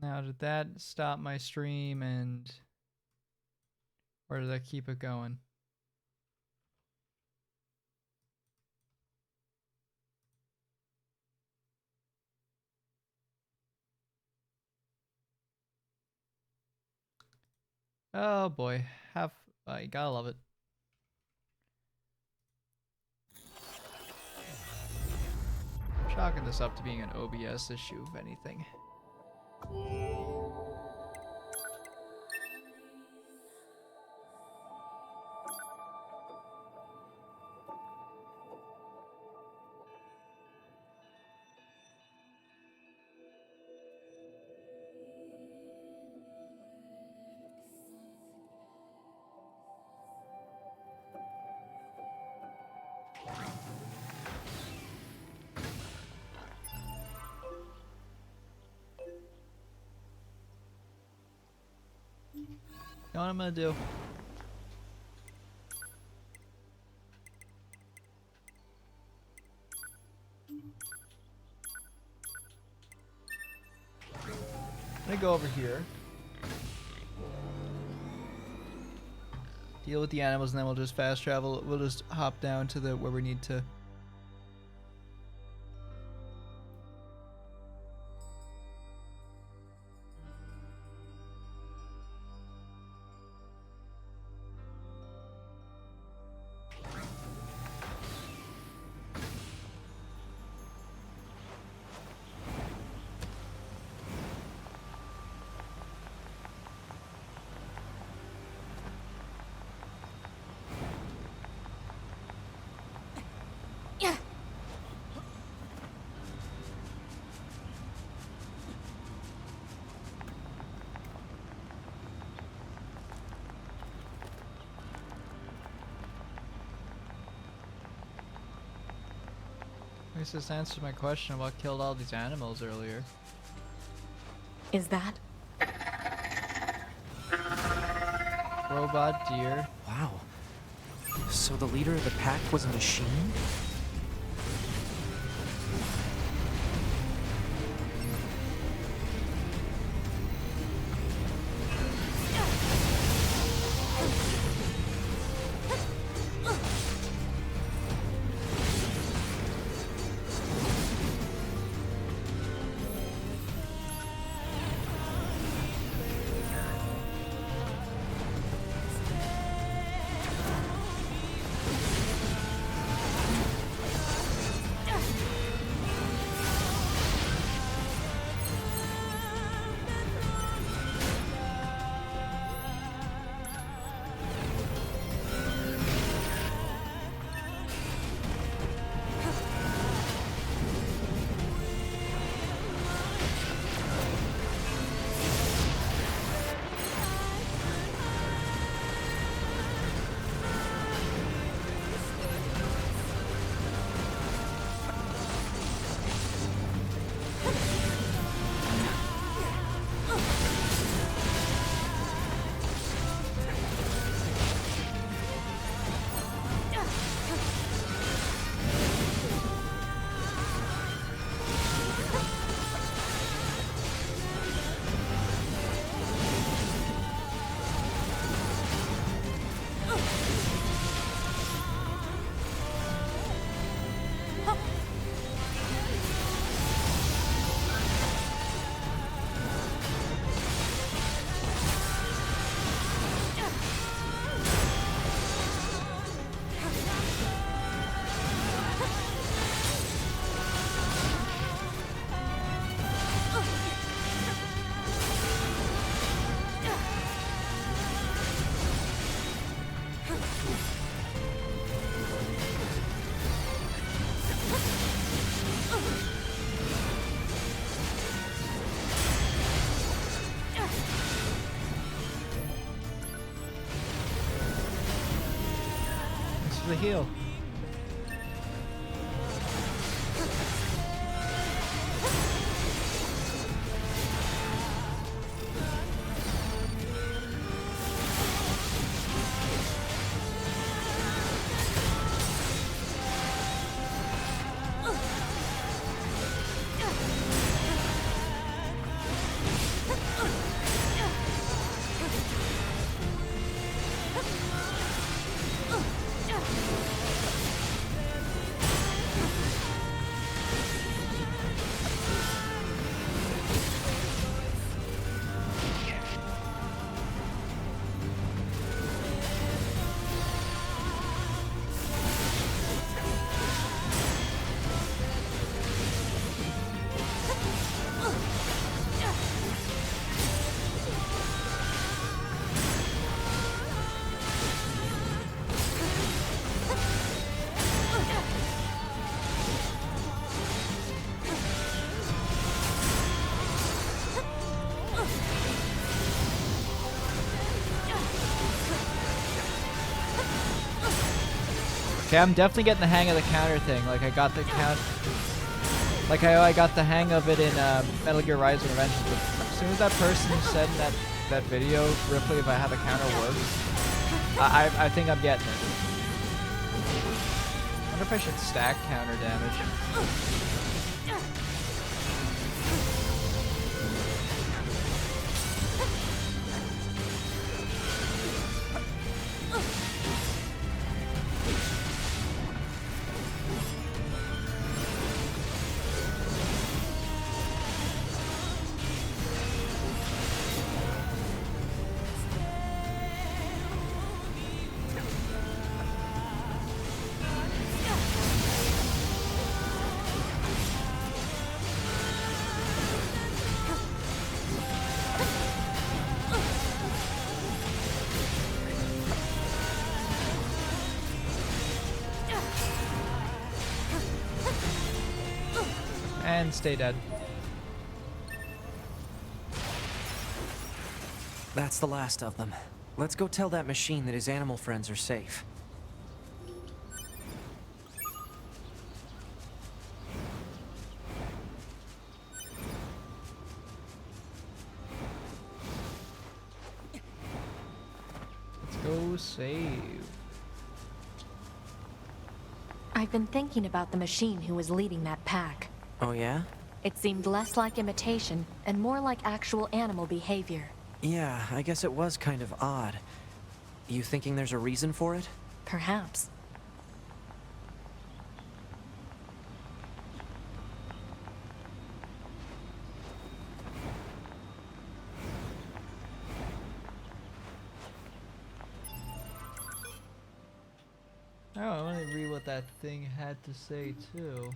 Now, did that stop my stream and... or did I keep it going? Oh boy, you gotta love it. Chalking this up to being an OBS issue, if anything. You know what I'm gonna do? I'm gonna go over here. Deal with the animals and then we'll just fast travel. We'll just hop down to the where we need to. I guess this answers my question about what killed all these animals earlier. Is that? Robot deer. Wow. So the leader of the pack was a machine? The heal. Okay, I'm definitely getting the hang of the counter thing. Like I got the count. Like I got the hang of it in Metal Gear Rise and Revenge. But as soon as that person said in that video, Ripley, about how the counter works, I think I'm getting it. I wonder if I should stack counter damage. And stay dead. That's the last of them. Let's go tell that machine that his animal friends are safe. Let's go save. I've been thinking about the machine who was leading that pack. Oh yeah? It seemed less like imitation and more like actual animal behavior. Yeah, I guess it was kind of odd. You thinking there's a reason for it? Perhaps. Oh, I want to read what that thing had to say too.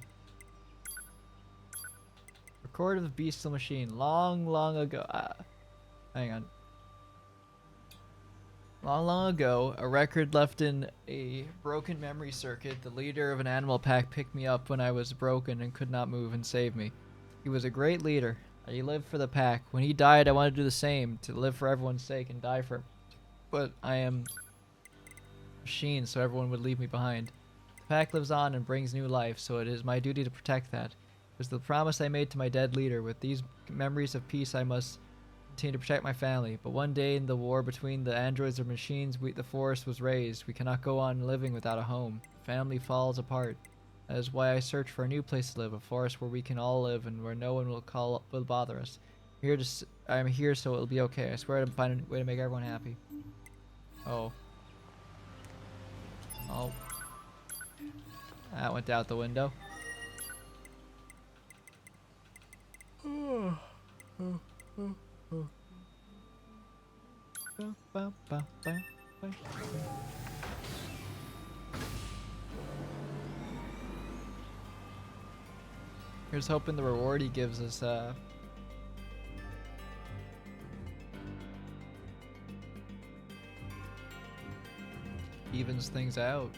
Record of the bestial machine. Long ago. Hang on. Long ago, a record left in a broken memory circuit. The leader of an animal pack picked me up when I was broken and could not move and saved me. He was a great leader. He lived for the pack. When he died, I wanted to do the same, to live for everyone's sake and die for. But I am a machine, so everyone would leave me behind. The pack lives on and brings new life, so it is my duty to protect that. It was the promise I made to my dead leader. With these memories of peace, I must continue to protect my family. But one day in the war between the androids and machines, the forest was raised. We cannot go on living without a home. Family falls apart. That is why I search for a new place to live, a forest where we can all live and where no one will bother us. I'm here so it'll be okay. I swear to find a way to make everyone happy. Oh. Oh. That went out the window. Here's hoping the reward he gives us evens things out.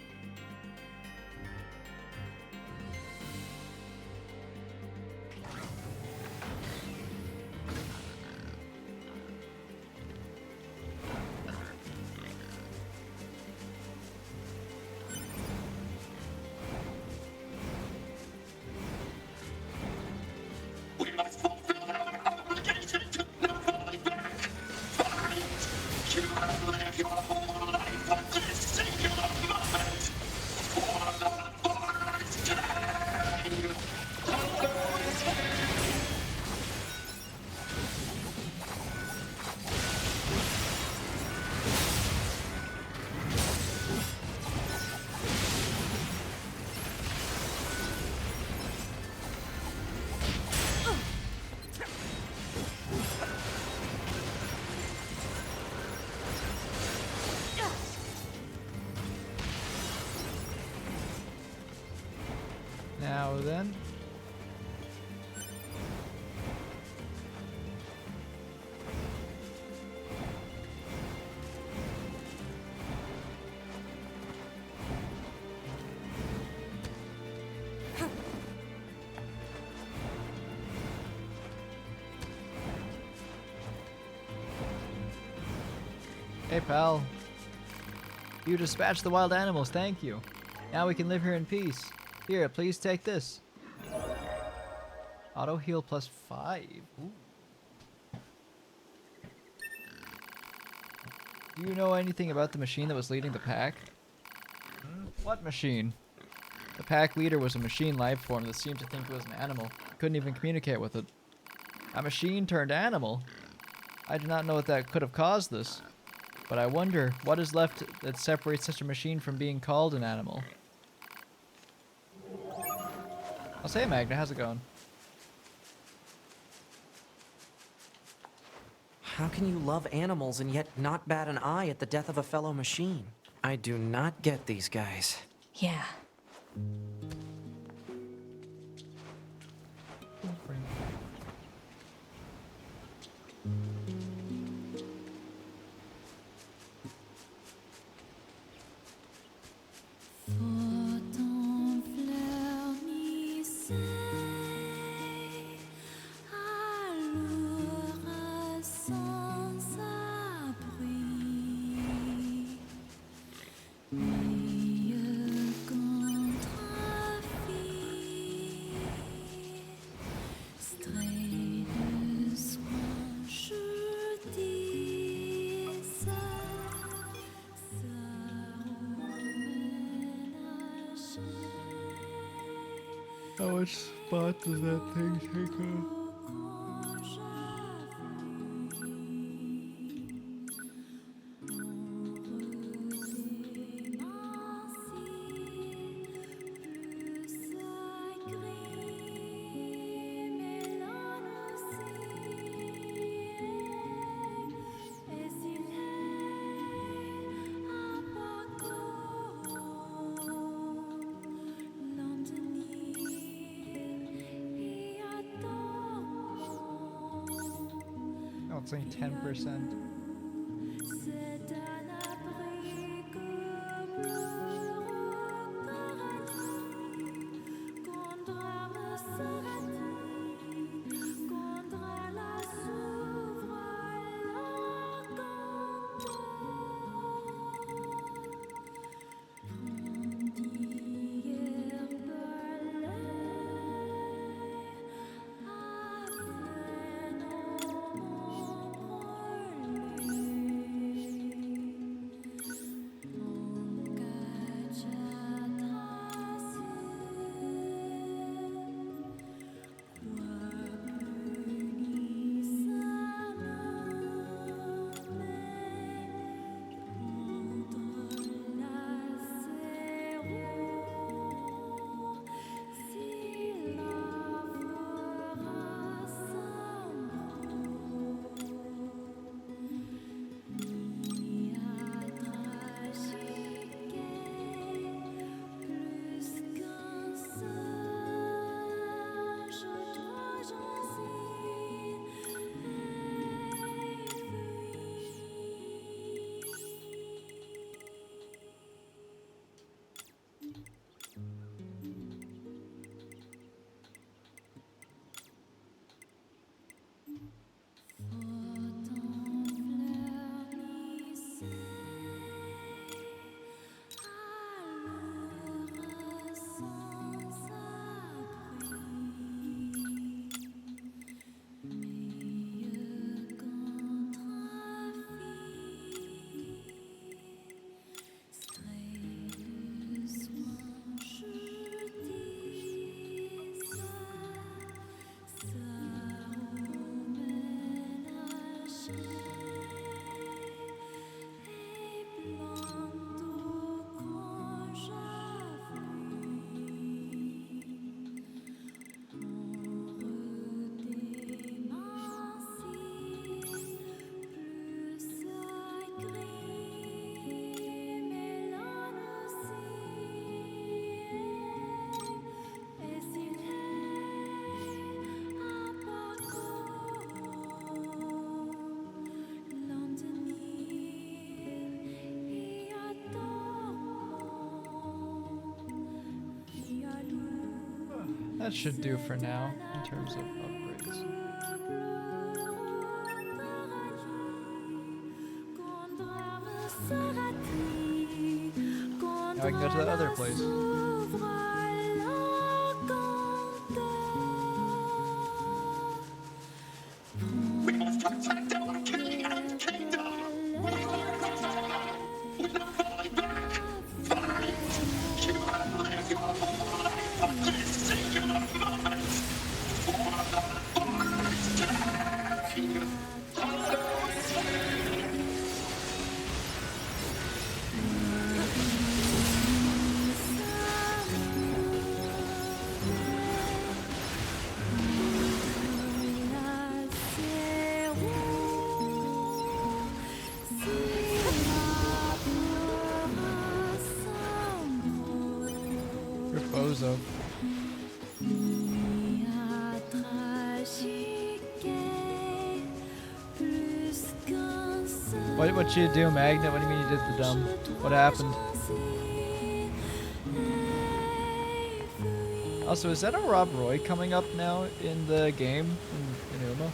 Now then. Hey pal. You dispatched the wild animals, thank you. Now we can live here in peace. Here, please take this. Auto heal +5. Ooh. Do you know anything about the machine that was leading the pack? What machine? The pack leader was a machine life form that seemed to think it was an animal. Couldn't even communicate with it. A machine turned animal? I do not know what that could have caused this. But I wonder what is left that separates such a machine from being called an animal. I'll say, Magna, how's it going? How can you love animals and yet not bat an eye at the death of a fellow machine? I do not get these guys. Yeah. How much spot does that thing take up? Oh, it's only 10%. That should do for now in terms of upgrades. Now I can go to the other place. We must protect our king and kingdom! We not going back! Fight! You have lived your whole life for this singular moment! For the first time! Bozo. What you do, Magnet? What do you mean you did the dumb? What happened? Also, is that a Rob Roy coming up now in the game in YoRHa?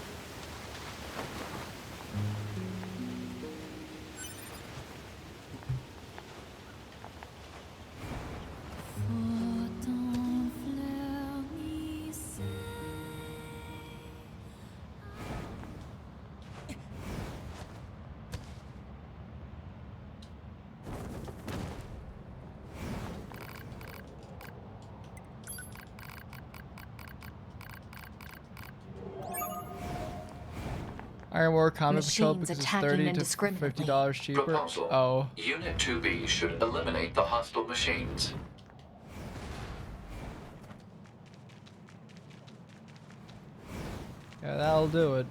Iron War Comic Patrol Machines because it's attacking $30 to indiscriminately. $50 cheaper. Proposal. Oh. Unit 2B should eliminate the hostile machines. Yeah, that'll do it.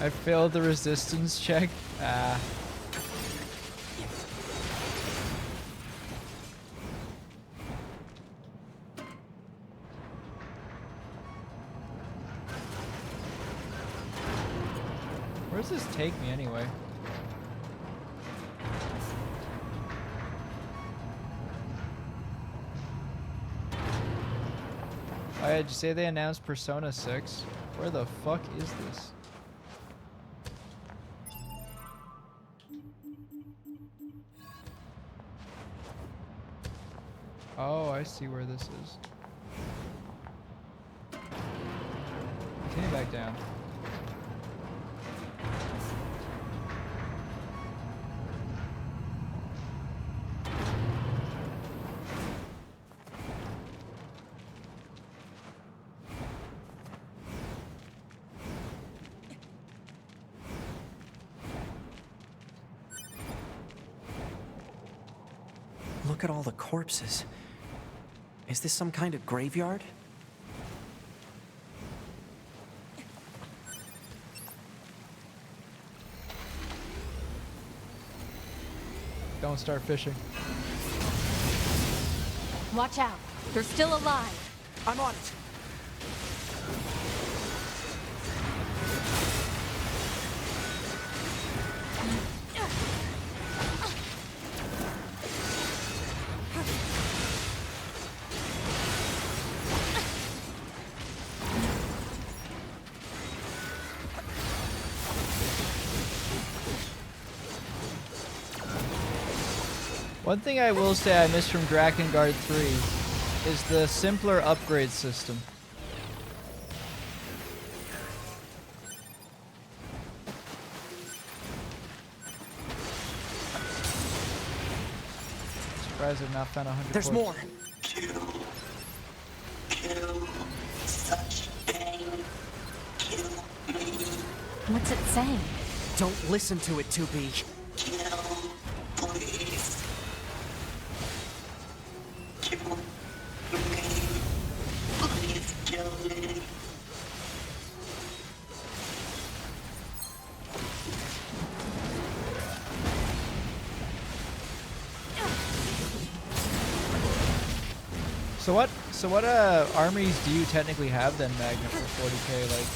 I failed the resistance check. Ah. Where does this take me anyway? Oh yeah, did you say they announced Persona 6? Where the fuck is this? Oh, I see where this is. Continue back down. Look at all the corpses. Is this some kind of graveyard? Don't start fishing. Watch out. They're still alive. I'm on it! One thing I will say I missed from Drakengard 3 is the simpler upgrade system. Surprised I've not found 100 There's corpses. more! Kill such pain. Kill me. What's it saying? Don't listen to it, 2B. Kill, please. Kill me. Please kill me. So what armies do you technically have then, Magna, for 40k? Like,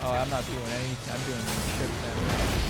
oh, I'm not doing any. I'm doing ship damage.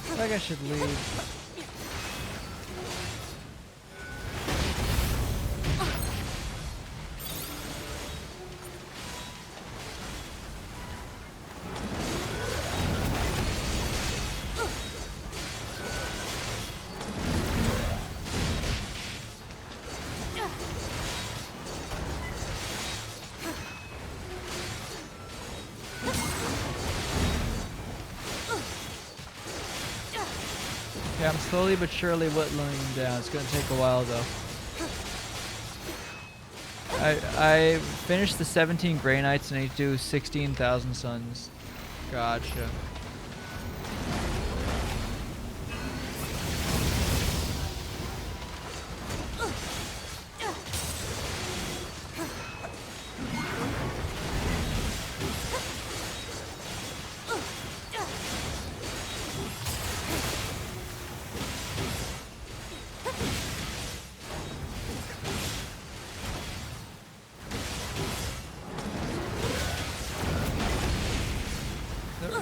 I think I should leave. Yeah, I'm slowly but surely whittling him down. It's gonna take a while though. I finished the 17 Grey Knights and I need to do 16,000 suns. Gotcha.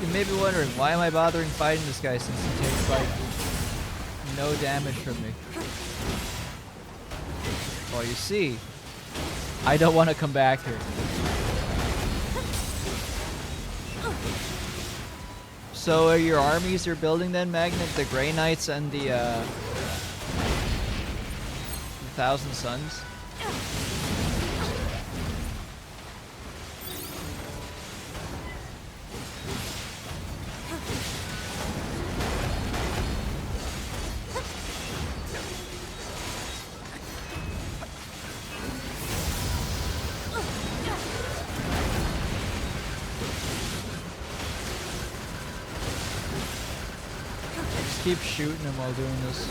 You may be wondering, why am I bothering fighting this guy since he takes like no damage from me? Well, you see, I don't want to come back here. So are your armies you're building then, Magnet? The Grey Knights and the Thousand Suns? Keep shooting him while doing this.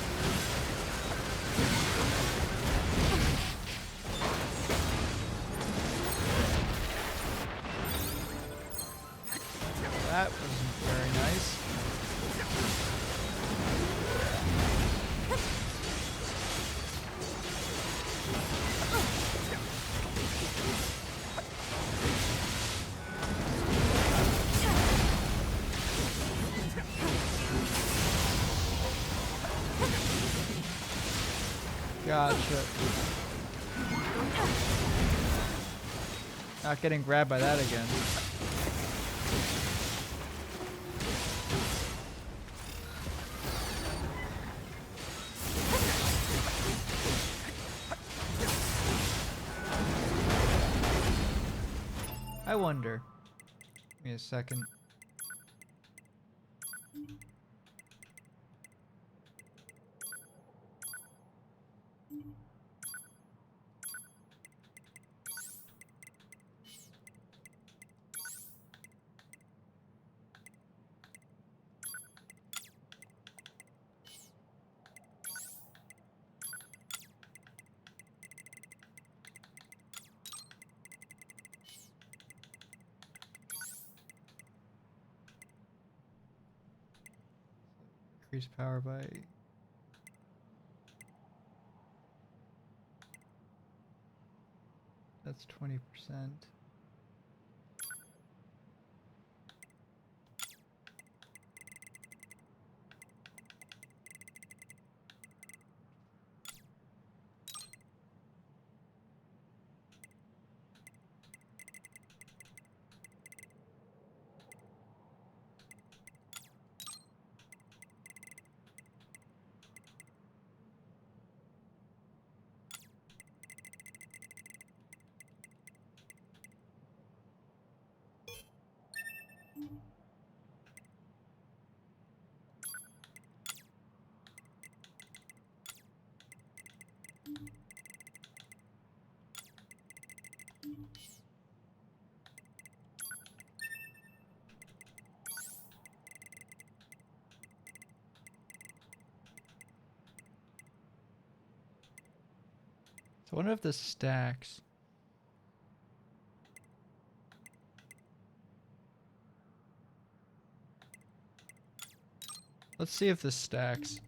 That wasn't very nice. Gotcha. Not getting grabbed by that again. I wonder. Give me a second. Increase power by... That's 20%. So I wonder if this stacks. Let's see if this stacks.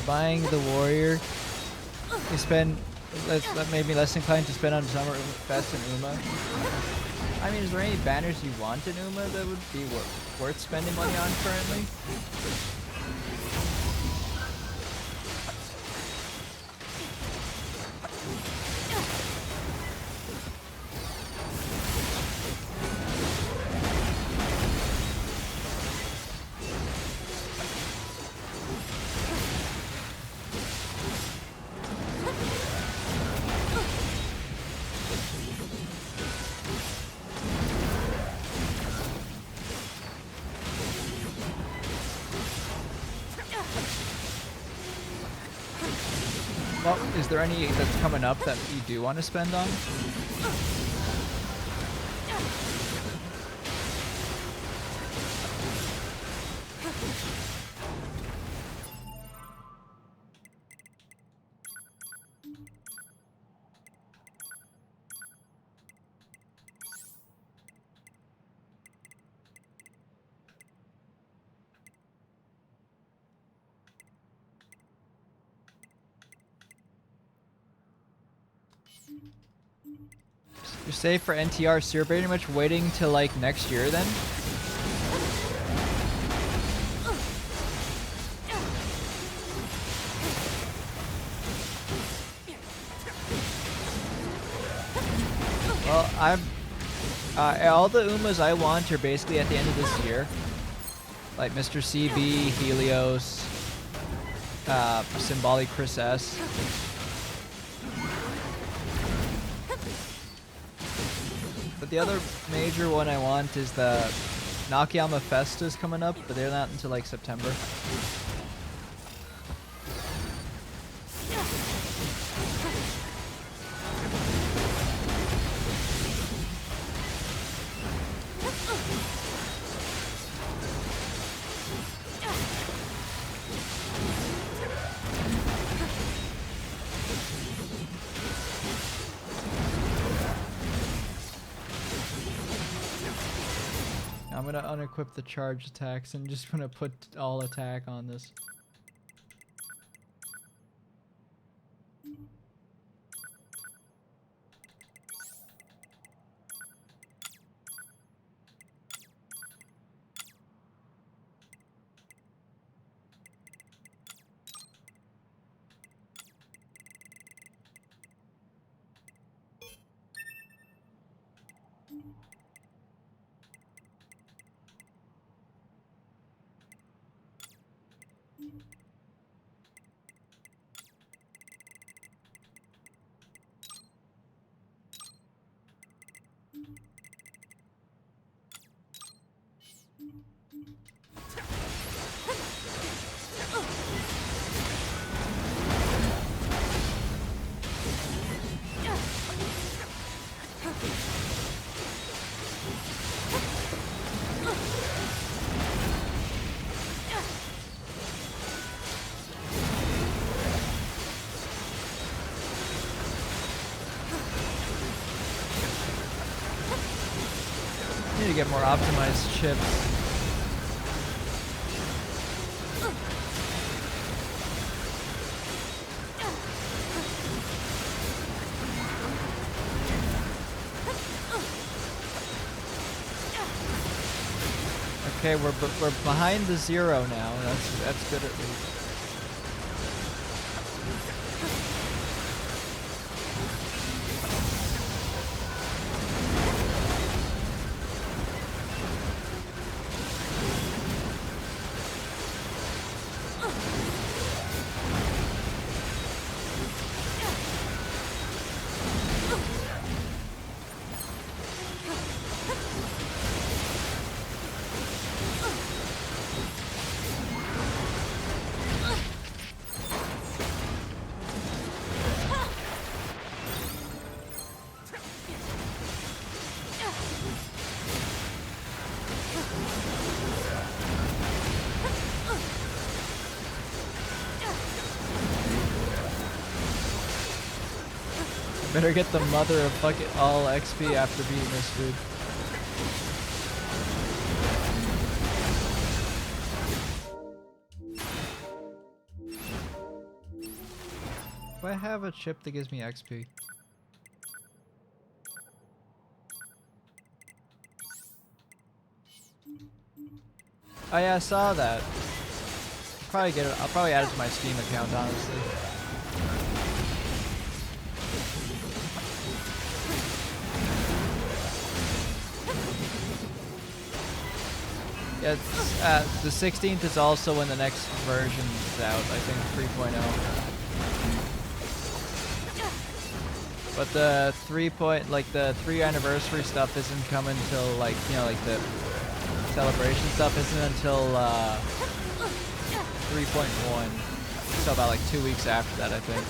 Buying the warrior, you spend that made me less inclined to spend on Summer Fest and Uma. I mean, is there any banners you want in Uma that would be worth spending money on currently? Well, is there any that's coming up that you do want to spend on? You're safe for NTR, so you're pretty much waiting till like next year then? Well, all the Umas I want are basically at the end of this year. Like Mr. CB, Helios, Symbolic Chris S. But the other major one I want is the Nakayama Festas coming up, but they're not until like September. I'm gonna unequip the charge attacks and just gonna put all attack on this. Need to get more optimized chips. Okay, we're behind the 0 now. That's good at least. Better get the mother of fucking all XP after beating this dude. Do I have a chip that gives me XP? Oh yeah, I saw that. Probably get it. I'll probably add it to my Steam account, honestly. Yeah, the 16th is also when the next version is out, I think 3.0. But the 3 anniversary stuff isn't coming till like, you know, like the celebration stuff isn't until 3.1. So about like 2 weeks after that, I think.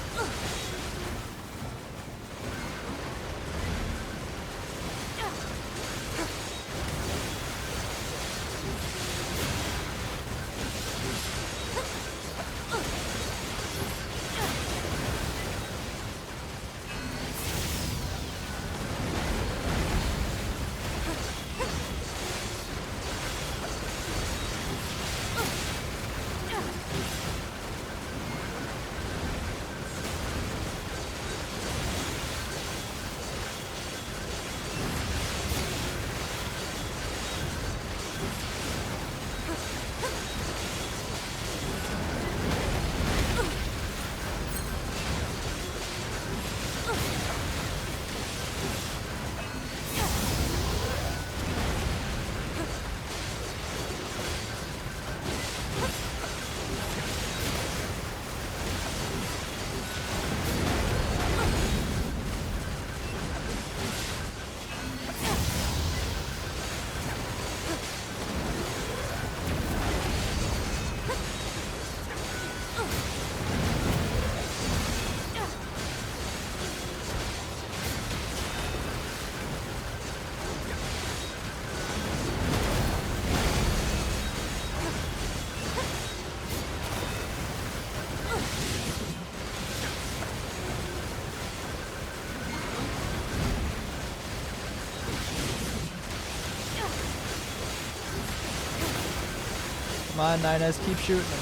Come on, 9S, keep shooting him.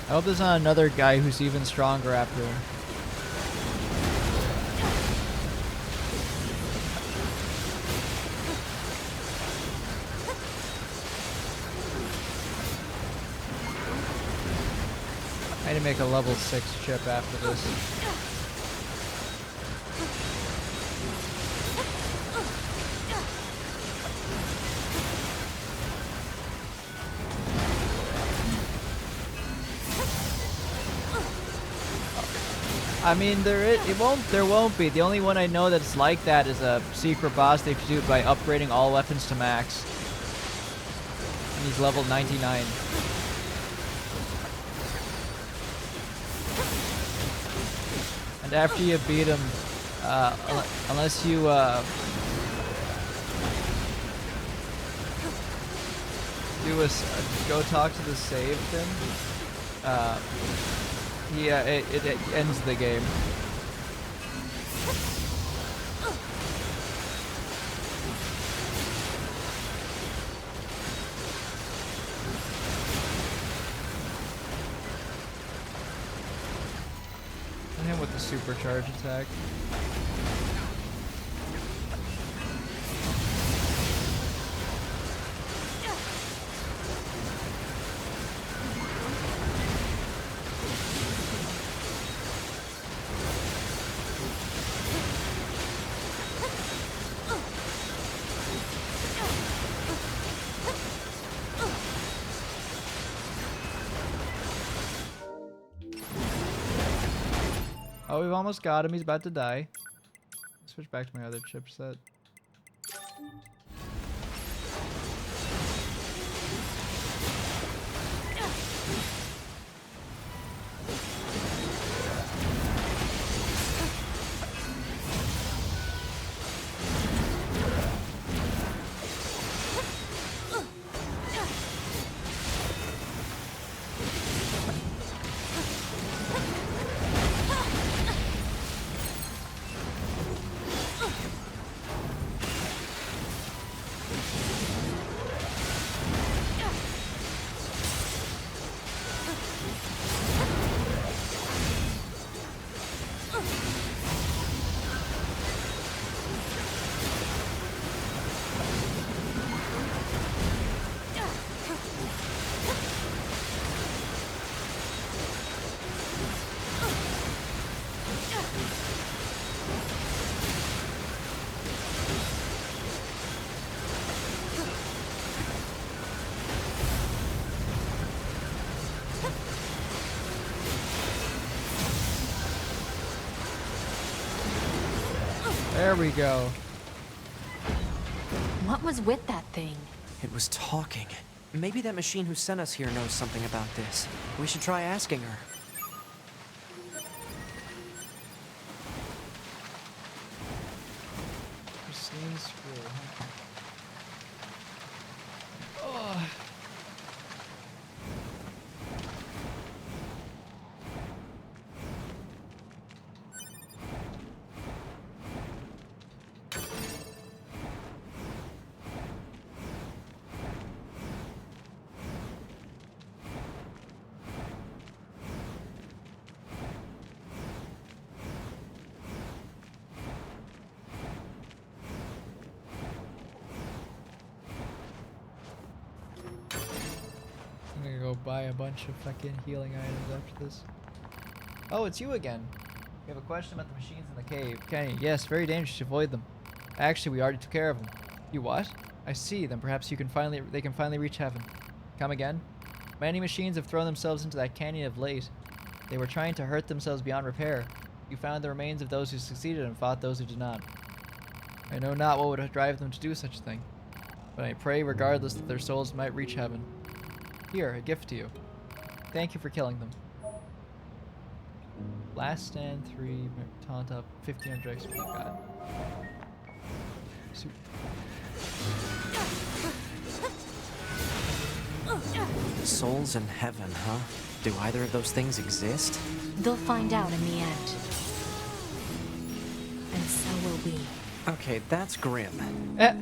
I hope there's not another guy who's even stronger after him. I need to make a level 6 chip after this. I mean, there won't be. The only one I know that's like that is a secret boss they do by upgrading all weapons to max. And he's level 99. And after you beat him, unless you go talk to the save thing, it ends the game. supercharge attack. Oh, we've almost got him. He's about to die. Switch back to my other chipset. There we go. What was with that thing? It was talking. Maybe that machine who sent us here knows something about this. We should try asking her. Pristine screw, huh? Oh. I'm gonna go buy a bunch of fucking healing items after this. Oh, it's you again. We have a question about the machines in the cave. Kenny, yes, very dangerous. Avoid them. Actually, we already took care of them. You what? I see. Then perhaps they can finally reach heaven. Come again? Many machines have thrown themselves into that canyon of late. They were trying to hurt themselves beyond repair. You found the remains of those who succeeded and fought those who did not. I know not what would drive them to do such a thing, but I pray regardless that their souls might reach heaven. Here, a gift to you. Thank you for killing them. Last stand 3, taunt up, 1500 XP. God. Super. Souls in heaven, huh? Do either of those things exist? They'll find out in the end. And so will we. Okay, that's grim. Eh.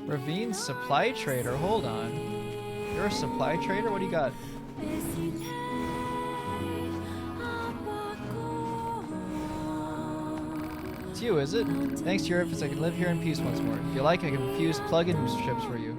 Ravine supply trader, hold on. You're a supply trader? What do you got? It's you, is it? Thanks to your efforts, I can live here in peace once more. If you like, I can fuse plug-in ships for you.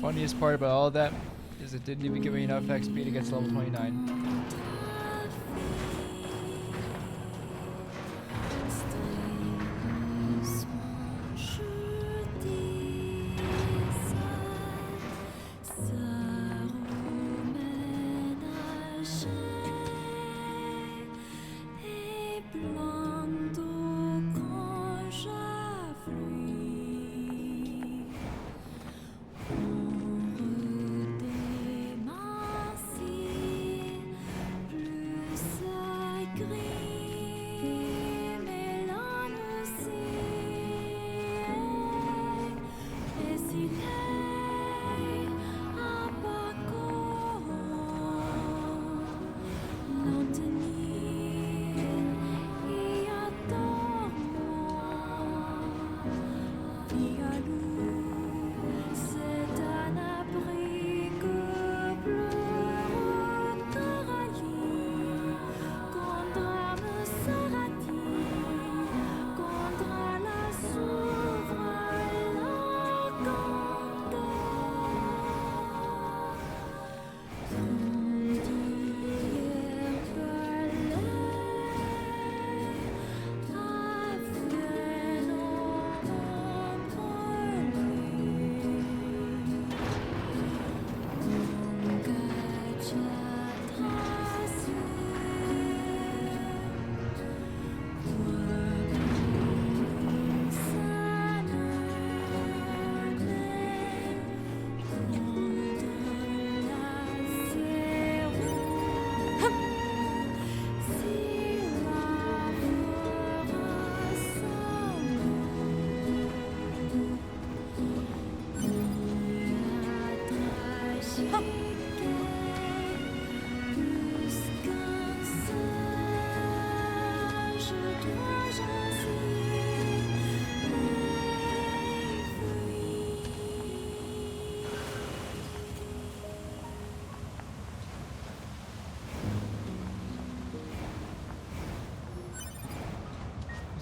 funniest part about all that is it didn't even give me enough XP to get to level 29.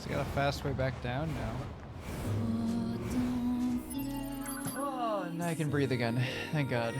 I got a fast way back down now. Oh, and I can breathe again. Thank God.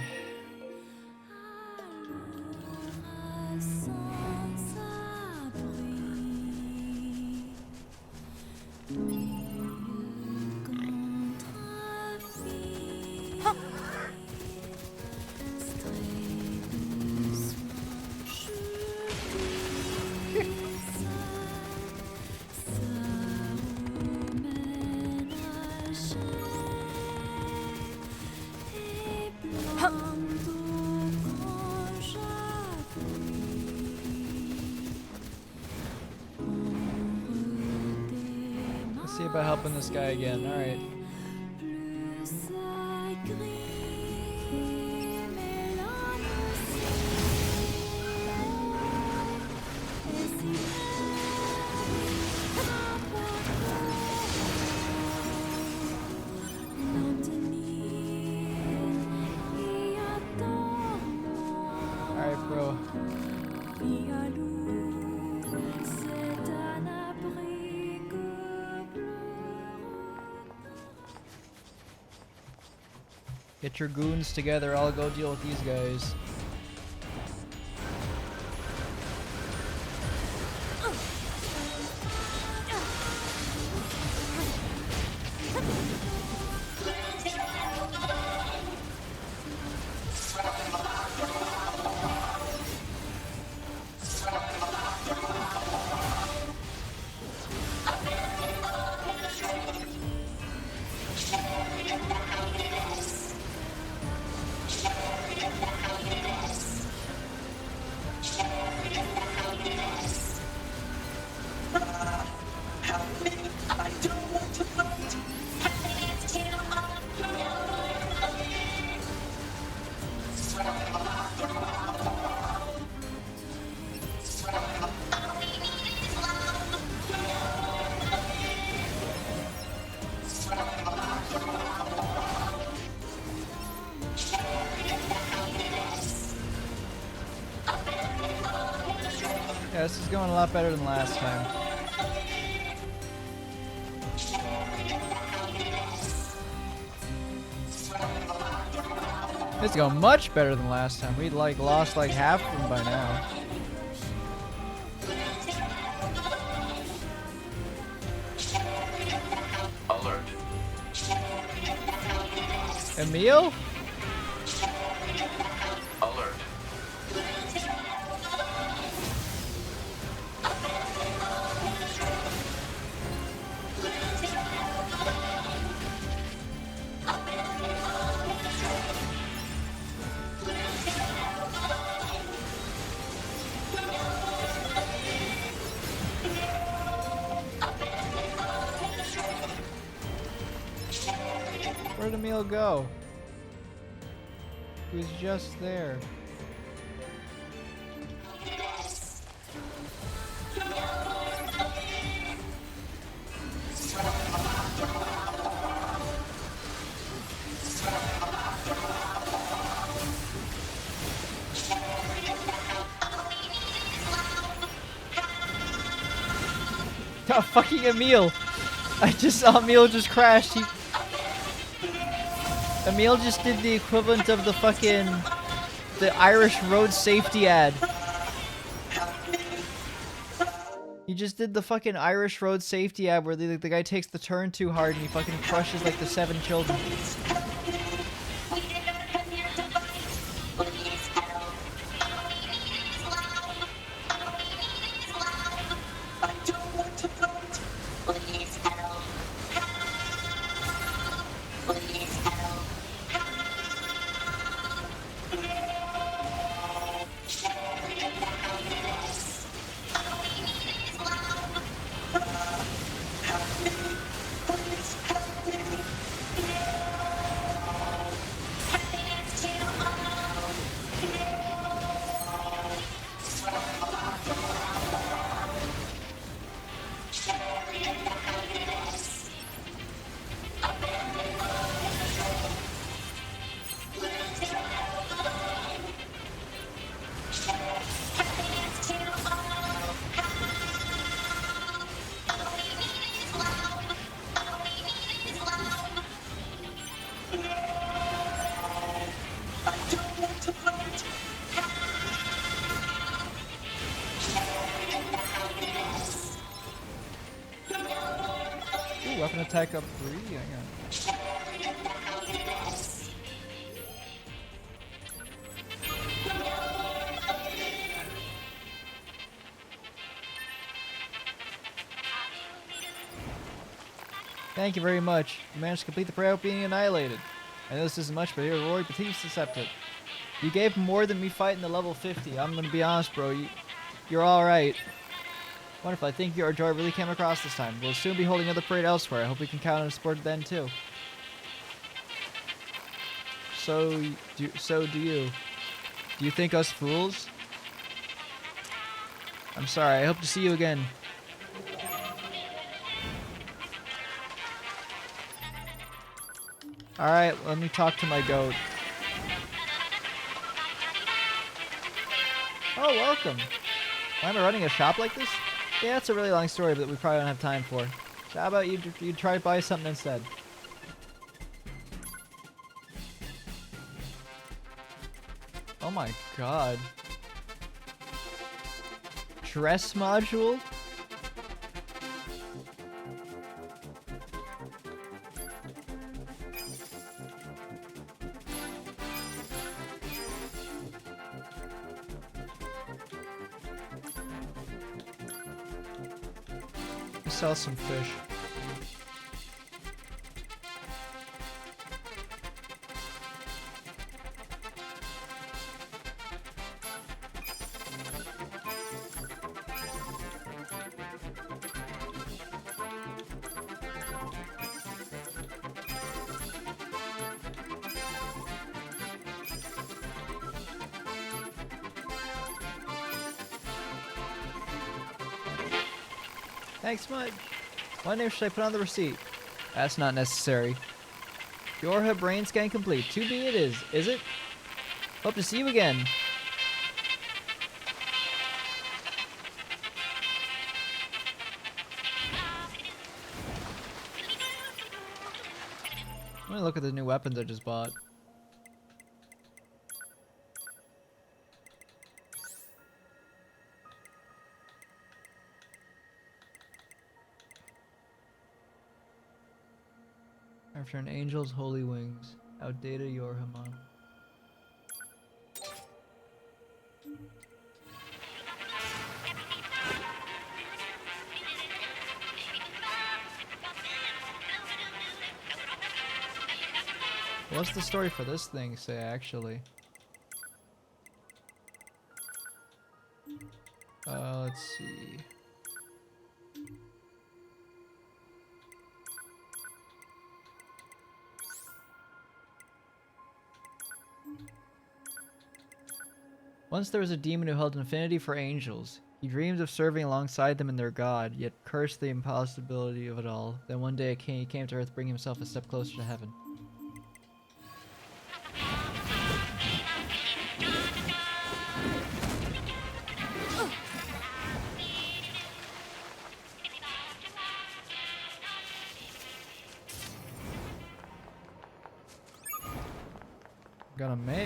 Let's see about helping this guy again. All right. All right, bro. Get your goons together, I'll go deal with these guys. Yeah, this is going a lot better than last time. It's going much better than last time. We'd like lost like half of them by now. Alert. Emil? Alert. Where'd Emil go? He was just there. Oh, fucking Emil! I just saw Emil just crashed. Emil just did the equivalent of the Irish road safety ad. He just did the fucking Irish road safety ad where the guy takes the turn too hard and he fucking crushes like the 7 children. Ooh, weapon attack up 3? Hang on. Thank you very much. You managed to complete the prayer without being annihilated. I know this isn't much, but here, Rory, but please accept it. You gave more than me fighting the level 50. I'm gonna be honest, bro. You're alright. Wonderful. I think your joy really came across this time. We'll soon be holding another parade elsewhere. I hope we can count on support then, too. So do you. Do you think us fools? I'm sorry. I hope to see you again. Alright, let me talk to my goat. Oh, welcome. Why am I running a shop like this? Yeah, it's a really long story that we probably don't have time for. So how about you try to buy something instead? Oh my god. Dress module? Sell some fish. Thanks much. What name should I put on the receipt? That's not necessary. YoRHa brain scan complete. 2B it is it? Hope to see you again. Let me look at the new weapons I just bought. After an angel's holy wings. Outdated YoRHa mod. What's the story for this thing say, actually? Let's see. Once there was a demon who held an affinity for angels. He dreamed of serving alongside them in their god, yet cursed the impossibility of it all. Then one day he came to Earth, bringing himself a step closer to heaven.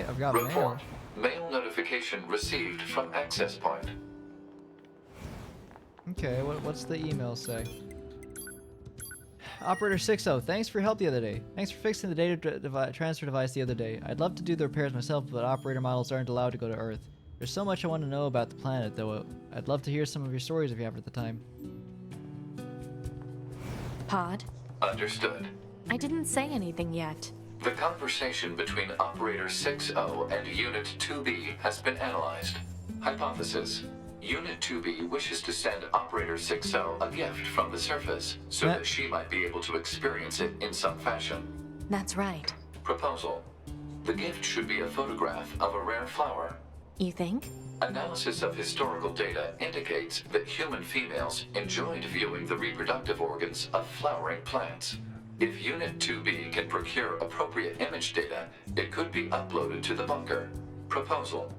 I've got mail. Report. Mail notification received from access point. Okay, what's the email say? Operator 60, thanks for your help the other day. Thanks for fixing the data transfer device the other day. I'd love to do the repairs myself, but operator models aren't allowed to go to Earth. There's so much I want to know about the planet, though. I'd love to hear some of your stories if you have the time. Pod? Understood. I didn't say anything yet. The conversation between Operator 60 and Unit 2B has been analyzed. Hypothesis. Unit 2B wishes to send Operator 60 a gift from the surface, so that she might be able to experience it in some fashion. That's right. Proposal. The gift should be a photograph of a rare flower. You think? Analysis of historical data indicates that human females enjoyed viewing the reproductive organs of flowering plants. If Unit 2B can procure appropriate image data, it could be uploaded to the bunker. Proposal.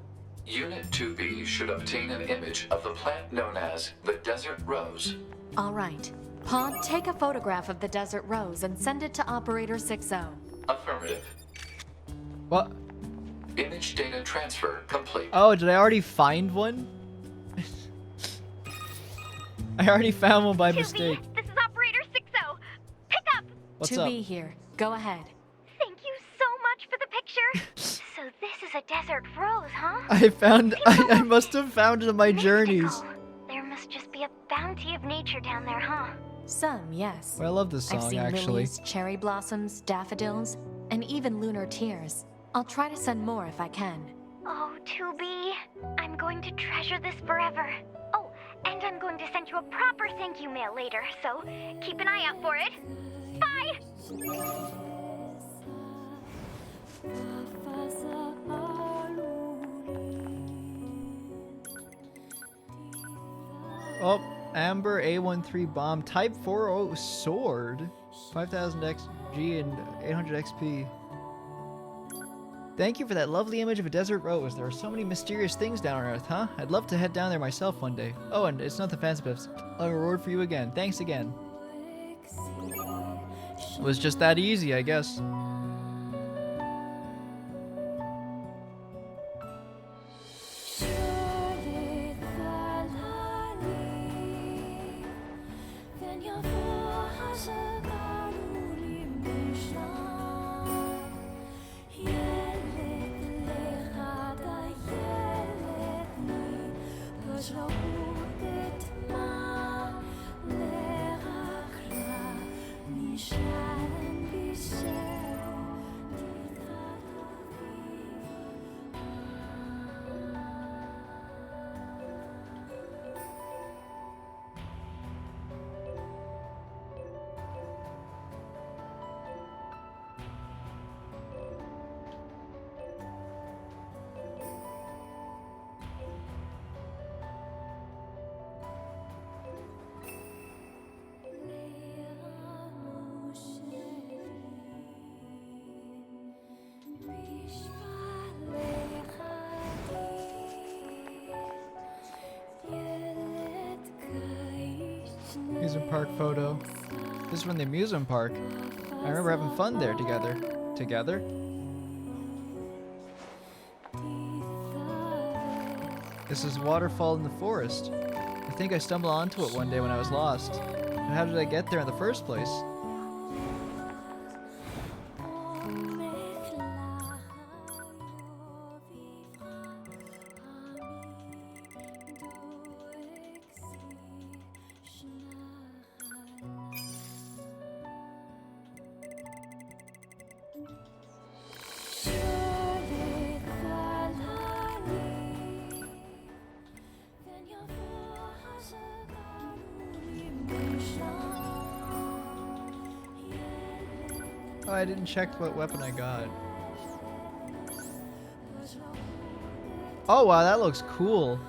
Unit 2B should obtain an image of the plant known as the desert rose. All right. Pod, take a photograph of the desert rose and send it to Operator 60. Affirmative. What? Image data transfer complete. Oh, did I already find one? I already found one by mistake. This is Operator 60. Pick up. What's 2B up? here. Go ahead. Thank you so much for the picture. So this is a desert rose, huh? I must have found it in my journeys. Mystical. There must just be a bounty of nature down there, huh? Some, yes. Well, I love this I've song, seen actually. lilies, cherry blossoms, daffodils, and even lunar tears. I'll try to send more if I can. Oh, 2B, I'm going to treasure this forever. Oh, and I'm going to send you a proper thank you mail later, so keep an eye out for it. Bye! Oh, Amber A13 bomb, Type 40 sword, 5000 XG and 800 XP. Thank you for that lovely image of a desert rose. There are so many mysterious things down on Earth, huh? I'd love to head down there myself one day. Oh, and it's nothing fancy, but it's a reward for you again. Thanks again. It was just that easy, I guess. Amusement park photo. This is from the amusement park. I remember having fun there together. Together? This is waterfall in the forest. I think I stumbled onto it one day when I was lost. But how did I get there in the first place? Oh, I didn't check what weapon I got. Oh wow, that looks cool.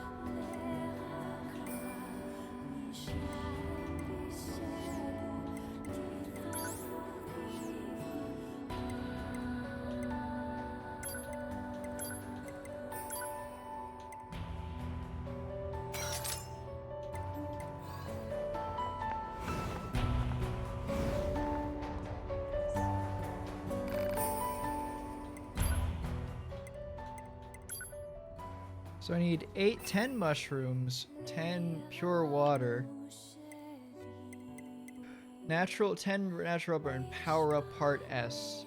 So I need 10 mushrooms, 10 pure water, 10 natural rubber, and power up part S.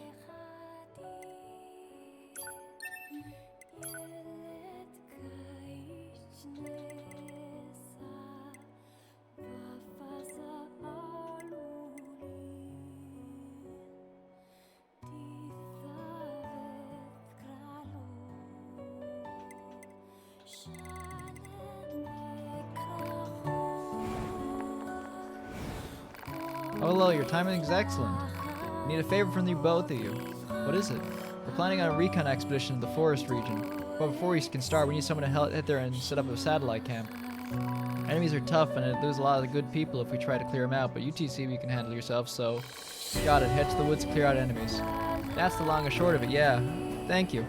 Oh, hello, your timing is excellent. I need a favor from you, both of you. What is it? We're planning on a recon expedition to the forest region. But before we can start, we need someone to hit there and set up a satellite camp. Enemies are tough, and it loses a lot of the good people if we try to clear them out, but you can handle yourself, so... Got it, head to the woods to clear out enemies. That's the long and short of it, yeah. Thank you.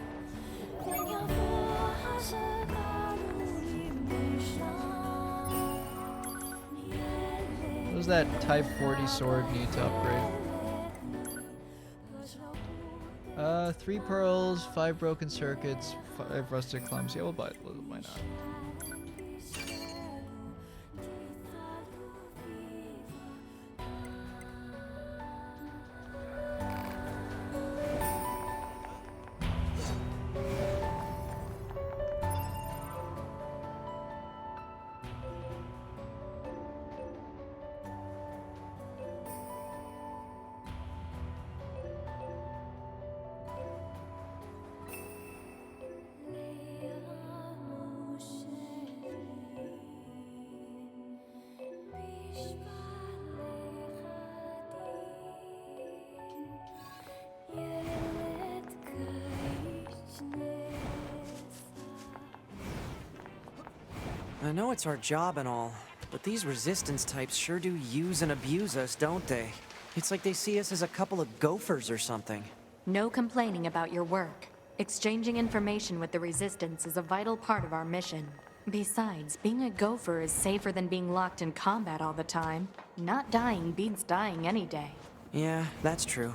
What does that Type 40 sword need to upgrade? 3 pearls, 5 broken circuits, 5 rusted clumps. Yeah, we'll buy it. Why not? I know it's our job and all, but these resistance types sure do use and abuse us, don't they? It's like they see us as a couple of gophers or something. No complaining about your work. Exchanging information with the Resistance is a vital part of our mission. Besides, being a gopher is safer than being locked in combat all the time. Not dying beats dying any day. Yeah, that's true.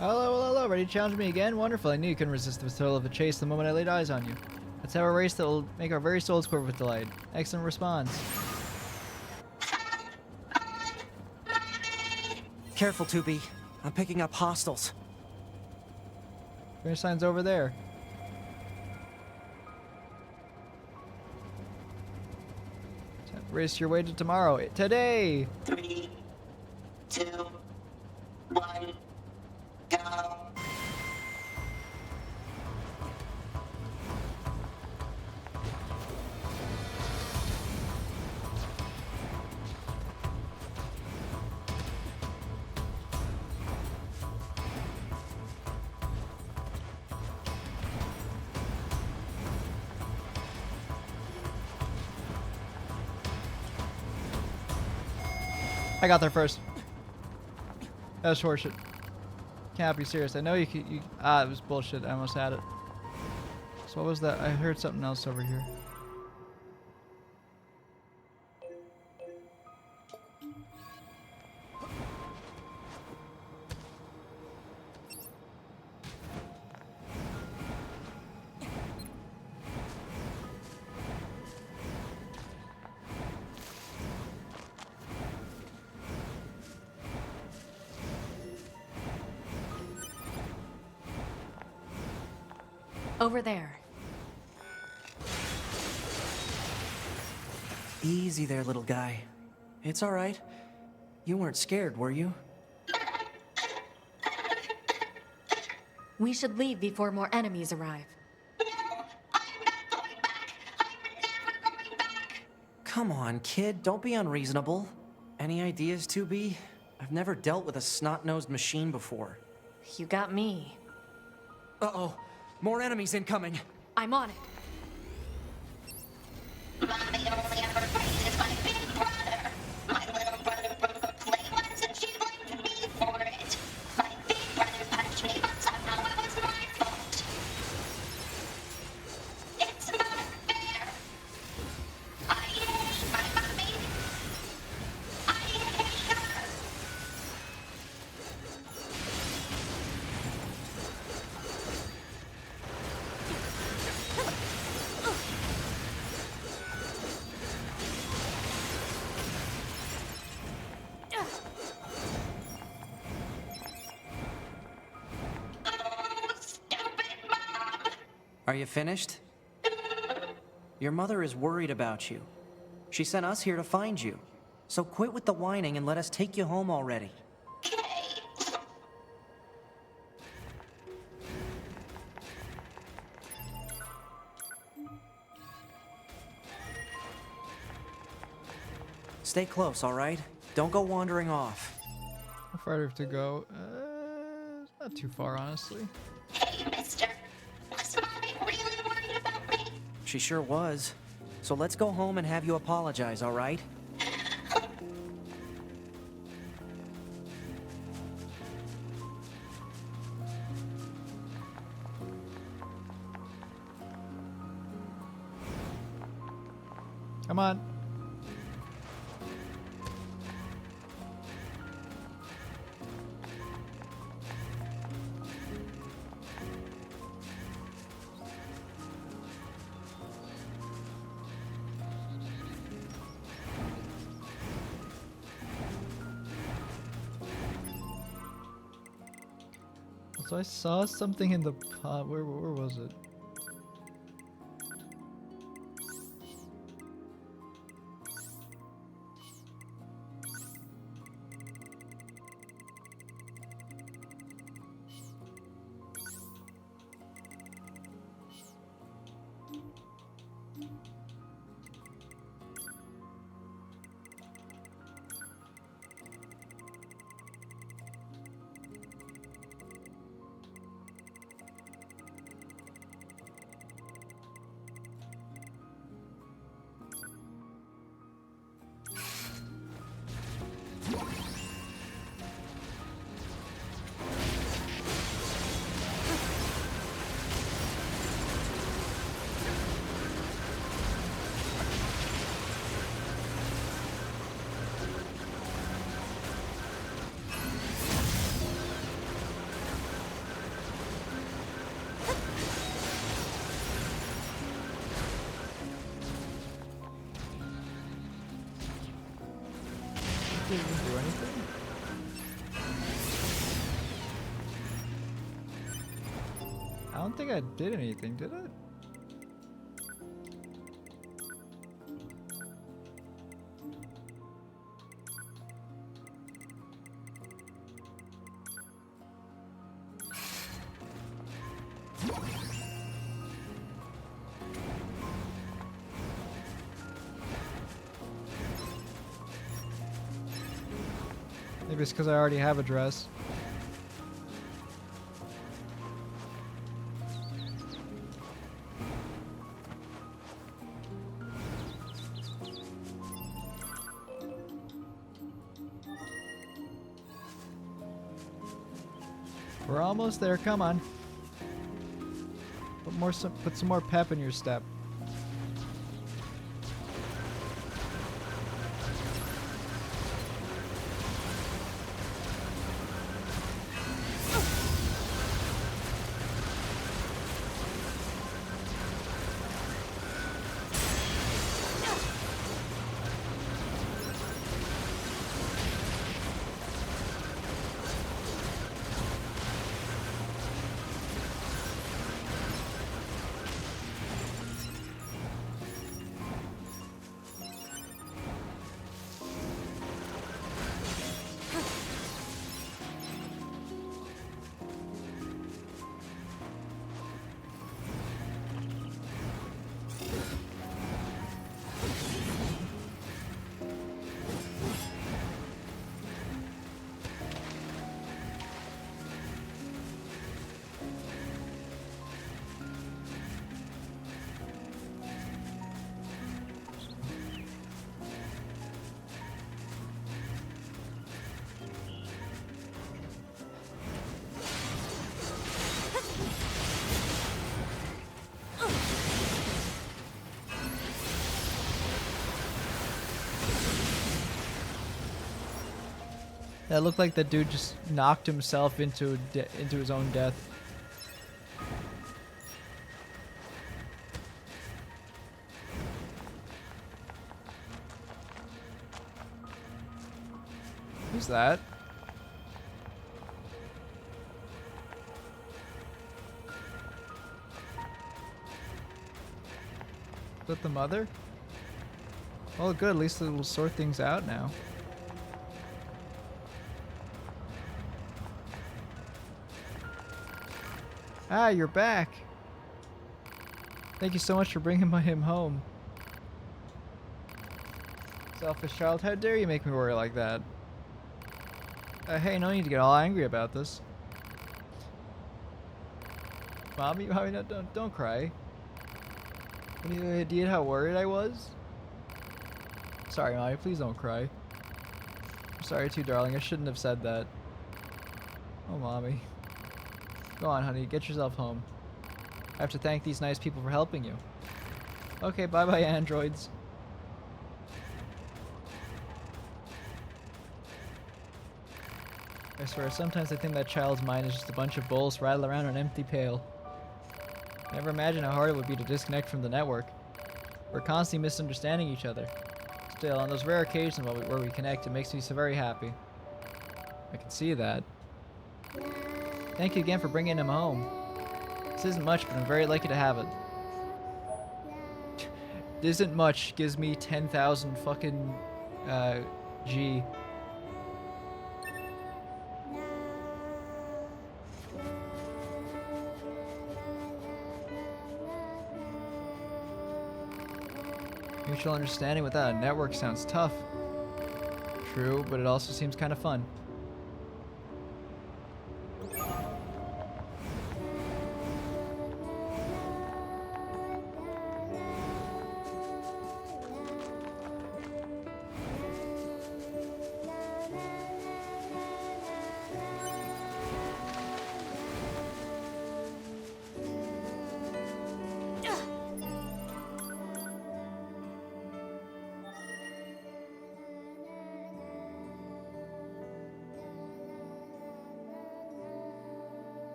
Hello, ready to challenge me again? Wonderful, I knew you couldn't resist the thrill of the chase the moment I laid eyes on you. Let's have a race that will make our very souls quiver with delight. Excellent response. Careful, 2B. I'm picking up hostiles. Finish sign's over there. Race your way to tomorrow. Today! 3, 2, 1, go. I got there first. That was horseshit. Can't be serious. I know you could. It was bullshit. I almost had it. So what was that? I heard something else over here. Over there. Easy there, little guy. It's all right. You weren't scared, were you? We should leave before more enemies arrive. Come on, kid. Don't be unreasonable. Any ideas, 2B? I've never dealt with a snot-nosed machine before. You got me. Uh-oh. More enemies incoming. I'm on it. Mommy only ever praises my big brother. My little brother broke a plate once and she blamed me for it. My big brother punched me, but somehow it was my fault. It's not fair. I hate my mommy. I hate her. Oh, stupid mom. Are you finished? Your mother is worried about you. She sent us here to find you. So quit with the whining and let us take you home already. Okay. Stay close, all right? Don't go wandering off. How far do we have to go? It's not too far, honestly. Hey, mister. Was mommy really worried about me? She sure was. So let's go home and have you apologize, all right? Come on. So I saw something in the pot. Where was it? Didn't do anything. I don't think I did anything, did I? Maybe it's because I already have a dress. We're almost there. Come on. Put some more pep in your step. That looked like that dude just knocked himself into his own death. Who's that? Is that the mother? Well, good. At least it'll sort things out now. Ah, you're back. Thank you so much for bringing him home. Selfish child, how dare you make me worry like that? Hey, no need to get all angry about this. Mommy, no, don't cry. Do you have any idea how worried I was? Sorry, Mommy, please don't cry. I'm sorry too, darling. I shouldn't have said that. Oh, Mommy. Go on, honey. Get yourself home. I have to thank these nice people for helping you. Okay, bye-bye, androids. I swear, sometimes I think that child's mind is just a bunch of bowls rattling around an empty pail. I never imagined how hard it would be to disconnect from the network. We're constantly misunderstanding each other. Still, on those rare occasions where we connect, it makes me so very happy. I can see that. Thank you again for bringing him home. This isn't much, but I'm very lucky to have it. This isn't much. Gives me 10,000 fucking G. Mutual understanding without a network sounds tough. True, but it also seems kind of fun.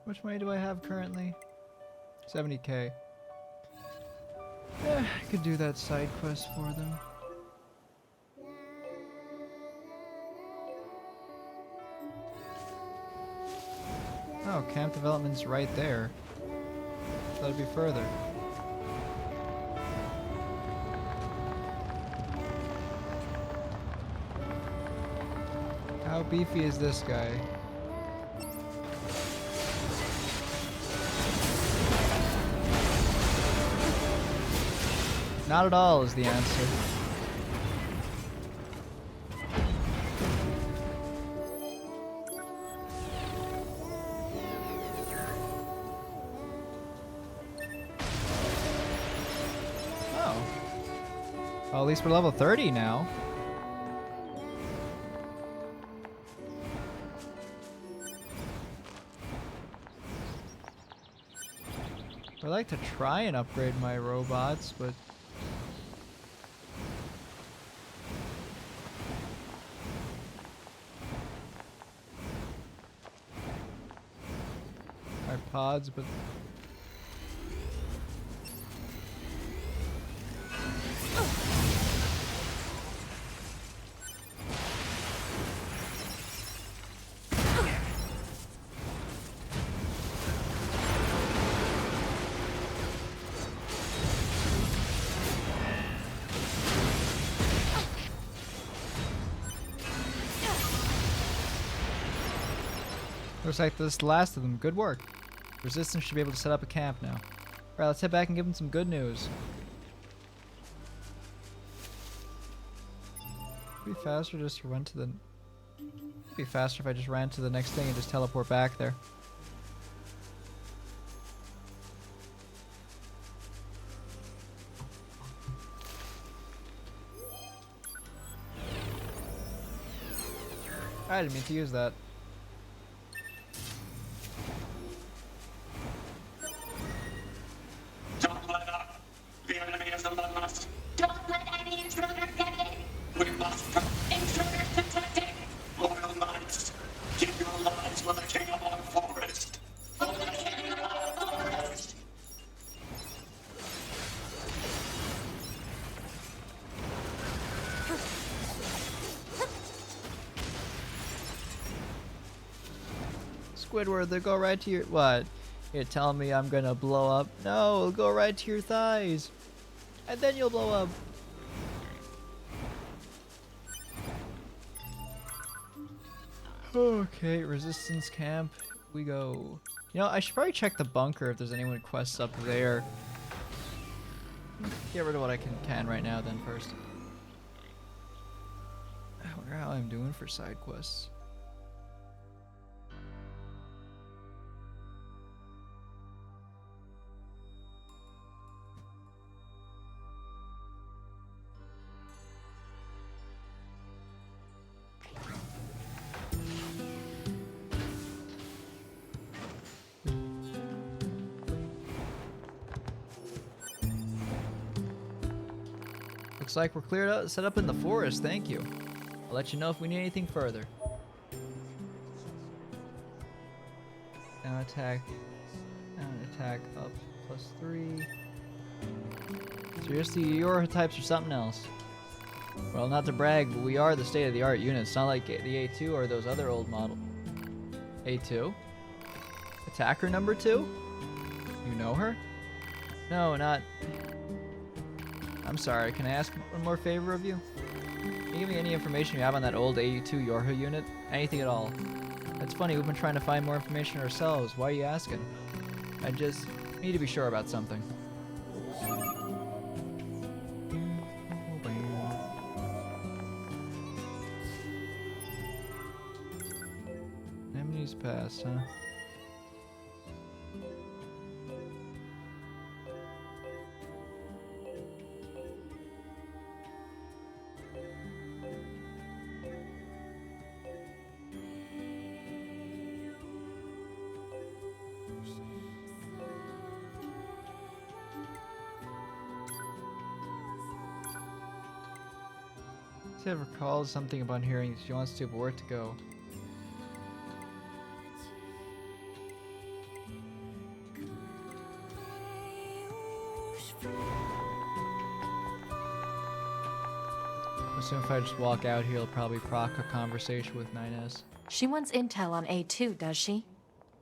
How much money do I have currently? 70k. I could do that side quest for them. Oh, camp development's right there. That'd be further. How beefy is this guy? Not at all is the answer. Oh. Well, at least we're level 30 now. I'd like to try and upgrade my robots, but pods, but Looks like this is the last of them. Good work. Resistance should be able to set up a camp now. Alright, let's head back and give them some good news. It'd be faster just to run to the... It'd be faster if I just ran to the next thing and just teleport back there. I didn't mean to use that. Don't let up. The enemy is among us. Don't let any intruder get in. We must stop intruder detected. Loyal knights, keep your lives for the king of our forest. For the king of our forest. Squidward, they'll go right to your... What? You're telling me I'm gonna blow up? No, it'll go right to your thighs. And then you'll blow up. Okay, resistance camp. We go. You know, I should probably check the bunker if there's anyone quests up there. Get rid of what I can right now then first. I wonder how I'm doing for side quests. Looks like we're cleared out, set up in the forest, thank you. I'll let you know if we need anything further. Now attack up +3. Seriously, YoRHa types are something else. Well, not to brag, but we are the state-of-the-art unit. It's not like the A2 or those other old model. A2? Attacker number 2? You know her? No, not... I'm sorry, can I ask one more favor of you? Can you give me any information you have on that old A2 YoRHa unit? Anything at all. It's funny, we've been trying to find more information ourselves. Why are you asking? I just need to be sure about something. Enemy's past, huh? Ted recalls something about hearing she wants to, but where to go. I assume if I just walk out here, I'll probably proc a conversation with 9S. She wants intel on A2, does she?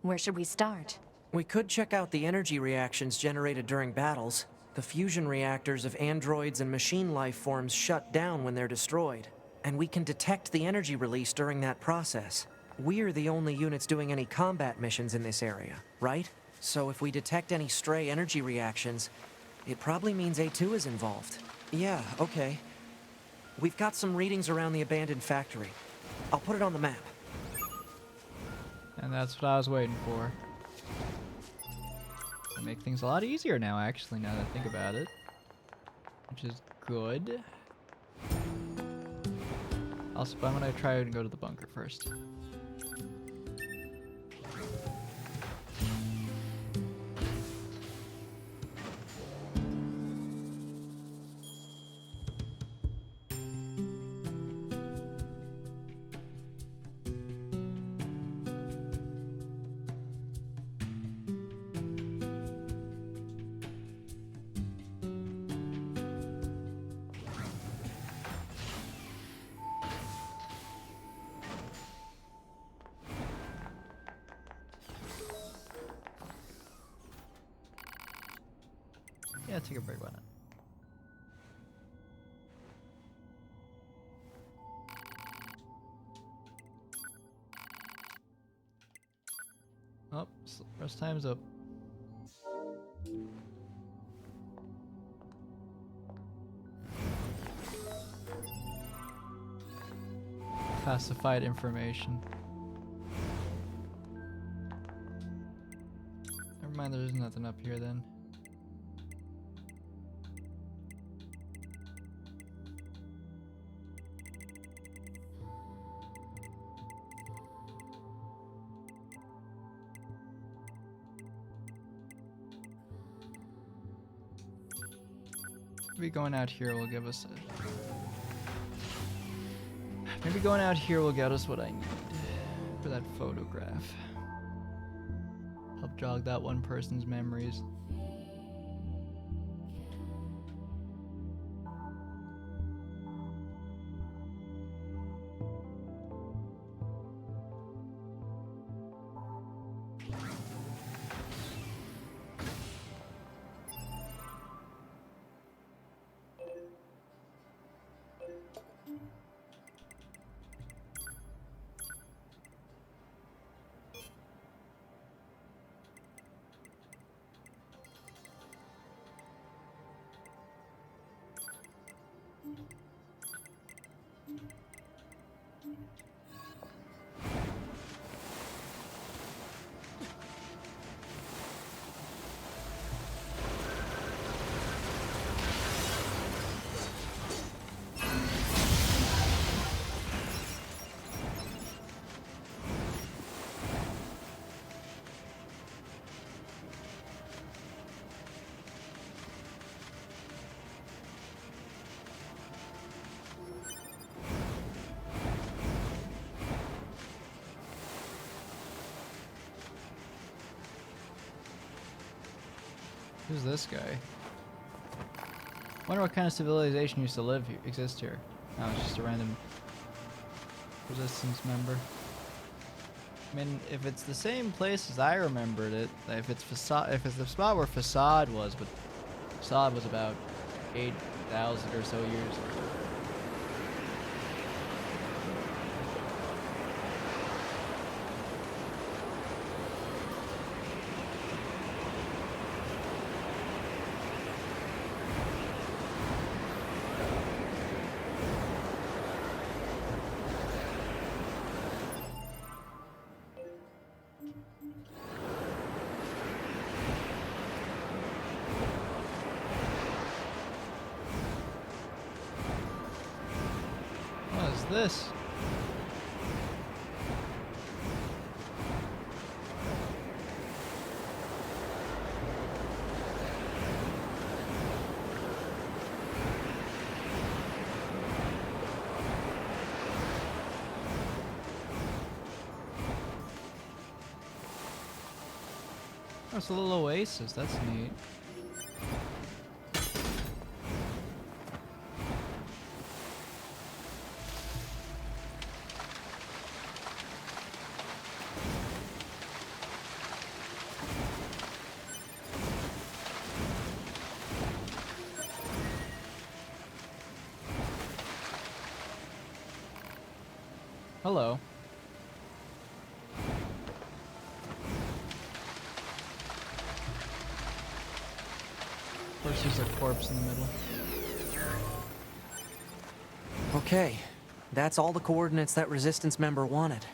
Where should we start? We could check out the energy reactions generated during battles. The fusion reactors of androids and machine life forms shut down when they're destroyed. And we can detect the energy release during that process. We're the only units doing any combat missions in this area, right? So if we detect any stray energy reactions, it probably means A2 is involved. Yeah, okay. We've got some readings around the abandoned factory. I'll put it on the map. And that's what I was waiting for. It'll make things a lot easier now, actually, now that I think about it. Which is good. Also, but I'm gonna try and go to the bunker first. Yeah, take a break, why not? Oh, rest time's up. Classified information. Never mind, there's nothing up here then. Maybe going out here will give us a... Maybe going out here will get us what I need for that photograph. Help jog that one person's memories. Who's this guy? Wonder what kind of civilization used to exist here. Oh, it's just a random resistance member. I mean, if it's the same place as I remembered it, if it's the spot where Facade was, but Facade was about 8,000 or so years ago. What is this? Oh, it's a little oasis. That's neat. Hello. Of course, there's a corpse in the middle. Okay, that's all the coordinates that Resistance member wanted.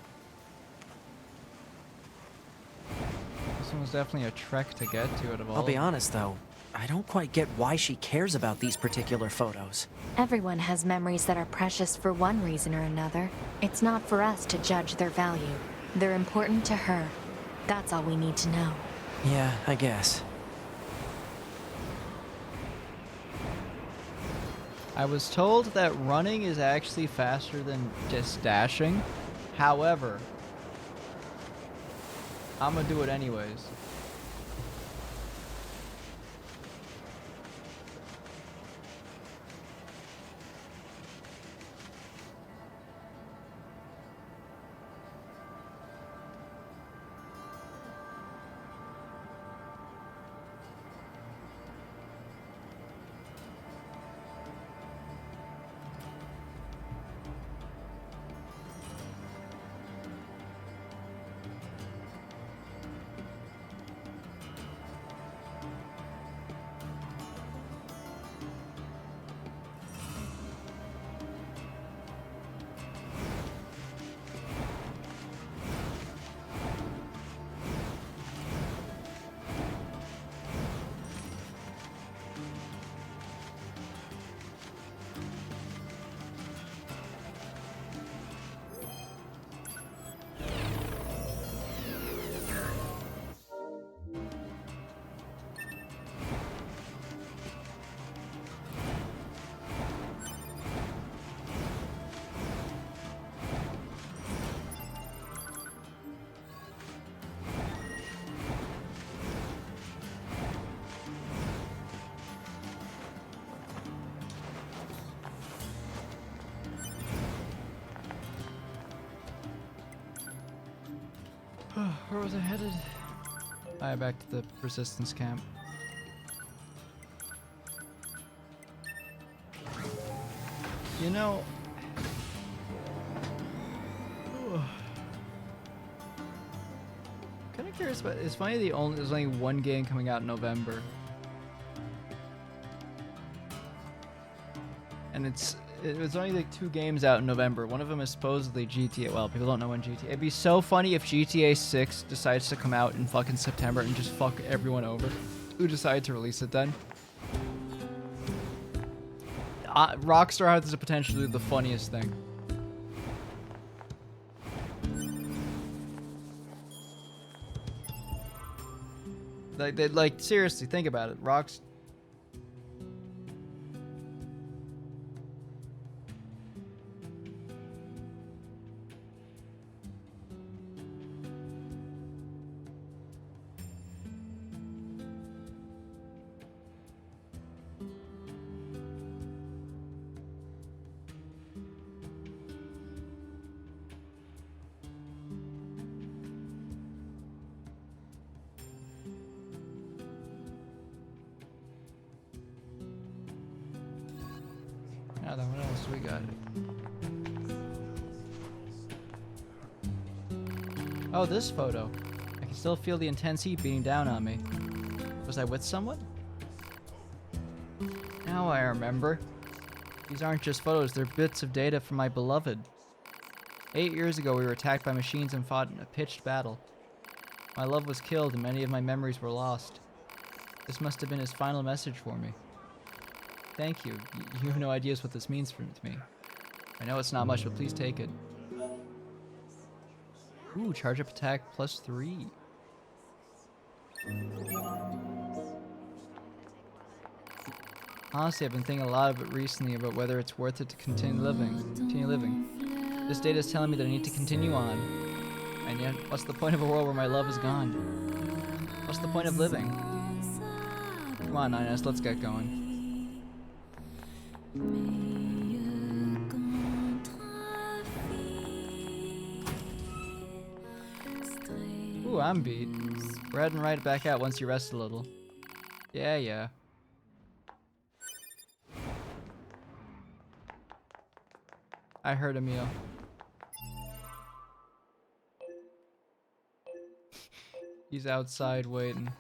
This one was definitely a trek to get to out of all. I'll be of them. honest though, I don't quite get why she cares about these particular photos. Everyone has memories that are precious for one reason or another. It's not for us to judge their value. They're important to her. That's all we need to know. Yeah, I guess. I was told that running is actually faster than just dashing. However, I'm gonna do it anyways. Where was I headed? Alright, back to the resistance camp. You know... Kind of curious, but it's funny there's only one game coming out in November. And it was only like 2 games out in November. One of them is supposedly GTA. Well, people don't know when GTA. It'd be so funny if GTA 6 decides to come out in fucking September and just fuck everyone over. Who decided to release it then? Rockstar has the potential to do the funniest thing. Like seriously, think about it. Now then, what else we got? Oh, this photo. I can still feel the intense heat beating down on me. Was I with someone? Now I remember. These aren't just photos, they're bits of data from my beloved. 8 years ago, we were attacked by machines and fought in a pitched battle. My love was killed and many of my memories were lost. This must have been his final message for me. Thank you. You have no ideas what this means to me. I know it's not much, but please take it. Ooh, charge up attack +3. Honestly, I've been thinking a lot of it recently about whether it's worth it to continue living. This data is telling me that I need to continue on. And yet, what's the point of a world where my love is gone? What's the point of living? Come on, Ines, let's get going. Ooh, I'm beat. We're heading right back out once you rest a little. Yeah. I heard Emil. He's outside waiting.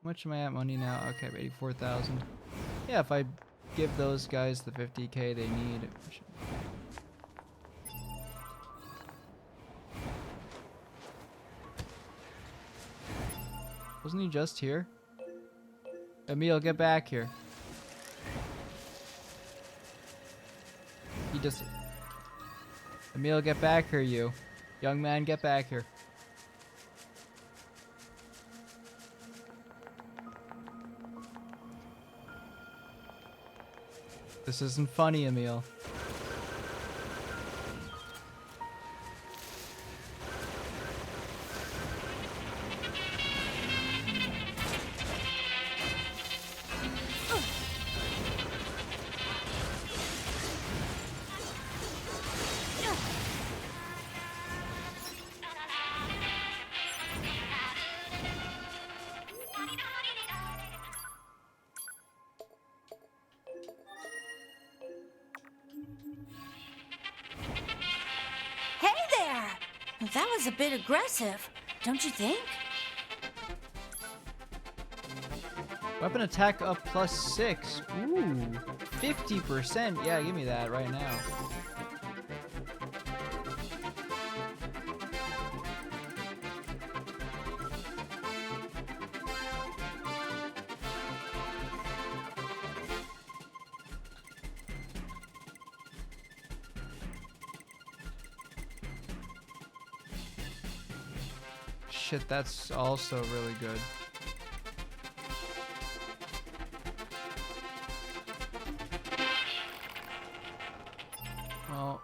How much am I at money now? Okay, 84,000. Yeah, if I give those guys the 50k they need. Wasn't he just here? Emil, get back here. He just... Emil, get back here, you. Young man, get back here. This isn't funny, Emil. That was a bit aggressive, don't you think? Weapon attack up +6. Ooh, 50%. Yeah, give me that right now. Shit, that's also really good. Well,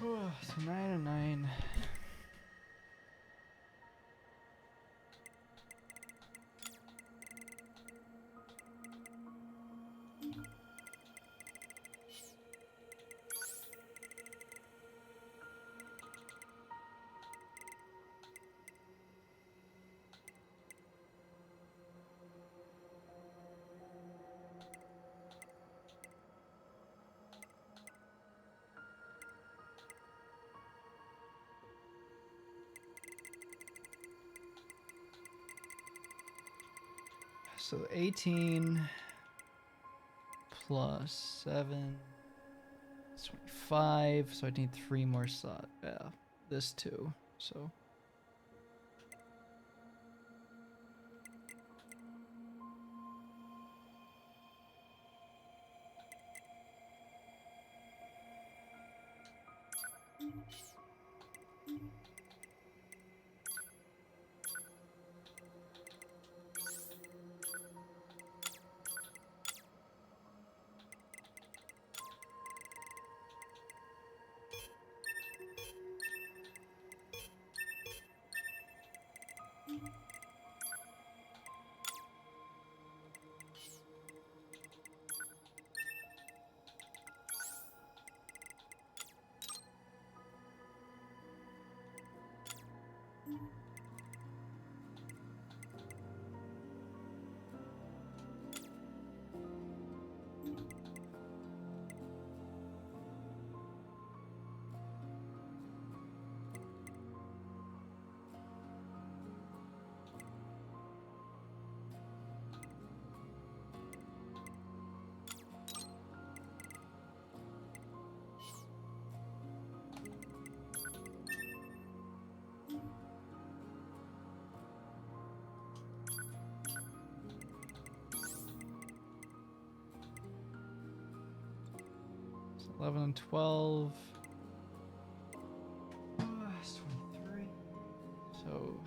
So 9 and 9. So 18 plus 7 is 25. So I need 3 more slots. Yeah, this too. So. So 11 and 12. It's 23. So.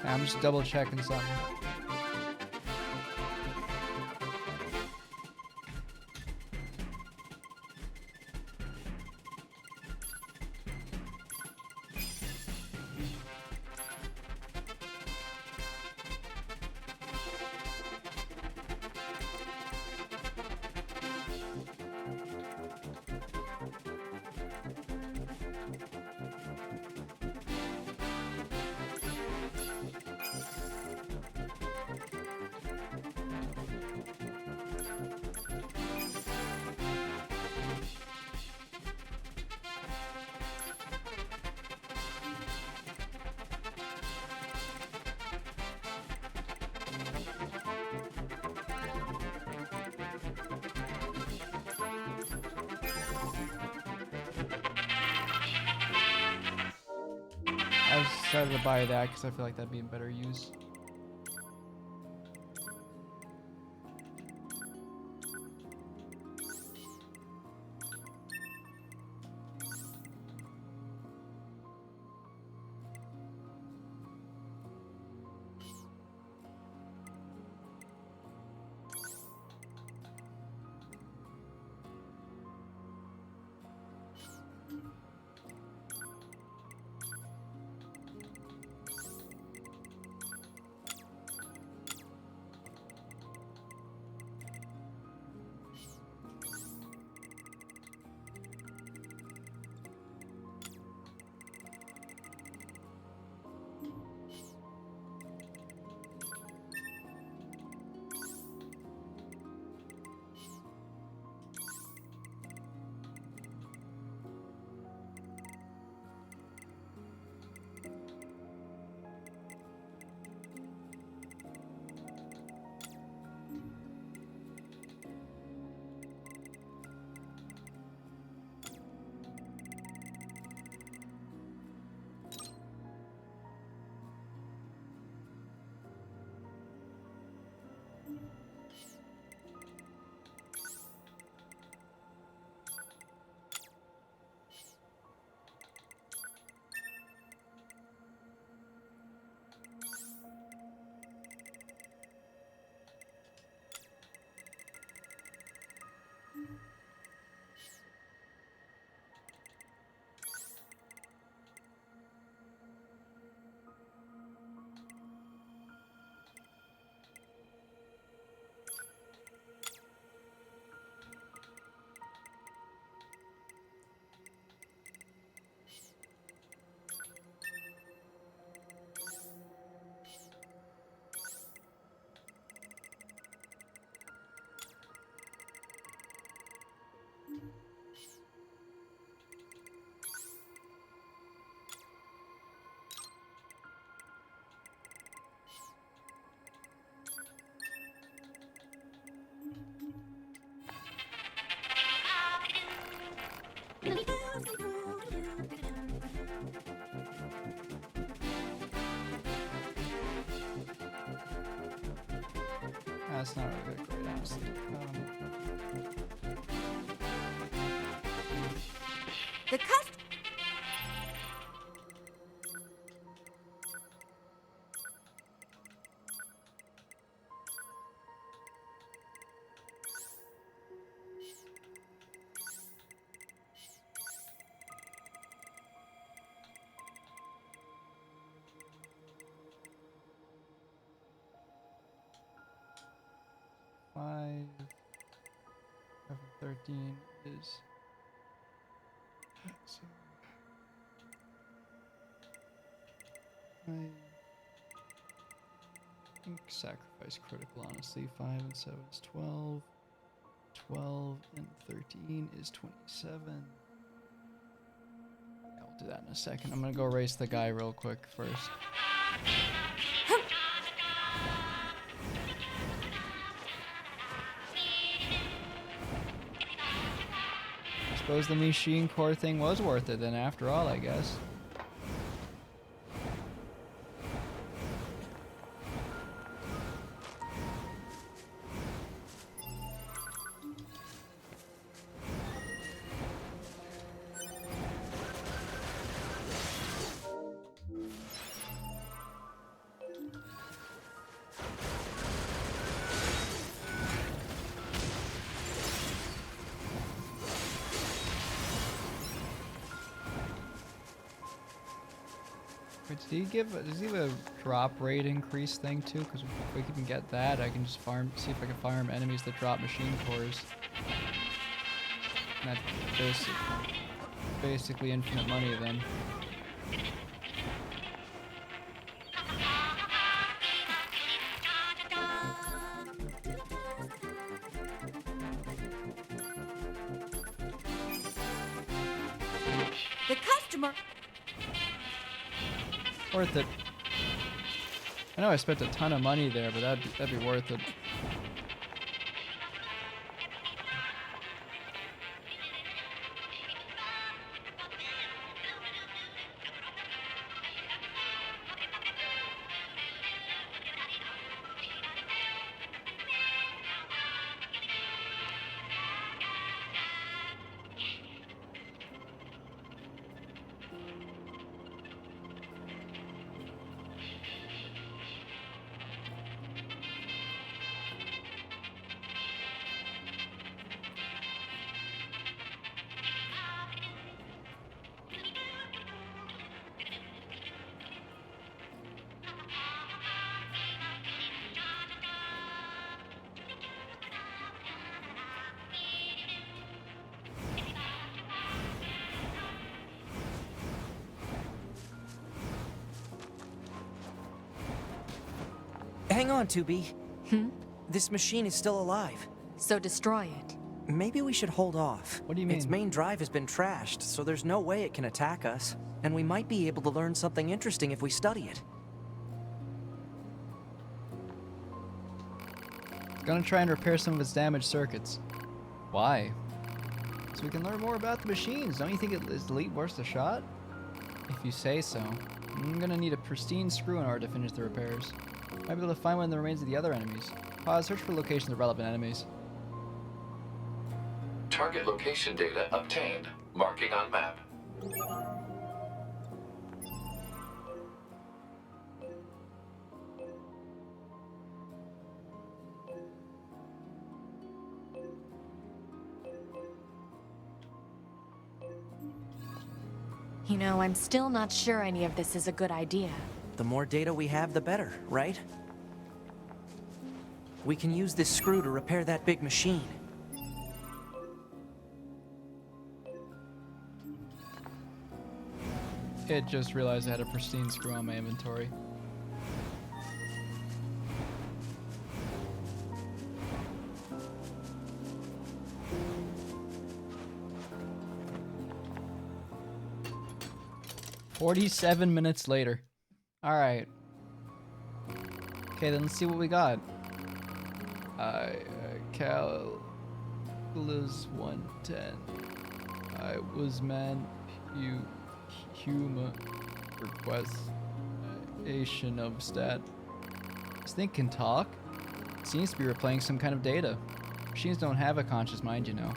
I'm just double checking something. I decided to buy that because I feel like that'd be in better use. it's not really great, honestly. The cust. 13 is so I think sacrifice critical, honestly. 5 and 7 is 12. 12 and 13 is 27. Yeah, we'll do that in a second. I'm gonna go race the guy real quick first. Suppose the machine core thing was worth it then after all, I guess. Wait, does he have a drop rate increase thing too? Because if we can get that, I can just see if I can farm enemies that drop machine cores. And that's basically infinite money then. The customer. Worth it. I know I spent a ton of money there, but that'd be worth it. Hang on, 2B. This machine is still alive. So destroy it. Maybe we should hold off. What do you mean? Its main drive has been trashed, so there's no way it can attack us. And we might be able to learn something interesting if we study it. It's gonna try and repair some of its damaged circuits. Why? So we can learn more about the machines. Don't you think it is leap worth a shot? If you say so. I'm gonna need a pristine screw in order to finish the repairs. Might be able to find one of the remains of the other enemies. Pause, search for locations of relevant enemies. Target location data obtained. Marking on map. You know, I'm still not sure any of this is a good idea. The more data we have, the better, right? We can use this screw to repair that big machine. It just realized I had a pristine screw on my inventory. "47 minutes later." Alright. Okay, then let's see what we got. Calculus 110. I was human requestation of stat. This thing can talk? seems to be replaying some kind of data. Machines don't have a conscious mind, you know.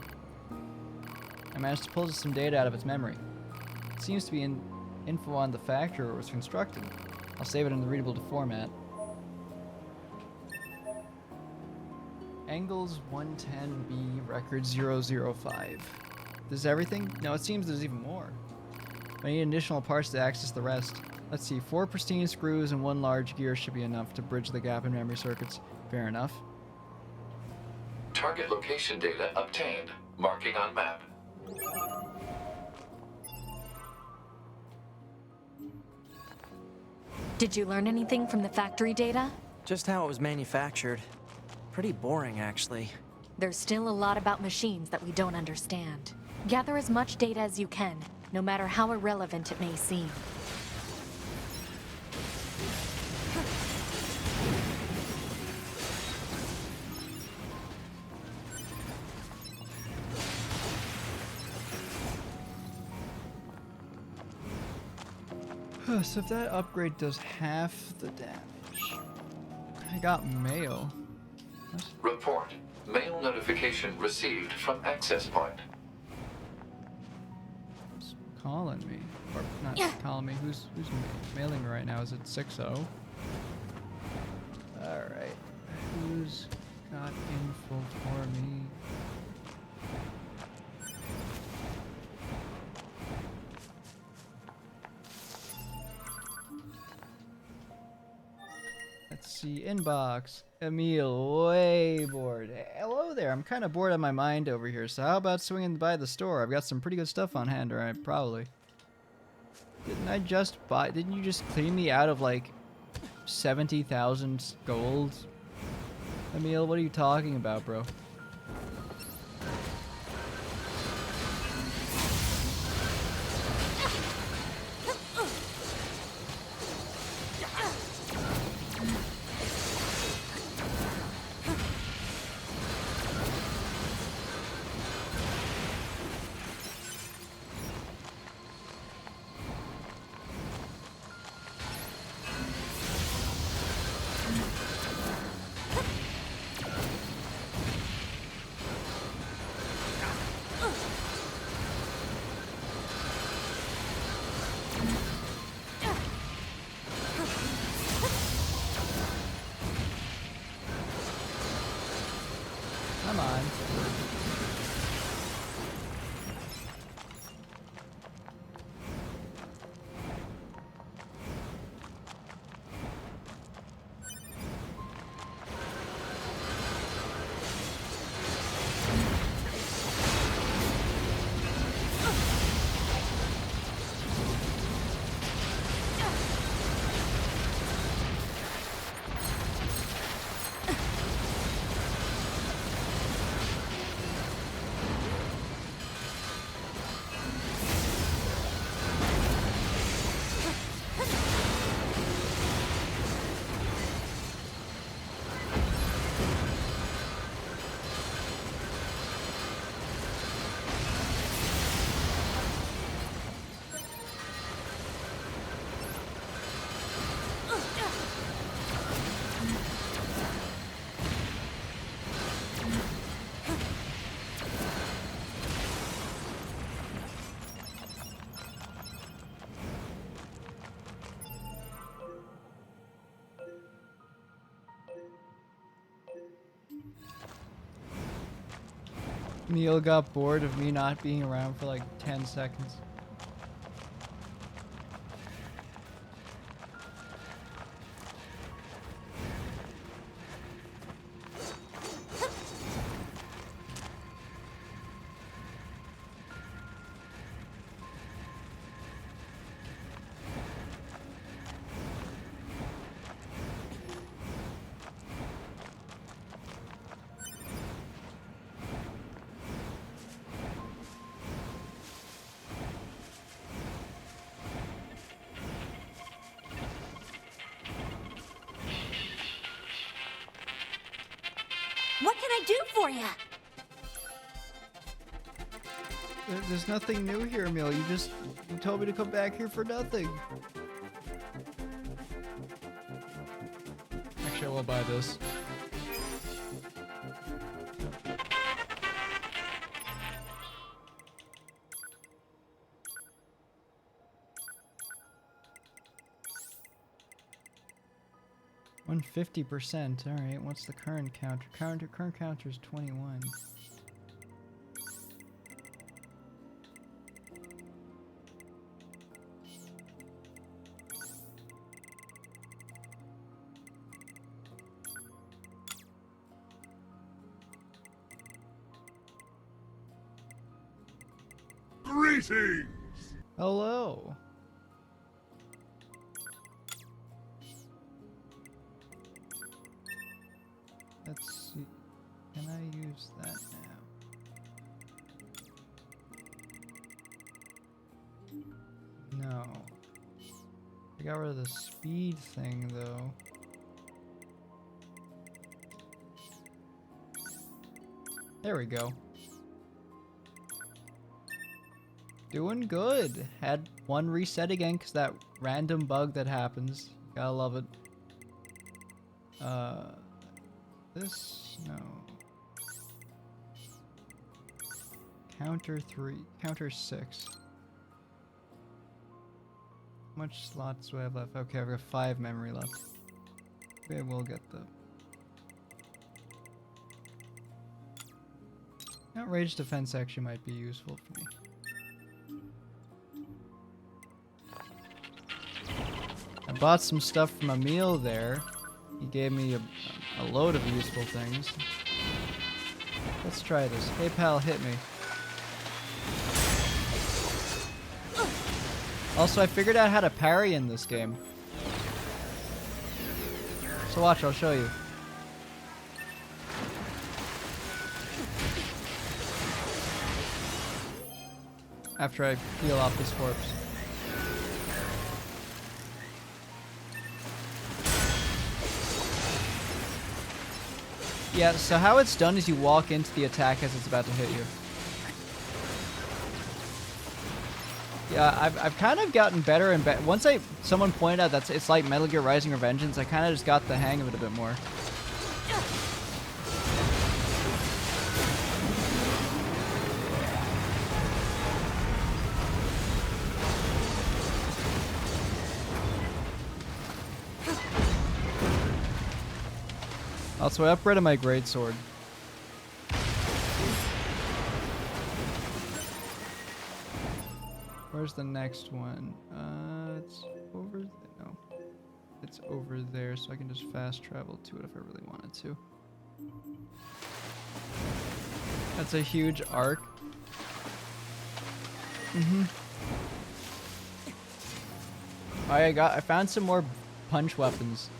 I managed to pull some data out of its memory. It seems to be info on the factory where it was constructed. I'll save it in the readable format. Angles 110B record 005. This is everything? No, it seems there's even more. I need additional parts to access the rest. Let's see, 4 pristine screws and 1 large gear should be enough to bridge the gap in memory circuits. Fair enough. Target location data obtained. Marking on map. Did you learn anything from the factory data? Just how it was manufactured. Pretty boring, actually. There's still a lot about machines that we don't understand. Gather as much data as you can, no matter how irrelevant it may seem. So if that upgrade does half the damage. I got mail. What? Report. Mail notification received from access point. Who's calling me? Or not calling me. Who's mailing me right now? Is it 6-0? Alright. Who's got info for me? Let's see, inbox. Emil, way bored. Hey, hello there. I'm kind of bored out of my mind over here. So how about swinging by the store? I've got some pretty good stuff on hand, or I probably. Didn't you just clean me out of like 70,000 gold? Emil, what are you talking about, bro? Come on. Neil got bored of me not being around for like 10 seconds. What can I do for you? There's nothing new here, Emil. You told me to come back here for nothing. Actually, I will buy this. 150%. Alright, what's the current counter? Current counter is 21. Greetings! Hello. Let's see. Can I use that now? No. I got rid of the speed thing though. There we go. Doing good. Had one reset again because that random bug that happens. Gotta love it. This, no. Counter 3, counter 6. How much slots do I have left? Okay, I've got 5 memory left. Maybe we'll get the outrage defense actually might be useful for me. I bought some stuff from Emil there. He gave me a load of useful things. Let's try this. Hey pal, hit me. Also, I figured out how to parry in this game. So watch, I'll show you. After I peel off this corpse. Yeah, so how it's done is you walk into the attack as it's about to hit you. Yeah, I've kind of gotten better and better. Once someone pointed out that it's like Metal Gear Rising Revengeance, I kind of just got the hang of it a bit more. Also, I upgraded my greatsword. Where's the next one? It's over there. No. It's over there, so I can just fast travel to it if I really wanted to. That's a huge arc. I found some more punch weapons.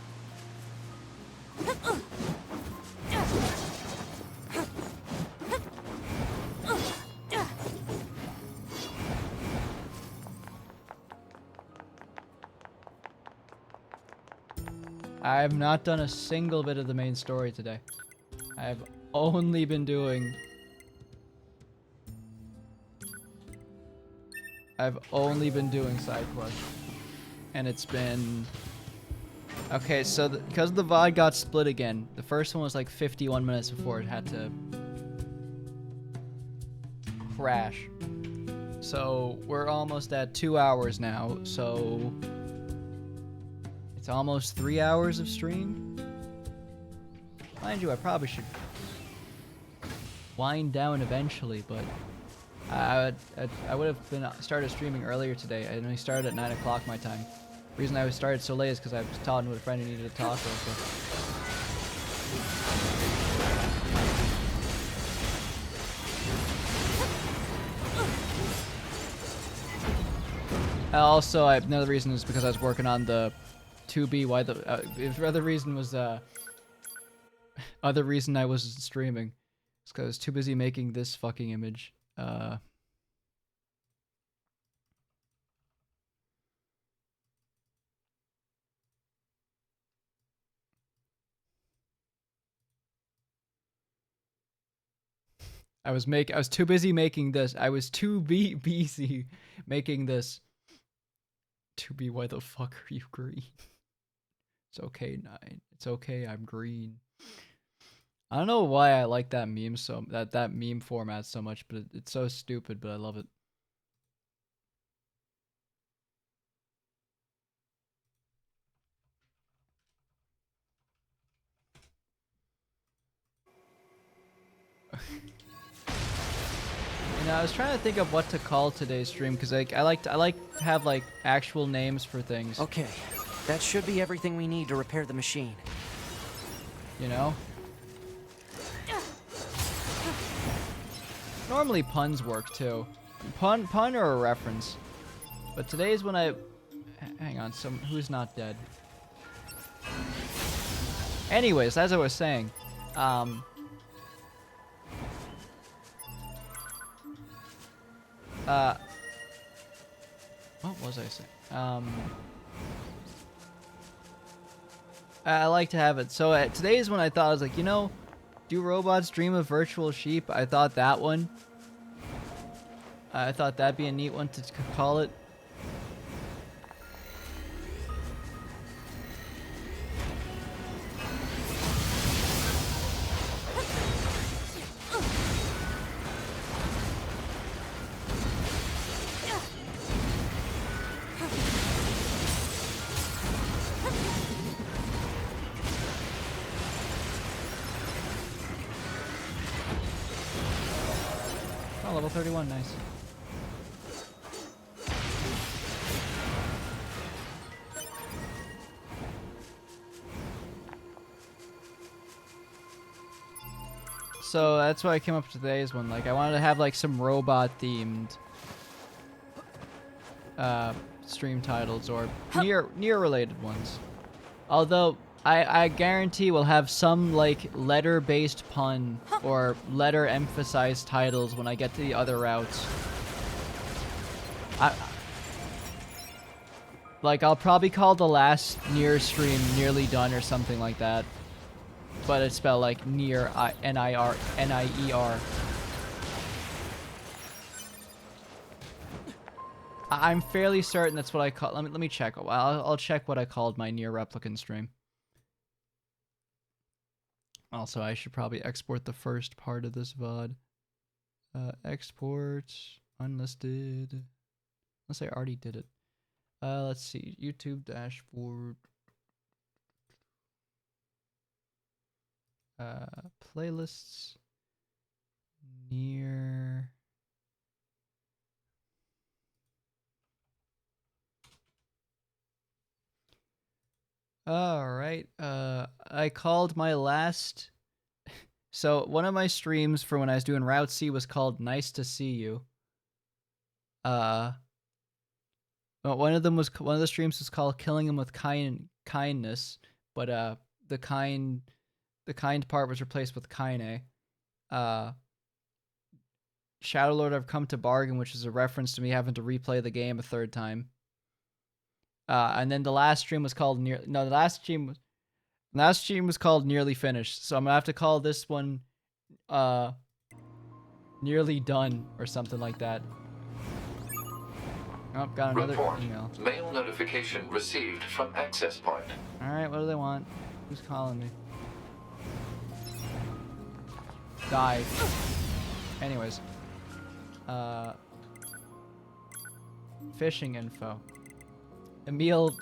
I have not done a single bit of the main story today. I have only been doing... I've only been doing side quests. And it's been... Okay, so because the VOD got split again, the first one was like 51 minutes before it had to crash. So we're almost at 2 hours now, so it's almost 3 hours of stream. Mind you, I probably should wind down eventually, but I would have been started streaming earlier today. I only started at 9 o'clock my time. The reason I started so late is because I was talking with a friend who needed to talk real quick. Also, another reason is because I was working on the 2B. Why the other reason was other reason I wasn't streaming is because I was too busy making this fucking image. I was too busy making this. I was too busy making this. 2B, why the fuck are you green? It's okay, 9. It's okay, I'm green. I don't know why I like that meme that meme format so much, but it's so stupid, but I love it. No, I was trying to think of what to call today's stream because like I like to have like actual names for things. Okay, that should be everything we need to repair the machine. You know? Normally puns work too. Pun or a reference. But today's when hang on, who's not dead? Anyways, as I was saying, what was I saying? I like to have it. So today is when I thought, I was like, you know, do robots dream of virtual sheep? I thought that one. I thought that'd be a neat one to call it. Oh, level 31, nice. So that's why I came up with today's one. Like, I wanted to have like some robot-themed stream titles or near related ones. Although I guarantee we'll have some like letter-based pun or letter-emphasized titles when I get to the other routes. I'll probably call the last near stream Nearly Done or something like that. But it's spelled like near, N-I-E-R. I'm fairly certain that's what I call. Let me check. I'll check what I called my near replicant stream. Also, I should probably export the first part of this VOD. Export unlisted. Unless I already did it. Let's see. YouTube dashboard. Playlists. Near. Alright, I called my last... So, one of my streams for when I was doing Route C was called Nice to See You. One of the streams was called Killing Him with Kindness, but the kind part was replaced with Kine. Shadow Lord I've Come to Bargain, which is a reference to me having to replay the game a third time. And then the last stream was called the last stream was called Nearly Finished. So I'm gonna have to call this one Nearly Done or something like that. Oh, got another email. Mail notification received from access point. Alright, what do they want? Who's calling me? Die. Anyways. Fishing info. Emil,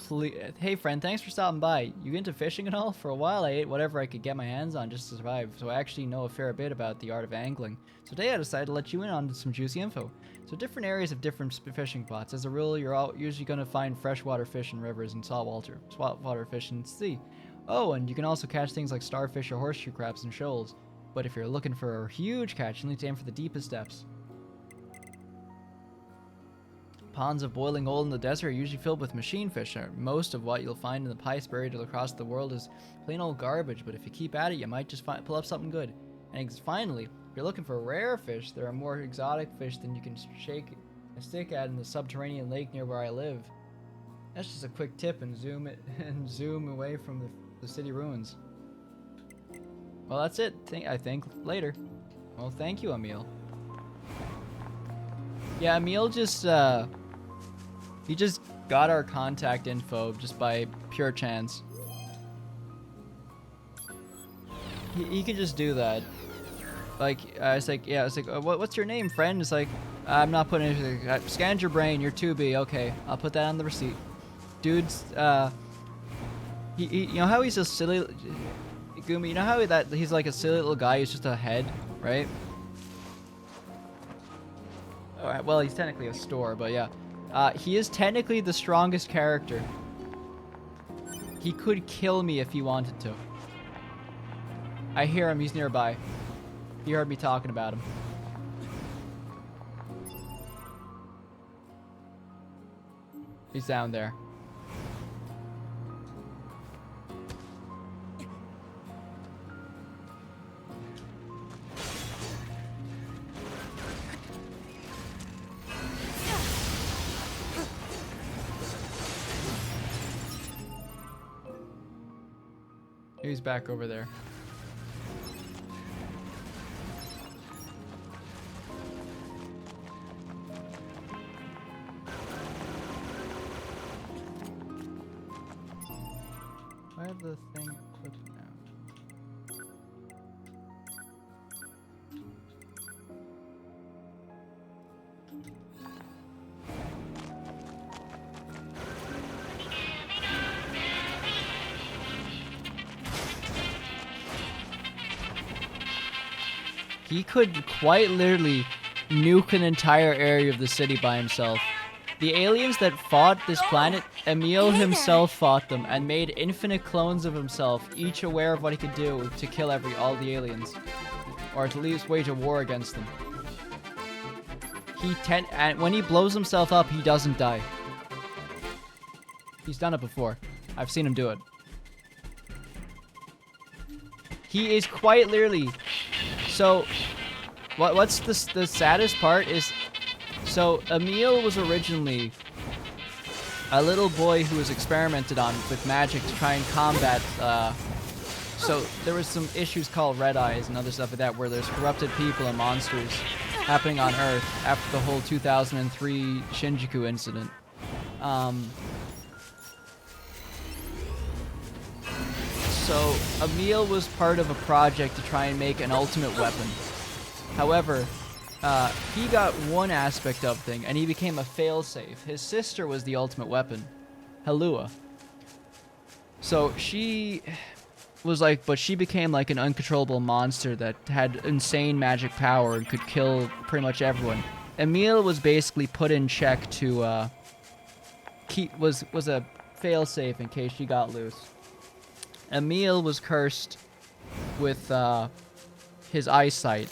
hey friend, thanks for stopping by. You into fishing at all? For a while I ate whatever I could get my hands on just to survive, so I actually know a fair bit about the art of angling. So today I decided to let you in on some juicy info. So different areas have different fishing spots. As a rule, you're usually going to find freshwater fish in rivers and saltwater fish in the sea. Oh, and you can also catch things like starfish or horseshoe crabs and shoals. But if you're looking for a huge catch, you need to aim for the deepest depths. Ponds of boiling oil in the desert are usually filled with machine fish. Most of what you'll find in the pipes buried across the world is plain old garbage, but if you keep at it, you might just pull up something good. And finally, if you're looking for rare fish, there are more exotic fish than you can shake a stick at in the subterranean lake near where I live. That's just a quick tip and zoom away from the city ruins. Well, that's it. I think later. Well, thank you, Emil. Yeah, Emil just he just got our contact info just by pure chance. He could just do that. Like, I was like, what's your name, friend? It's like, I'm not putting anything. I scanned your brain, you're 2B. Okay, I'll put that on the receipt. Dude's, you know how he's a silly, Gumi, you know how he's like a silly little guy who's just a head, right? Alright, well, he's technically a store, but yeah. He is technically the strongest character. He could kill me if he wanted to. I hear him, he's nearby. He heard me talking about him. He's down there. He's back over there. Where the thing put now? He could quite literally nuke an entire area of the city by himself. The aliens that fought this planet, Emil himself fought them and made infinite clones of himself, each aware of what he could do to kill all the aliens, or at least wage a war against them. And when he blows himself up, he doesn't die. He's done it before. I've seen him do it. He is quite literally. So, what's the saddest part is, so Emil was originally a little boy who was experimented on with magic to try and combat, so there was some issues called red eyes and other stuff like that where there's corrupted people and monsters happening on Earth after the whole 2003 Shinjuku incident. So Emil was part of a project to try and make an ultimate weapon. However, he got one aspect of thing, and he became a failsafe. His sister was the ultimate weapon, Helua. So she was like, but she became like an uncontrollable monster that had insane magic power and could kill pretty much everyone. Emil was basically put in check to was a failsafe in case she got loose. Emil was cursed with his eyesight.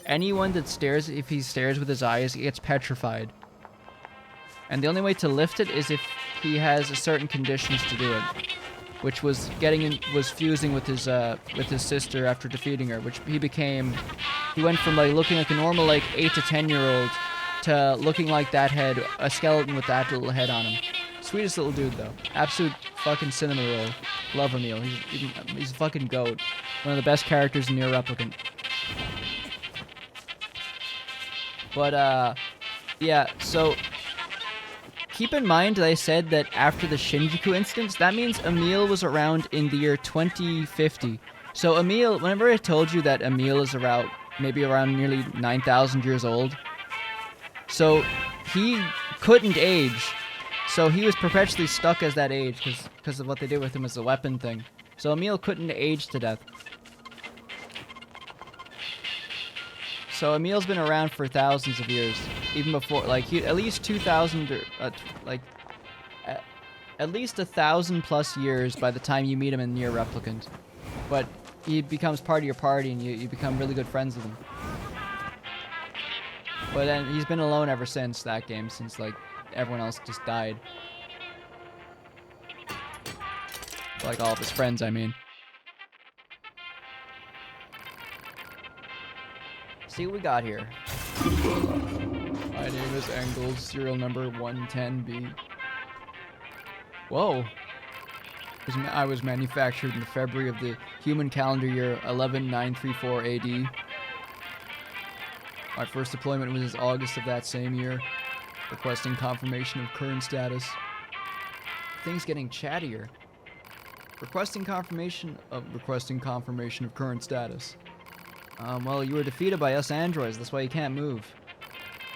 Anyone that stares, if he stares with his eyes, he gets petrified. And the only way to lift it is if he has certain conditions to do it, which was fusing with his sister after defeating her, which he went from like looking like a normal like 8 to 10-year-old to looking like that head, a skeleton with that little head on him. Sweetest little dude though, absolute fucking cinema roll. Love Emil. He's a fucking goat. One of the best characters in Nier Replicant. But yeah. So keep in mind that I said that after the Shinjuku incidents, that means Emil was around in the year 2050. So Emil, whenever I told you that Emil is maybe around nearly 9,000 years old, so he couldn't age. So he was perpetually stuck as that age because of what they did with him as a weapon thing. So Emil couldn't age to death. So Emil's been around for thousands of years, even before, like at least 2,000 or at least 1,000+ years by the time you meet him in Nier Replicant. But he becomes part of your party and you become really good friends with him. But then he's been alone ever since that game, since like everyone else just died. Like all of his friends, I mean. See what we got here. My name is Engels, serial number 110B. Whoa. I was manufactured in February of the human calendar year 11934 AD. My first deployment was August of that same year. Requesting confirmation of current status. Things getting chattier. Requesting confirmation of current status. Well, you were defeated by us androids, that's why you can't move.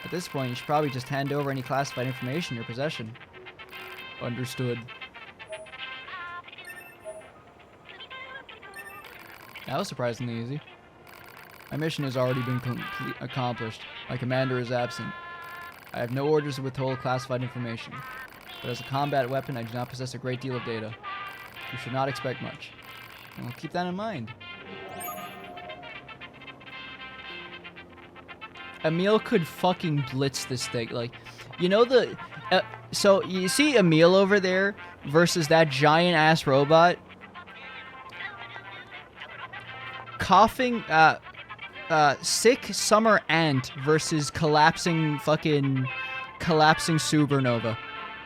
At this point, you should probably just hand over any classified information in your possession. Understood. That was surprisingly easy. My mission has already been accomplished. My commander is absent. I have no orders to withhold classified information, but as a combat weapon, I do not possess a great deal of data. You should not expect much. And I'll keep that in mind. Emil could fucking blitz this thing. Like, you know the... so, you see Emil over there versus that giant-ass robot? Coughing, sick summer ant versus collapsing supernova.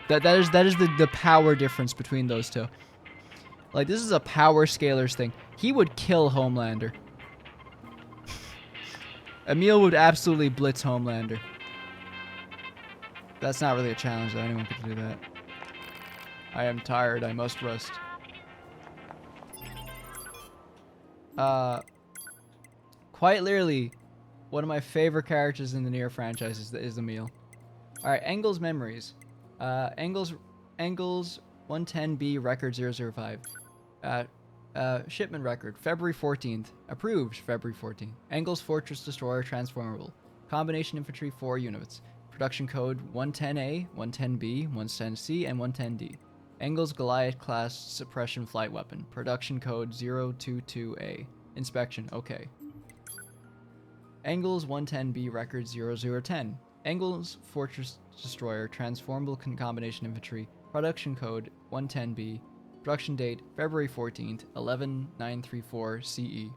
That is the power difference between those two. Like, this is a power scalars thing. He would kill Homelander. Emil would absolutely blitz Homelander. That's not really a challenge, though. Anyone could do that. I am tired. I must rest. Quite literally, one of my favorite characters in the Nier franchise is Emil. Alright, Engel's memories. Engel's 110B record 005. Shipment record, February 14th. Approved, February 14th. Engel's Fortress Destroyer transformable. Combination infantry 4 units. Production code 110A, 110B, 110C, and 110D. Engel's Goliath class suppression flight weapon. Production code 022A. Inspection, okay. Engel's 110B record 0010. Engel's Fortress Destroyer transformable combination infantry. Production code 110B. Production date February 14th, 11934 CE.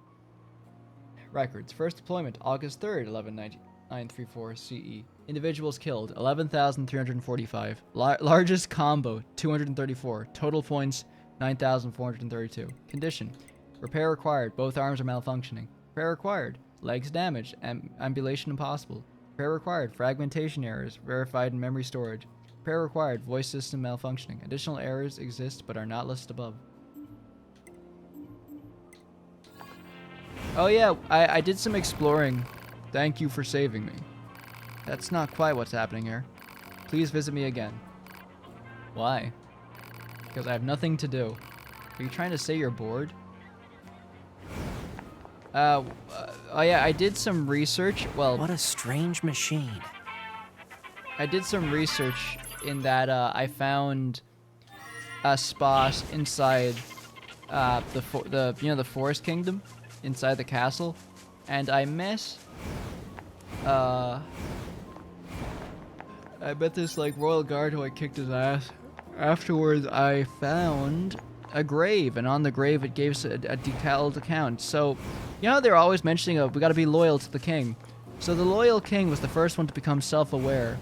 Records. First deployment August 3rd, 11934 CE. Individuals killed 11,345. Largest combo 234. Total points 9,432. Condition. Repair required. Both arms are malfunctioning. Repair required. Legs damaged. Ambulation impossible. Repair required. Fragmentation errors verified in memory storage. Repair required. Voice system malfunctioning. Additional errors exist but are not listed above. Oh yeah, I did some exploring. Thank you for saving me. That's not quite what's happening here. Please visit me again. Why? Because I have nothing to do. Are you trying to say you're bored? Oh yeah, I did some research. Well, What a strange machine. I did some research in that I found a spot inside the Forest Kingdom, inside the castle, and I met this like royal guard who I kicked his ass. Afterwards, I found a grave, and on the grave it gave us a detailed account. So, you know, they're always mentioning we gotta be loyal to the king. So the loyal king was the first one to become self-aware.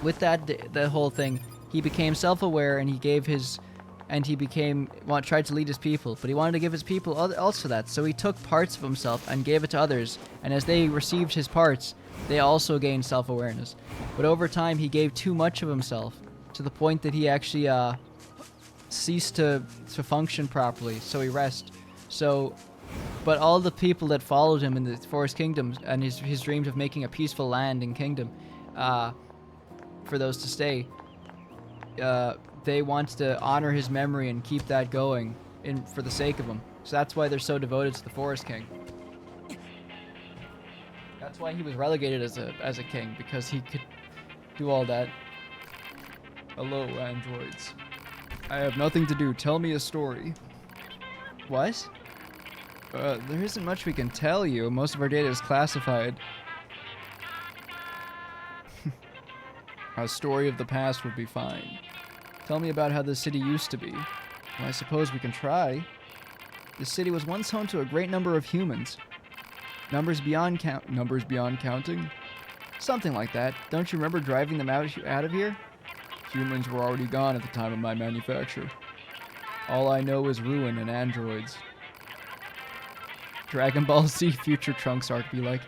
With the whole thing, he became self-aware, and tried to lead his people, but he wanted to give his people also that. So he took parts of himself and gave it to others, and as they received his parts, they also gained self-awareness. But over time, he gave too much of himself to the point that he actually ceased to function properly. So he rested. But all the people that followed him in the Forest Kingdom and his dreams of making a peaceful land and kingdom, for those to stay, they want to honor his memory and keep that going for the sake of him. So that's why they're so devoted to the Forest King. That's why he was relegated as a king, because he could do all that. Hello, androids. I have nothing to do. Tell me a story. What? There isn't much we can tell you. Most of our data is classified. A story of the past would be fine. Tell me about how the city used to be. Well, I suppose we can try. The city was once home to a great number of humans. Numbers beyond counting? Something like that. Don't you remember driving them out of here? Humans were already gone at the time of my manufacture. All I know is ruin and androids. Dragon Ball Z future Trunks arc be like,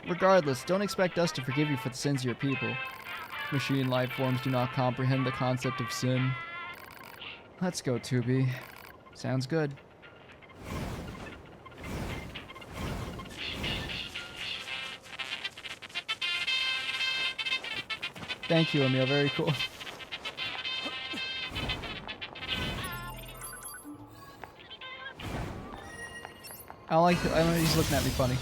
regardless, don't expect us to forgive you for the sins of your people. Machine life forms do not comprehend the concept of sin. Let's go, 2B. Sounds good. Thank you, Emil. Very cool. I don't know, he's looking at me funny.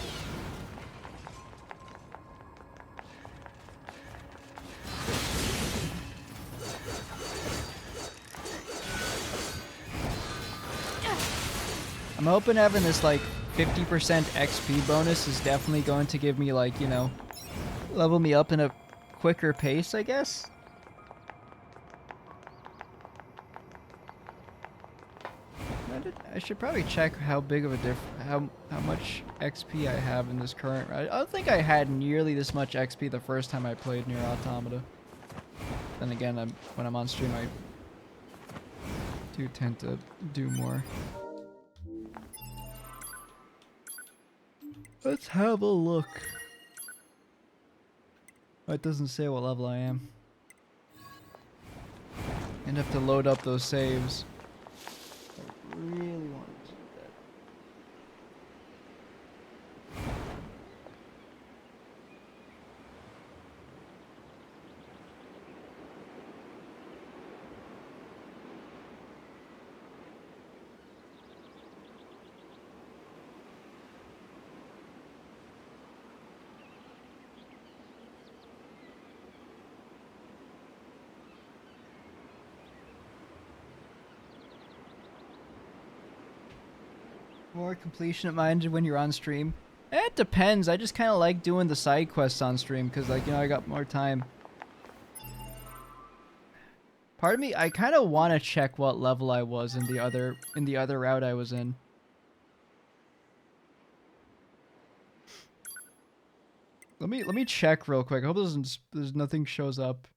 I'm hoping having this like 50% XP bonus is definitely going to give me like, you know, level me up in a quicker pace, I guess. I should probably check how big of a how much XP I have in this current ride. I don't think I had nearly this much XP the first time I played Nier Automata. Then again, when I'm on stream, I do tend to do more. Let's have a look. Oh, it doesn't say what level I am. And have to load up those saves. I really want to do that. More completion minded when you're on stream. It depends. I just kind of like doing the side quests on stream because, like, you know, I got more time. Part of me, I kind of want to check what level I was in the other route I was in. Let me check real quick. I hope there's nothing shows up.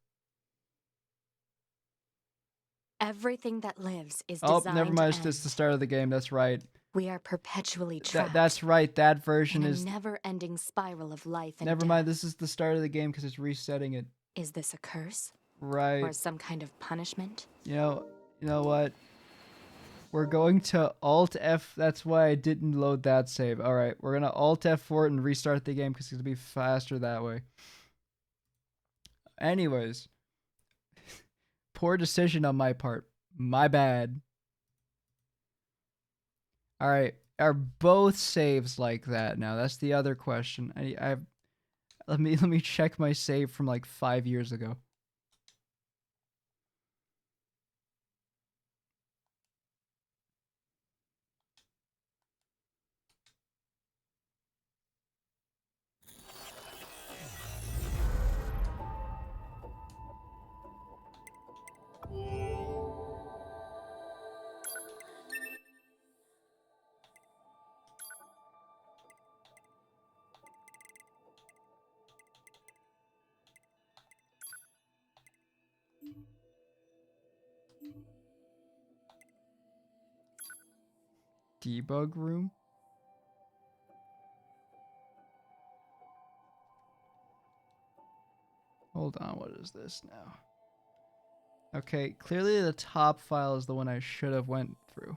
Everything that lives is Oh, designed never mind. to It's just the end. start of the game. That's right. We are perpetually trapped. That's right. That version in a is. never-ending spiral of life and Never death. mind. This is the start of the game because it's resetting it. Is this a curse? Right. Or some kind of punishment? You know what? We're going to Alt F. That's why I didn't load that save. All right, we're gonna Alt F4 and restart the game because it's gonna be faster that way. Anyways, poor decision on my part. My bad. All right, are both saves like that now? That's the other question. Let me check my save from like 5 years ago. Debug room? Hold on, what is this now? Okay, clearly the top file is the one I should have went through.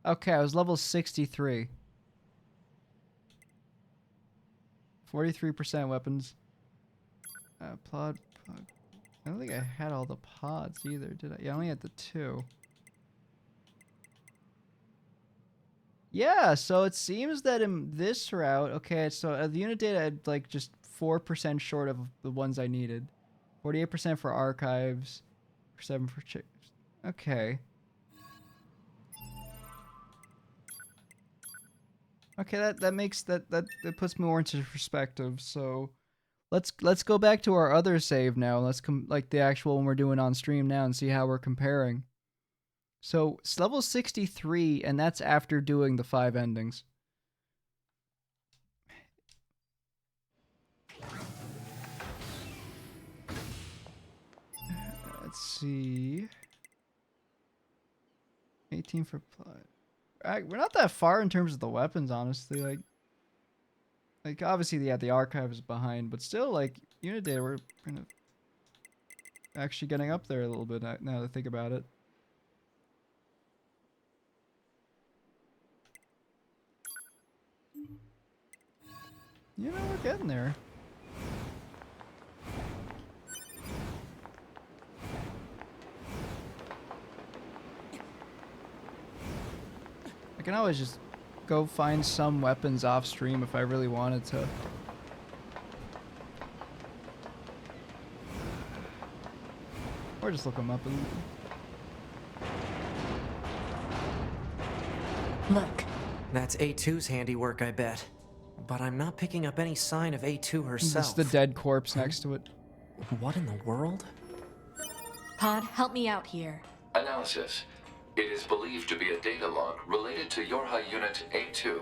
Okay, I was level 63. 43% weapons. Plod. I don't think I had all the pods either, did I? Yeah, I only had the 2. Yeah, so it seems that in this route, okay, so the unit data had like just 4% short of the ones I needed. 48% for archives, 7 for chicks. Okay. Okay, that makes that puts me more into perspective. So let's go back to our other save now. Let's like the actual one we're doing on stream now and see how we're comparing. So it's level 63, and that's after doing the 5 endings. Let's see. 18 for plot. We're not that far in terms of the weapons, honestly. Like obviously, yeah, the archive is behind, but still, like unit data, we're kind of actually getting up there a little bit now that I think about it. You know, we're getting there. I can always just go find some weapons off stream if I really wanted to. Or just look them up and... Look, That's A2's handiwork, I bet. But I'm not picking up any sign of A2 This herself. is the dead corpse next to it. What in the world? Pod, help me out here. Analysis. It is believed to be a data log related to YoRHa Unit A2.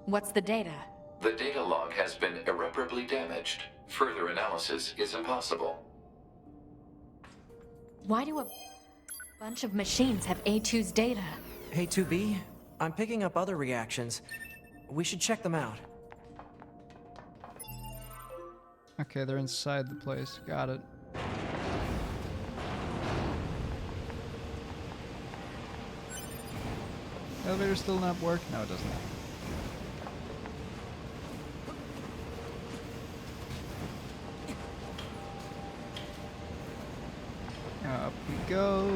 What's the data? The data log has been irreparably damaged. Further analysis is impossible. Why do a bunch of machines have A2's data? A2B, I'm picking up other reactions. We should check them out. Okay, they're inside the place. Got it. Elevator's still not working? No, it doesn't. Up we go.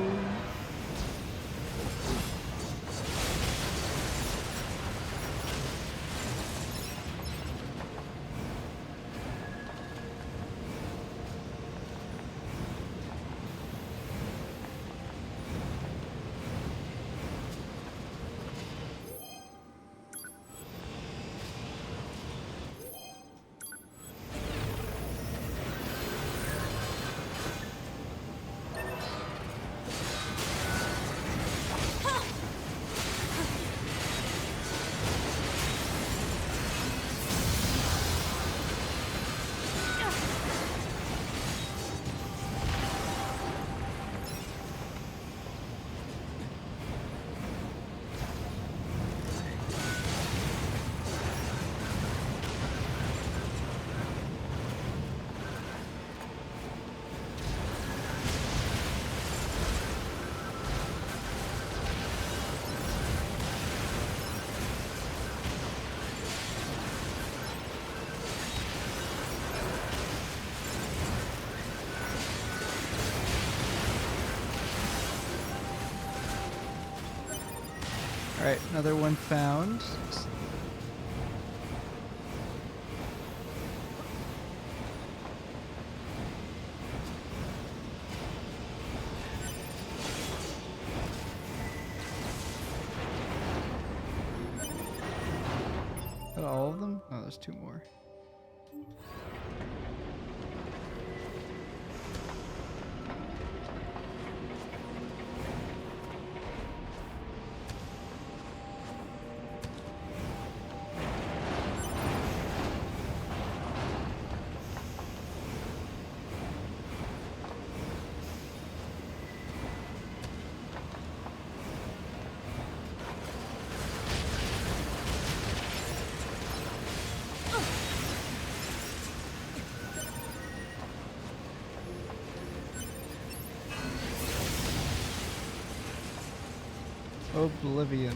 Alright, another one found. Is that all of them? No, there's two more. Oblivion.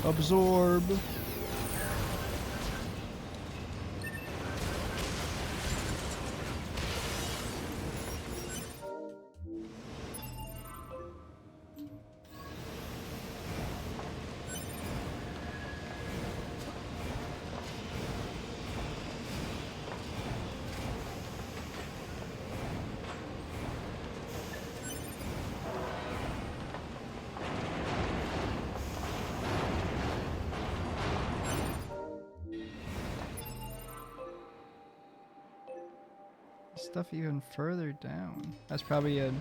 Absorb. Stuff even further down. That's probably a...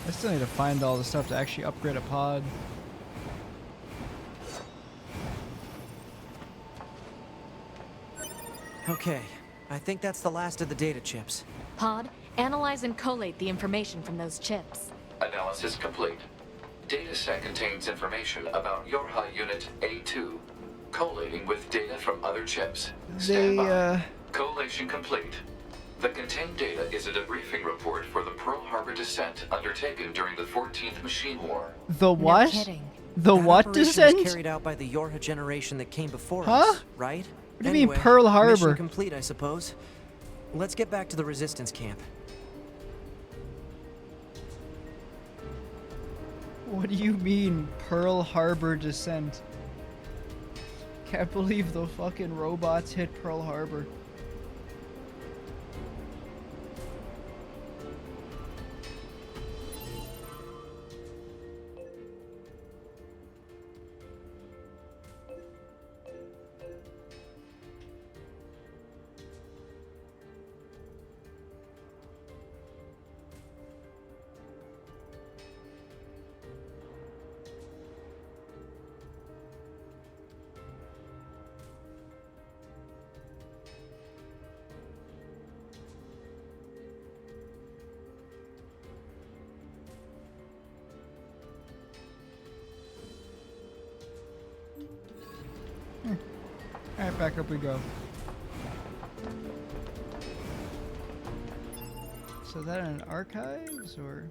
I still need to find all the stuff to actually upgrade a pod. Okay, I think that's the last of the data chips. Pod, analyze and collate the information from those chips. Analysis complete. Dataset contains information about YoRHa Unit A2. Collating with data from other chips. Stand by. Collation complete. The contained data is a debriefing report for the Pearl Harbor descent undertaken during the 14th Machine War. The what? No kidding. The That what operation was descent? carried out by the YoRHa generation that came before Huh? us, right? What do you mean, Anyway, Pearl Harbor? Mission complete, I suppose. Let's get back to the resistance camp. What do you mean, Pearl Harbor descent? Can't believe the fucking robots hit Pearl Harbor. Alright, back up we go. So that in archives or?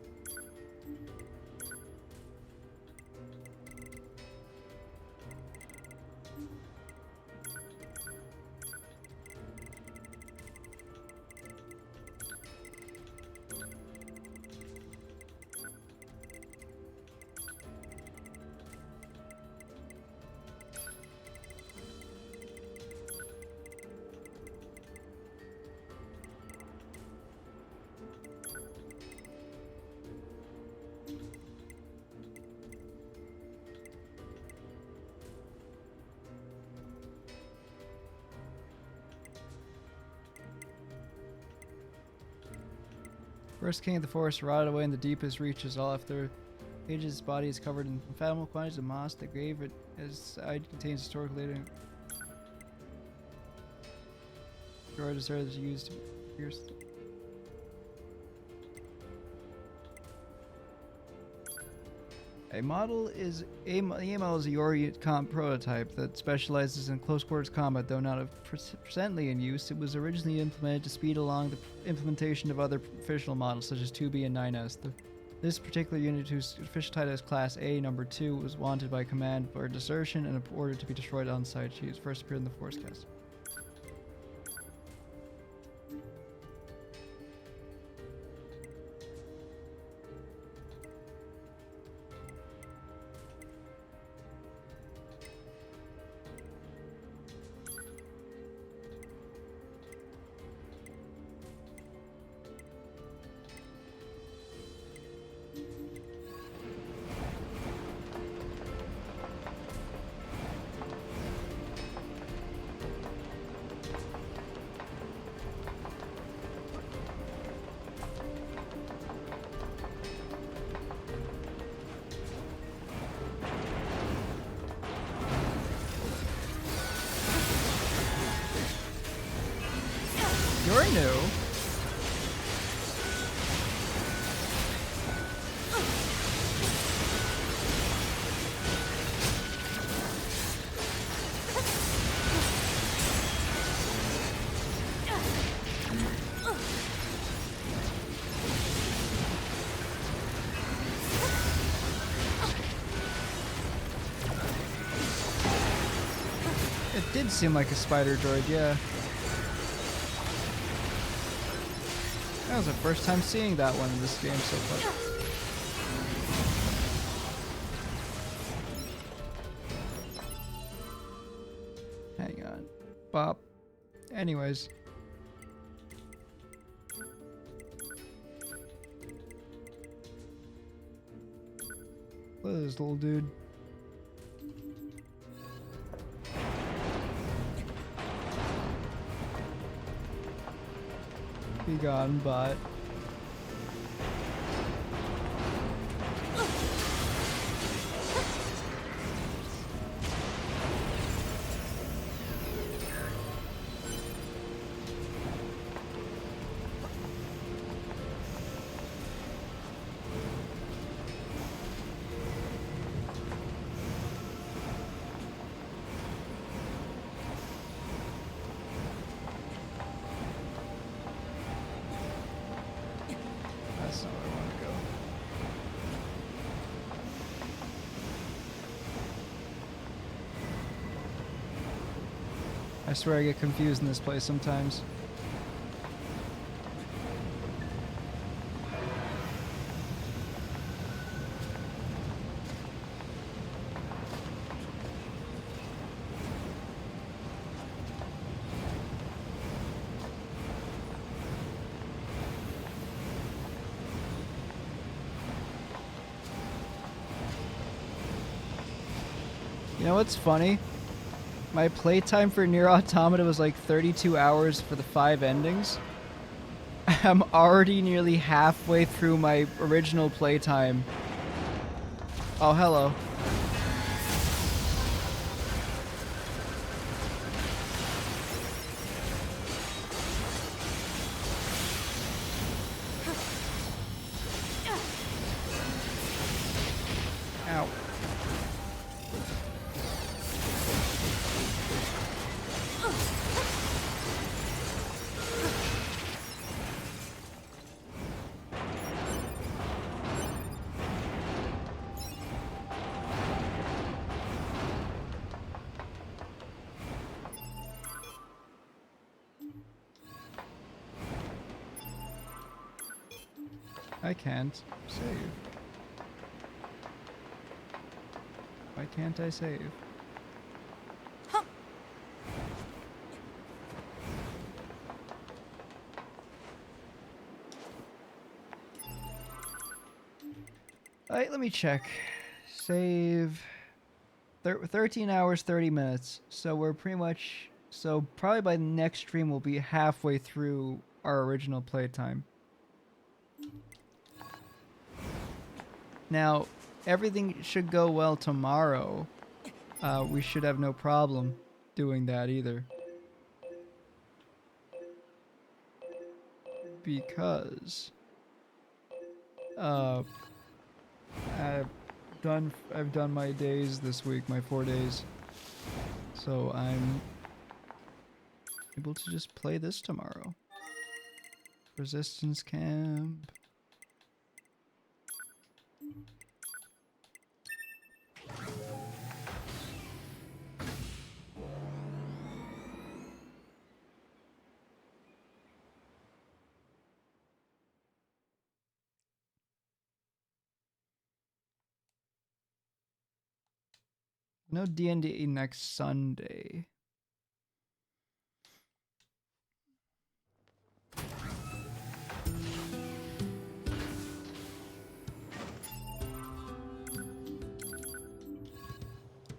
First king of the forest rotted away in the deepest reaches. All after ages, his body is covered in unfathomable quantities of moss. The grave it inside contains historical data. YoRHa deserves to use to pierce. A model is a model is a YoRHa prototype that specializes in close quarters combat, though not presently in use. It was originally implemented to speed along the implementation of other official models such as 2B and 9S. This particular unit, whose official title is Class A Number 2, was wanted by command for desertion and ordered to be destroyed on site. She was first appeared in the Forcecast. You're new. It did seem like a spider droid, yeah. That was the first time seeing that one in this game so far. Hang on. Bop. Anyways. Look at this little dude. Be gone, but I swear I get confused in this place sometimes. You know what's funny? My playtime for Nier Automata was like 32 hours for the 5 endings. I'm already nearly halfway through my original playtime. Oh, hello. Ow. I can't save. Why can't I save? Alright, let me check. Save. 13 hours, 30 minutes. So we're pretty much... So probably by the next stream we'll be halfway through our original playtime. Now, everything should go well tomorrow. We should have no problem doing that either. Because... I've done my days this week, my 4 days. So I'm able to just play this tomorrow. Resistance camp. No D&D next Sunday.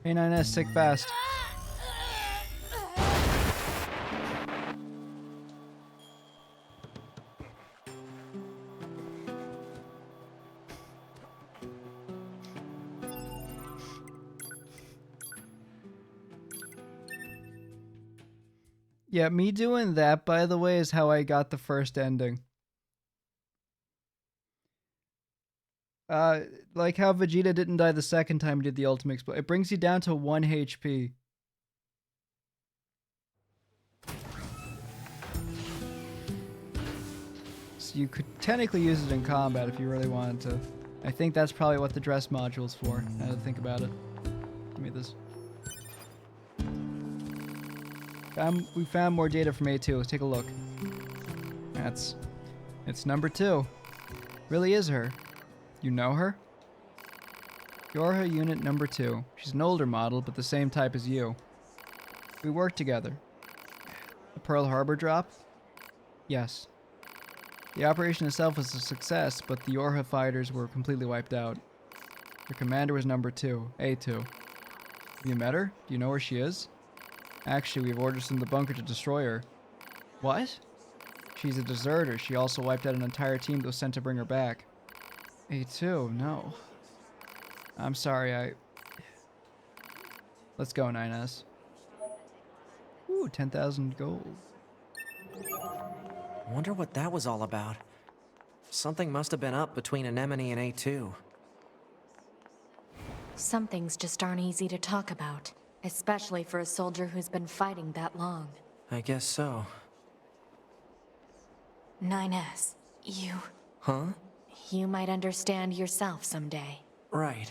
Hey 9S, sick fast. Yeah, me doing that, by the way, is how I got the first ending. Like how Vegeta didn't die the second time he did the ultimate explosion. It brings you down to 1 HP. So you could technically use it in combat if you really wanted to. I think that's probably what the dress module's for, now that I think about it. Give me this. We found more data from A2. Let's take a look. It's number 2. Really is her. You know her? YoRHa unit number 2. She's an older model, but the same type as you. We worked together. The Pearl Harbor drop? Yes. The operation itself was a success, but the YoRHa fighters were completely wiped out. The commander was number 2, A2. Have you met her? Do you know where she is? Actually, we have orders from the bunker to destroy her. What? She's a deserter. She also wiped out an entire team that was sent to bring her back. A2, no. I'm sorry, Let's go, 9S. Ooh, 10,000 gold. Wonder what that was all about. Something must have been up between Anemone and A2. Some things just aren't easy to talk about, especially for a soldier who's been fighting that long. I guess so. 9S, you Huh? might understand yourself someday. Right.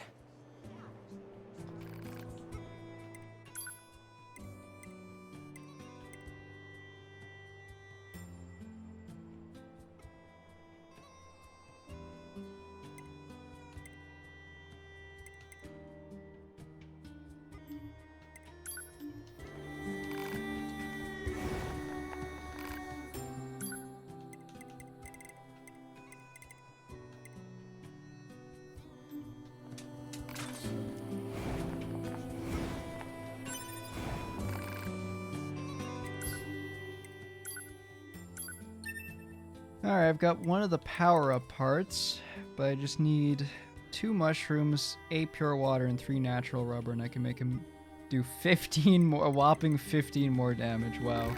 Alright, I've got one of the power-up parts, but I just need 2 mushrooms, 8 pure water, and 3 natural rubber, and I can make him do 15 more, a whopping 15 more damage. Wow.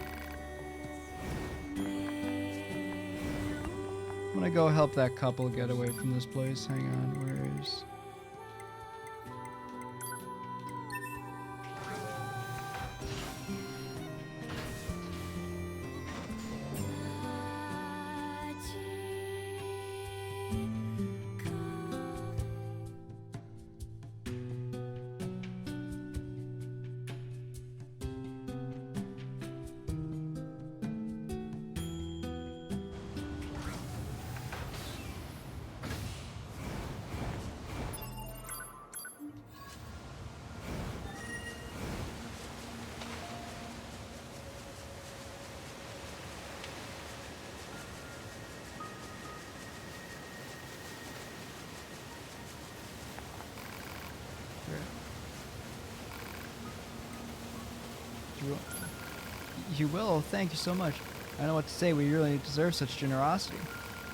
I'm gonna go help that couple get away from this place. Hang on, where is... You will? Thank you so much. I don't know what to say. We really deserve such generosity.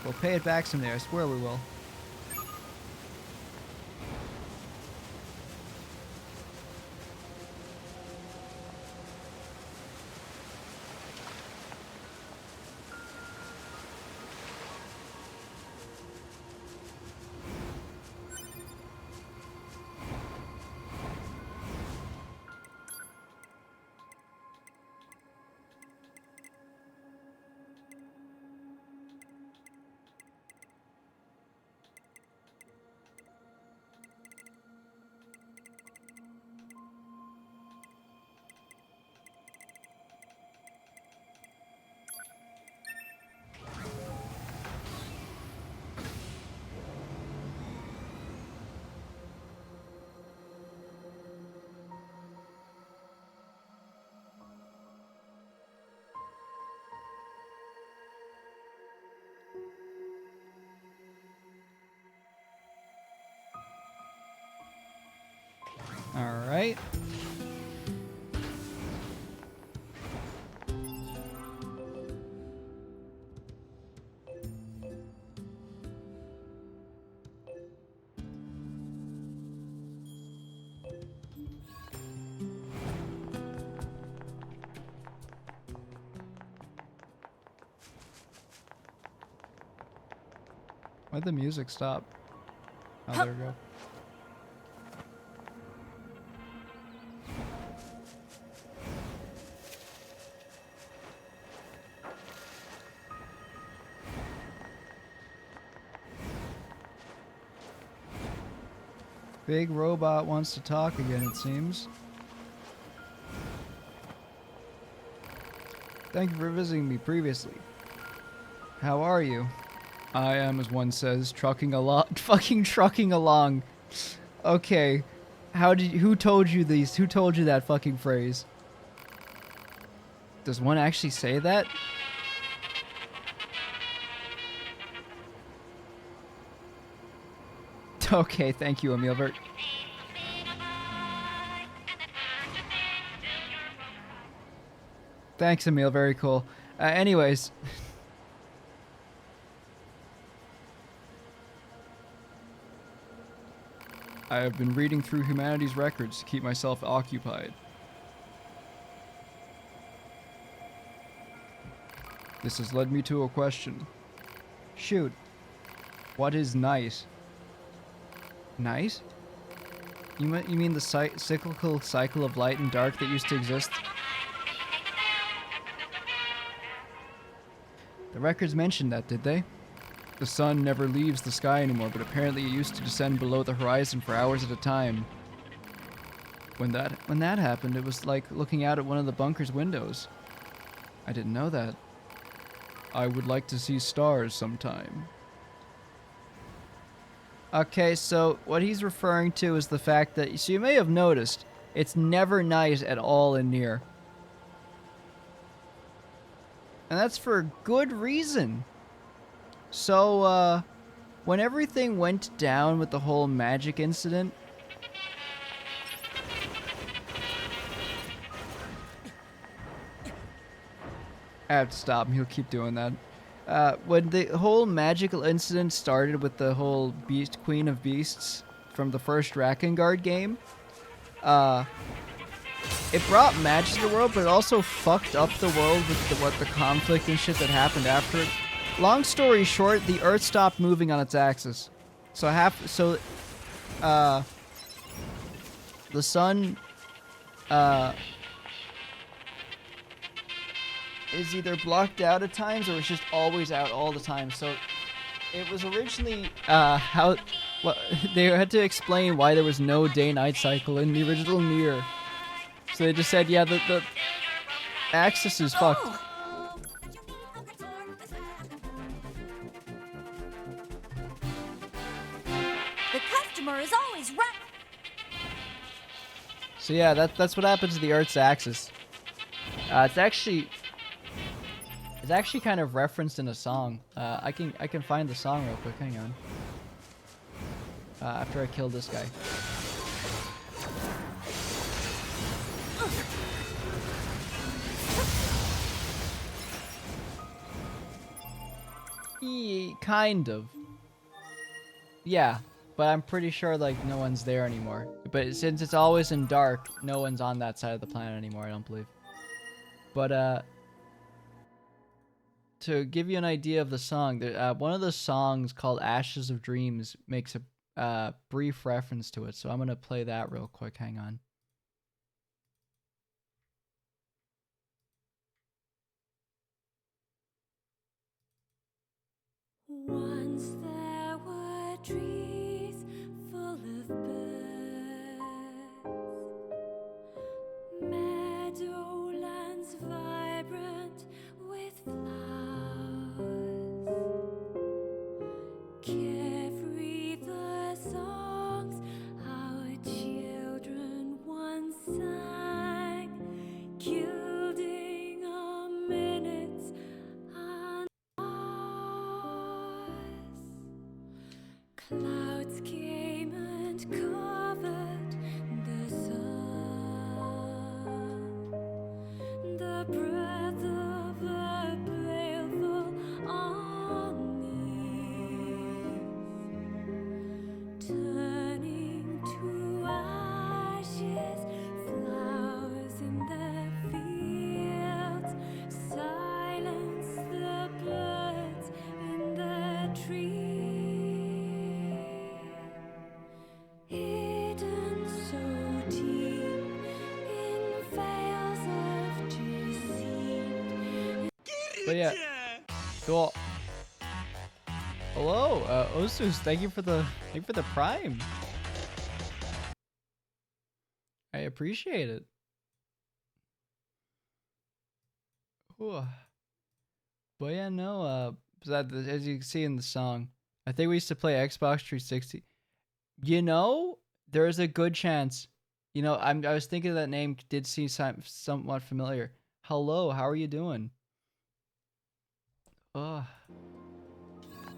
We'll pay it back someday. I swear we will. Alright. Why'd the music stop? Oh, there we go. Big robot wants to talk again, it seems. Thank you for visiting me previously. How are you? I am, as one says, trucking along. Fucking trucking along. Okay. Who told you these? Who told you that fucking phrase? Does one actually say that? Okay, thank you, Emilbert. Thanks, Emil. Very cool. Anyways. I have been reading through humanity's records to keep myself occupied. This has led me to a question. Shoot. What is night? Night? You mean the cyclical cycle of light and dark that used to exist? The records mentioned that, did they? The sun never leaves the sky anymore, but apparently it used to descend below the horizon for hours at a time. When that happened, it was like looking out at one of the bunker's windows. I didn't know that. I would like to see stars sometime. Okay, so what he's referring to is the fact that, so you may have noticed, it's never night at all in Nier. And that's for good reason. So, when everything went down with the whole magic incident, I have to stop him. He'll keep doing that. When the whole magical incident started with the whole Beast Queen of Beasts from the first Drakengard game, it brought magic to the world, but it also fucked up the world with what the conflict and shit that happened after it. Long story short, the Earth stopped moving on its axis. So the sun is either blocked out at times or it's just always out all the time. So it was originally they had to explain why there was no day-night cycle in the original Nier. So they just said, yeah, the axis is fucked. The customer is always right. So yeah, that's what happens to the Earth's axis. It's actually kind of referenced in a song. I can find the song real quick. Hang on. After I kill this guy. Kind of. Yeah, but I'm pretty sure like no one's there anymore. But since it's always in dark, no one's on that side of the planet anymore, I don't believe. But to give you an idea of the song, one of the songs called Ashes of Dreams makes a brief reference to it. So I'm going to play that real quick. Hang on. Once there were trees full of birds, meadowlands vibrant with flowers, carefree the songs our children once sang, gilding our minutes and clouds came and covered the sun. The breath of a baleful unease, turning to ashes, flowers in the fields, silence the birds in the trees. Hidden so deep in veils of deceit. But yeah, cool. Hello, Osus. Thank you for the prime. I appreciate it. Ooh. But yeah, no. As you can see in the song, I think we used to play Xbox 360. You know, there's a good chance. You know, I was thinking that name did seem somewhat familiar. Hello, how are you doing?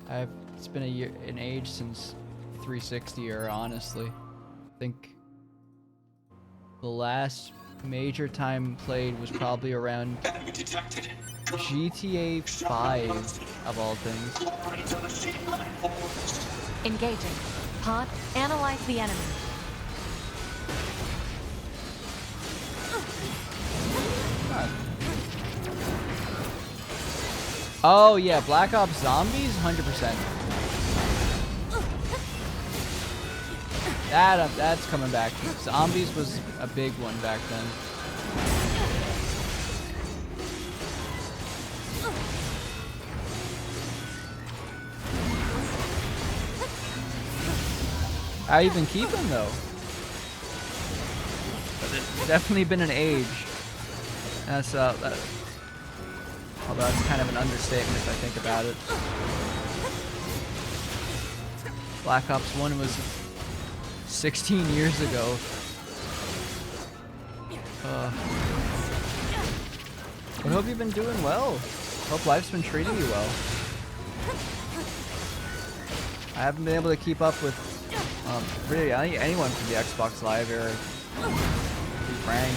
It's been an age since 360 era, honestly. I think the last major time played was probably around GTA 5 of all things. Engaging. Pod, analyze the enemy. Oh yeah, Black Ops Zombies, 100%. That's coming back. Zombies was a big one back then. How you been keeping though? It's definitely been an age. Although that's kind of an understatement if I think about it. Black Ops 1 was 16 years ago. I hope you've been doing well. Hope life's been treating you well. I haven't been able to keep up with really anyone from the Xbox Live era. To be frank.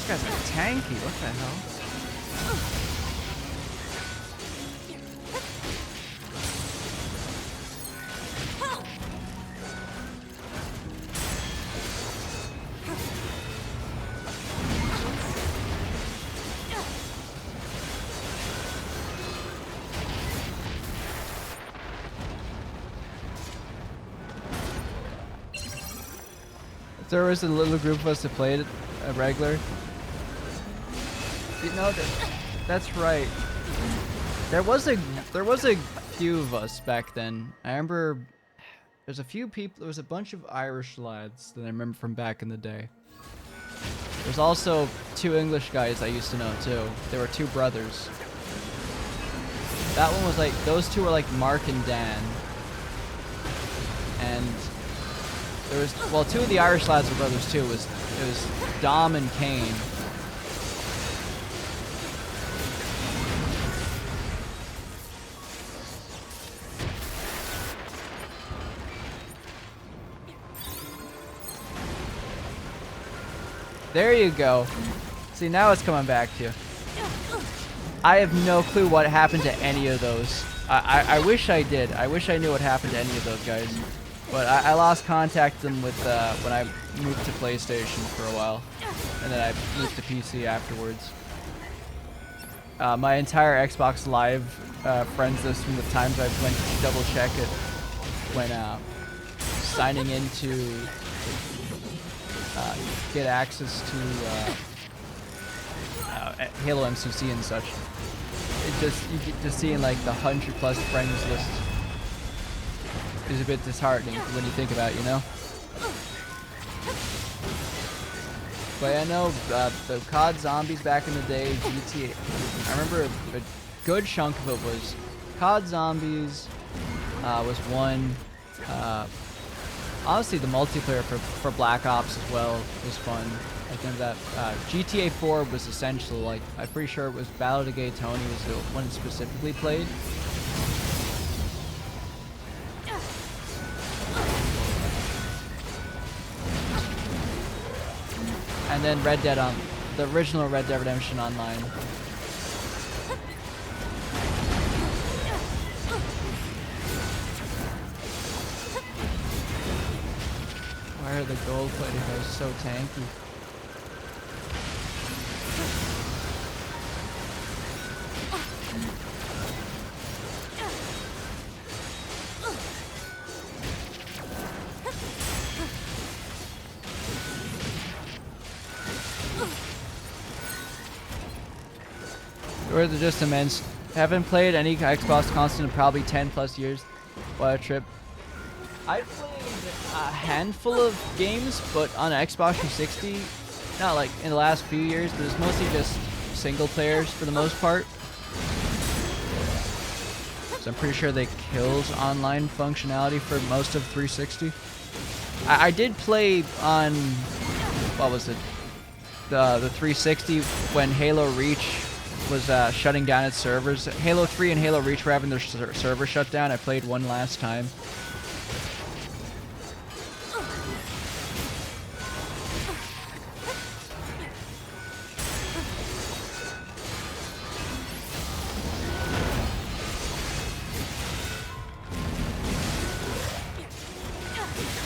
These guys are tanky. What the hell? If there was a little group of us that played a regular. You know, that's right. There was a few of us back then. I remember there's a few people. There was a bunch of Irish lads that I remember from back in the day. There's also 2 English guys I used to know too. They were 2 brothers. That one was like, those 2 were like Mark and Dan. And there was, well, 2 of the Irish lads were brothers too. It was Dom and Kane. There you go. See, now it's coming back to you. I have no clue what happened to any of those. I wish I did. I wish I knew what happened to any of those guys. But I lost contact with them when I moved to PlayStation for a while. And then I moved to PC afterwards. My entire Xbox Live friends list from the times I went to double check it when signing into get access to Halo MCC and such. Just seeing like the 100+ friends list is a bit disheartening when you think about it, you know? But I know the COD Zombies back in the day, GTA. I remember a good chunk of it was COD Zombies was one. Honestly, the multiplayer for Black Ops as well was fun. I think that GTA 4 was essential. Like, I'm pretty sure it was Battle to Gay Tony was the one specifically played. And then Red Dead on the original Red Dead Redemption Online. Why are the gold-plated guys so tanky? Or they're just immense. Haven't played any Xbox console in probably 10+ years. What a trip. I've played a handful of games, but on Xbox 360, not like in the last few years, but it's mostly just single players for the most part. So I'm pretty sure they killed online functionality for most of 360. I did play on, what was it, the 360 when Halo Reach was shutting down its servers. Halo 3 and Halo Reach were having their server shut down. I played one last time.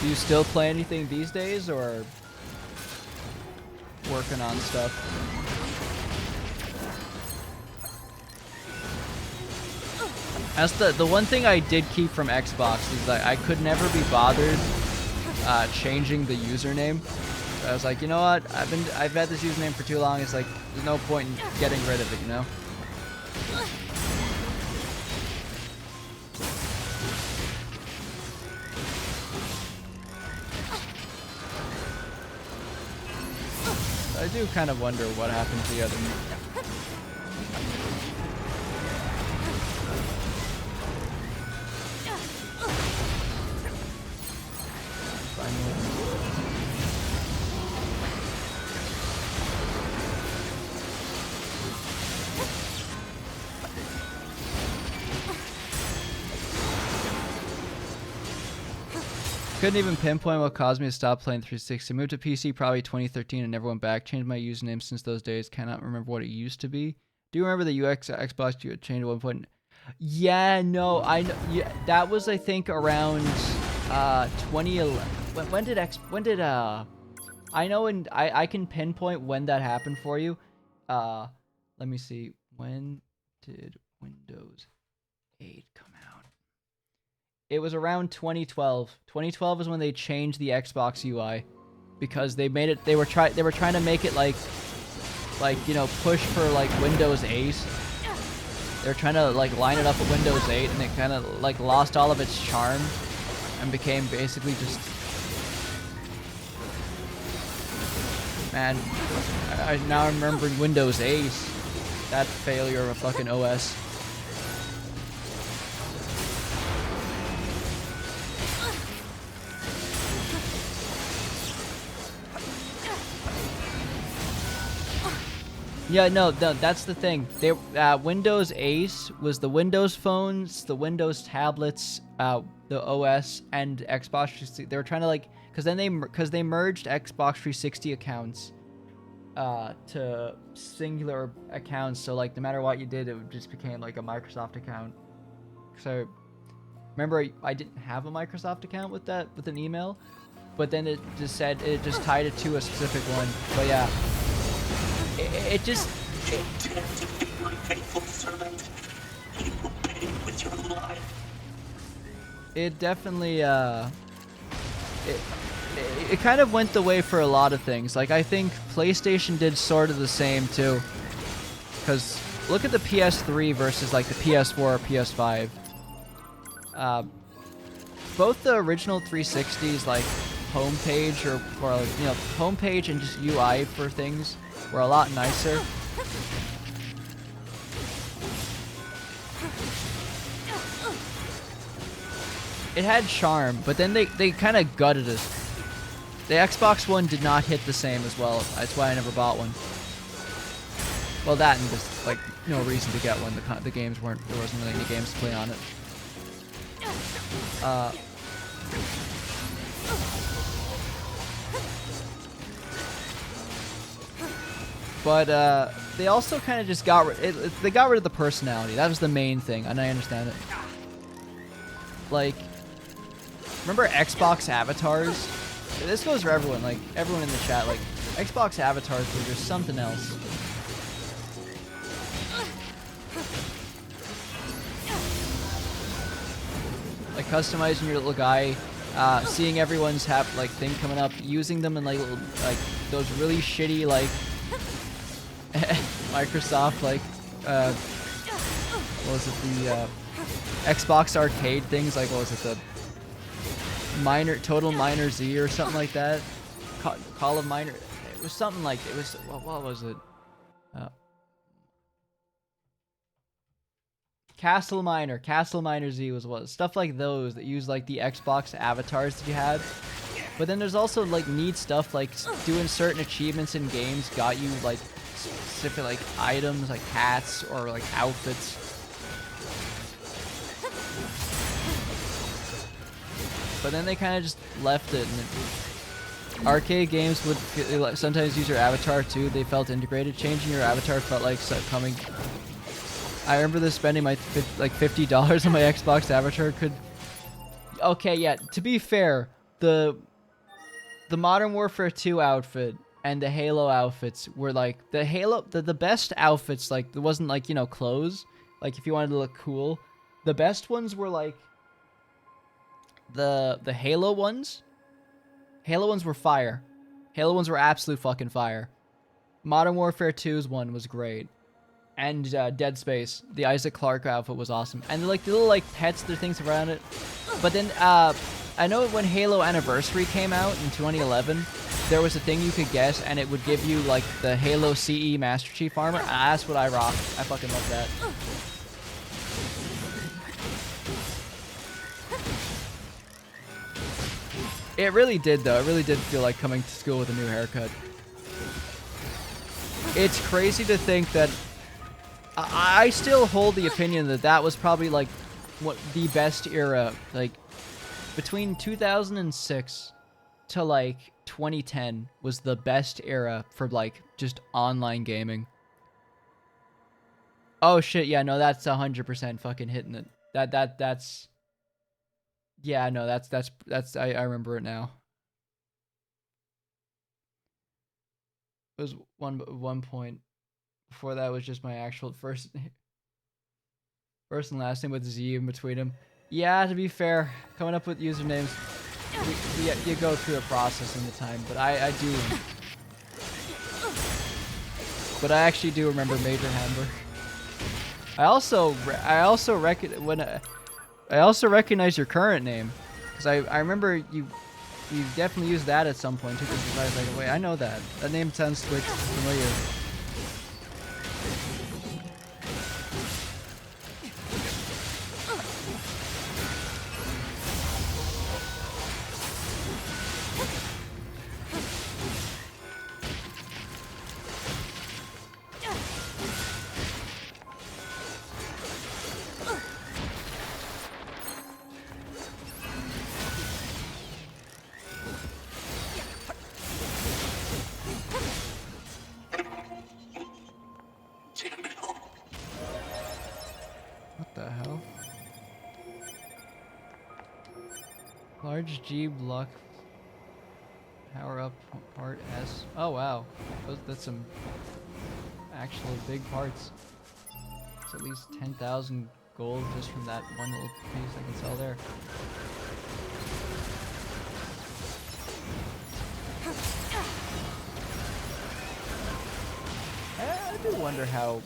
Do you still play anything these days, or working on stuff? That's the one thing I did keep from Xbox is that I could never be bothered changing the username. So I was like, you know what? I've had this username for too long. It's like there's no point in getting rid of it, you know? I do kind of wonder what happened to the other. Couldn't even pinpoint what caused me to stop playing 360. Moved to PC probably 2013 and never went back. Changed my username since those days. Cannot remember what it used to be. Do you remember the Xbox you changed at one point? Yeah, no, I know. Yeah, that was I think around 2011. I know, and I can pinpoint when that happened for you. Let me see. When did Windows 8 come out? It was around 2012. 2012 is when they changed the Xbox UI because they made it. They were trying to make it like you know, push for like Windows 8. They're trying to like line it up with Windows 8, and it kind of like lost all of its charm and became basically just. Man, I now remembering Windows 8. That failure of a fucking OS. Yeah, no, that's the thing. They Windows 8 was the Windows phones, the Windows tablets, the OS, and Xbox 360. They were trying to like, because they merged Xbox 360 accounts to singular accounts. So like, no matter what you did, it just became like a Microsoft account. So remember, I didn't have a Microsoft account with an email, but then it just said it just tied it to a specific one. But yeah. It just. You dare to be my faithful servant. You will pay with your life. It definitely it kind of went the way for a lot of things. Like I think PlayStation did sort of the same too. Because look at the PS3 versus like the PS4 or PS5. Both the original 360s like homepage or like, you know, homepage and just UI for things were a lot nicer. It had charm, but then they kind of gutted it. The Xbox One did not hit the same as well. That's why I never bought one. Well, that and just like no reason to get one. The games weren't. There wasn't really any games to play on it. But they also kind of just got they got rid of the personality. That was the main thing, and I understand it. Like, remember Xbox avatars? This goes for everyone. Like everyone in the chat. Like Xbox avatars were just something else. Like customizing your little guy, seeing everyone's thing coming up, using them in like little, like those really shitty like. Microsoft like what was it, the Xbox arcade things, like what was it, the Total Minor Z or something like that, Call of Minor, it was something like, it was what was it, Castle Minor Z was what, stuff like those that use like the Xbox avatars that you had. But then there's also like neat stuff like doing certain achievements in games got you like specific like items like hats or like outfits. But then they kind of just left it, and arcade games would sometimes use your avatar too. They felt integrated. Changing your avatar felt like coming. I remember this spending my like $50 on my Xbox avatar could. Okay, yeah. To be fair, the Modern Warfare 2 outfit and the Halo outfits were like the best outfits. Like there wasn't like, you know, clothes. Like if you wanted to look cool, the best ones were like the Halo ones. Halo ones were fire. Halo ones were absolute fucking fire. Modern Warfare 2's one was great. And Dead Space, the Isaac Clarke outfit was awesome. And like the little like pets, the things around it. But then I know when Halo Anniversary came out in 2011, there was a thing you could get, and it would give you like the Halo CE Master Chief armor. That's what I rock. I fucking love that. It really did, though. It really did feel like coming to school with a new haircut. It's crazy to think that I still hold the opinion that that was probably like what the best era, like between 2006 to like 2010 was the best era for like just online gaming. Oh shit, yeah, no, that's 100% fucking hitting it. That's yeah, no, that's I remember it now. It was one point. Before that was just my actual first and last name with Z in between them. Yeah, to be fair, coming up with usernames, you go through a process in the time, but I do. But I actually do remember Major Hamburg. I also recognize your current name, because I remember you definitely used that at some point too. Because I was like, wait, I know that. That name sounds like familiar. What the hell? Large G block. Power up part S. Oh wow, that's some actual big parts. It's at least 10,000 gold just from that one little piece I can sell there. I do wonder how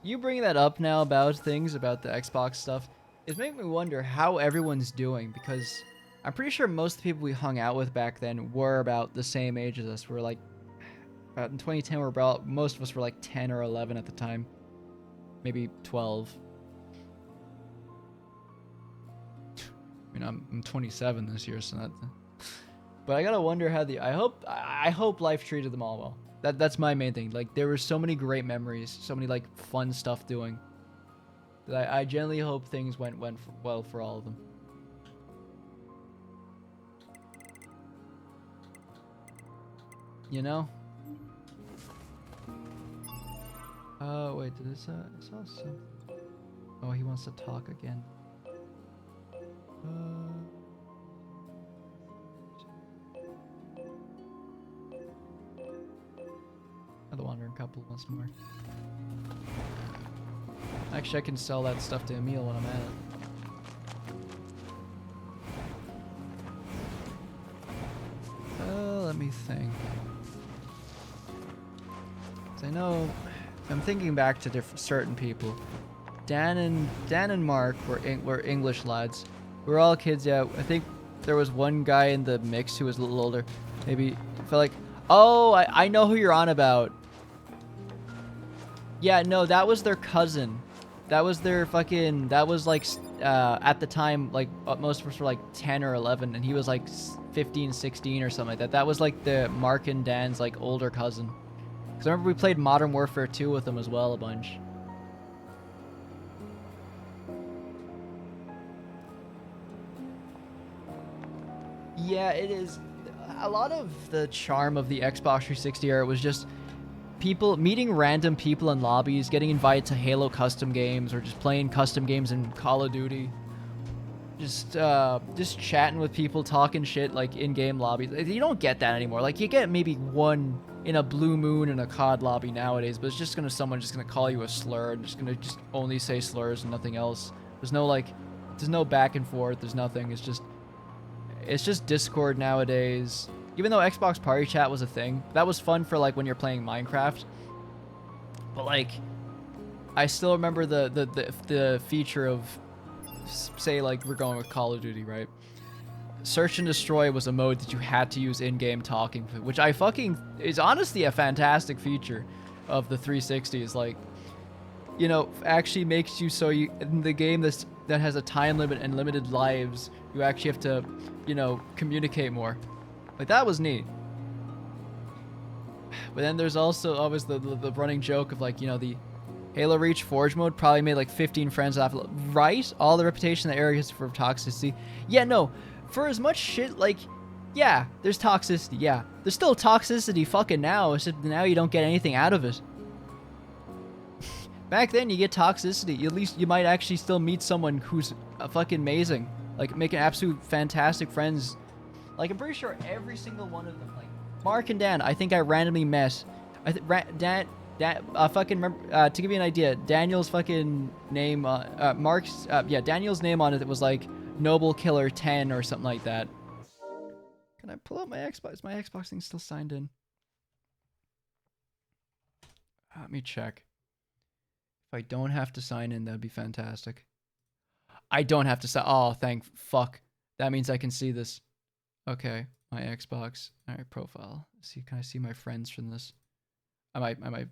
you bringing that up now about things about the Xbox stuff is making me wonder how everyone's doing, because I'm pretty sure most of the people we hung out with back then were about the same age as us. We're like, about in 2010, most of us were like 10 or 11 at the time, maybe 12. I mean, I'm 27 this year, so that. But I gotta wonder how I hope life treated them all well. That's my main thing. Like, there were so many great memories, so many like fun stuff doing, that I genuinely hope things went well for all of them. You know? Wait, did this, I saw something. Oh, he wants to talk again. The Wandering Couple once more. Actually, I can sell that stuff to Emil when I'm at it. Let me think. I know, I'm thinking back to certain people. Dan and Mark were English lads. We were all kids. Yeah, I think there was one guy in the mix who was a little older. Maybe felt like, oh, I know who you're on about. Yeah, no, that was their cousin. That was their fucking. That was like at the time, like most of us were like 10 or 11, and he was like 15, 16 or something like that. That was like the Mark and Dan's like older cousin. Because I remember we played Modern Warfare 2 with them as well a bunch. Yeah, it is. A lot of the charm of the Xbox 360 era was just people meeting random people in lobbies, getting invited to Halo custom games, or just playing custom games in Call of Duty. Just chatting with people, talking shit like in-game lobbies. You don't get that anymore. Like, you get maybe one in a Blue Moon in a COD lobby nowadays, but it's just someone just gonna call you a slur and just gonna only say slurs and nothing else. There's no back and forth. There's nothing. It's just Discord nowadays. Even though Xbox Party Chat was a thing, that was fun for like when you're playing Minecraft. But like, I still remember the feature of, say like we're going with Call of Duty, right? Search and Destroy was a mode that you had to use in-game talking, which is honestly a fantastic feature of the 360. Is like, you know, actually makes you so you in the game that has a time limit and limited lives, you actually have to, you know, communicate more. Like, that was neat. But then there's also always the running joke of like, you know, Halo Reach Forge mode probably made like 15 friends off, right? All the reputation in the area is for toxicity. Yeah, no, for as much shit, like, yeah, there's toxicity, yeah. There's still toxicity fucking now, except now you don't get anything out of it. Back then, you get toxicity. At least you might actually still meet someone who's fucking amazing. Like, making absolute fantastic friends. Like, I'm pretty sure every single one of them, like, Mark and Dan, I think I randomly met. Fucking remember, to give you an idea, Daniel's fucking name, Daniel's name on it was like Noble Killer 10 or something like that. Can I pull up my Xbox? Is my Xbox thing still signed in? Let me check. If I don't have to sign in, that'd be fantastic. I don't have to sign. Oh, thank fuck. That means I can see this. Okay, my Xbox. All right, profile. See, can I see my friends from this? I might. No.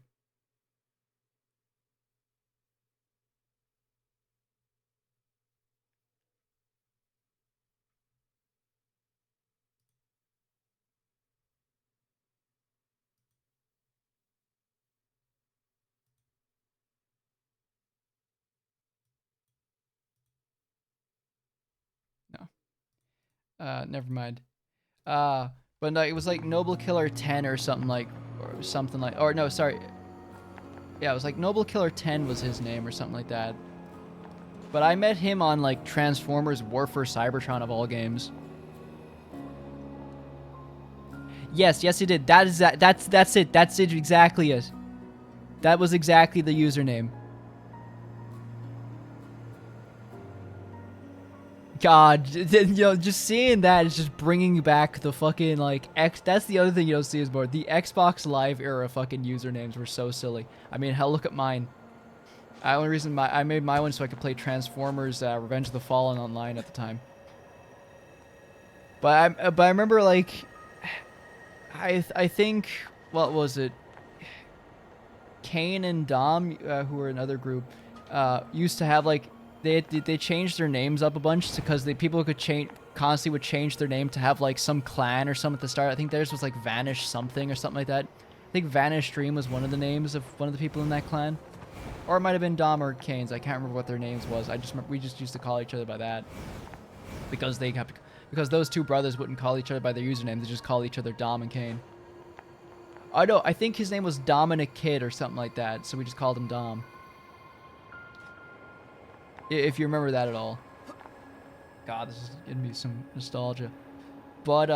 Never mind. But no, it was like Noble Killer 10 or something like, or no, sorry. Yeah, it was like Noble Killer 10 was his name or something like that. But I met him on like Transformers War for Cybertron of all games. Yes, he did. That's it. That's it, exactly it. That was exactly the username. God, you know, just seeing that is just bringing back the fucking, like, that's the other thing you don't see as more. The Xbox Live era fucking usernames were so silly. I mean, hell, look at mine. The only reason I made my one so I could play Transformers Revenge of the Fallen online at the time. But I remember, like, I think, what was it? Kane and Dom, who were another group, used to have, like, they changed their names up a bunch because people could constantly would change their name to have like some clan or something at the start. I think theirs was like Vanish something or something like that. I think Vanish Dream was one of the names of one of the people in that clan, or it might have been Dom or Kane's. I can't remember what their names was. I just remember we just used to call each other by that because those two brothers wouldn't call each other by their username. They just call each other Dom and Kane. Oh no, I think his name was Dominic Kid or something like that, so we just called him Dom. If you remember that at all. God, this is giving me some nostalgia. But,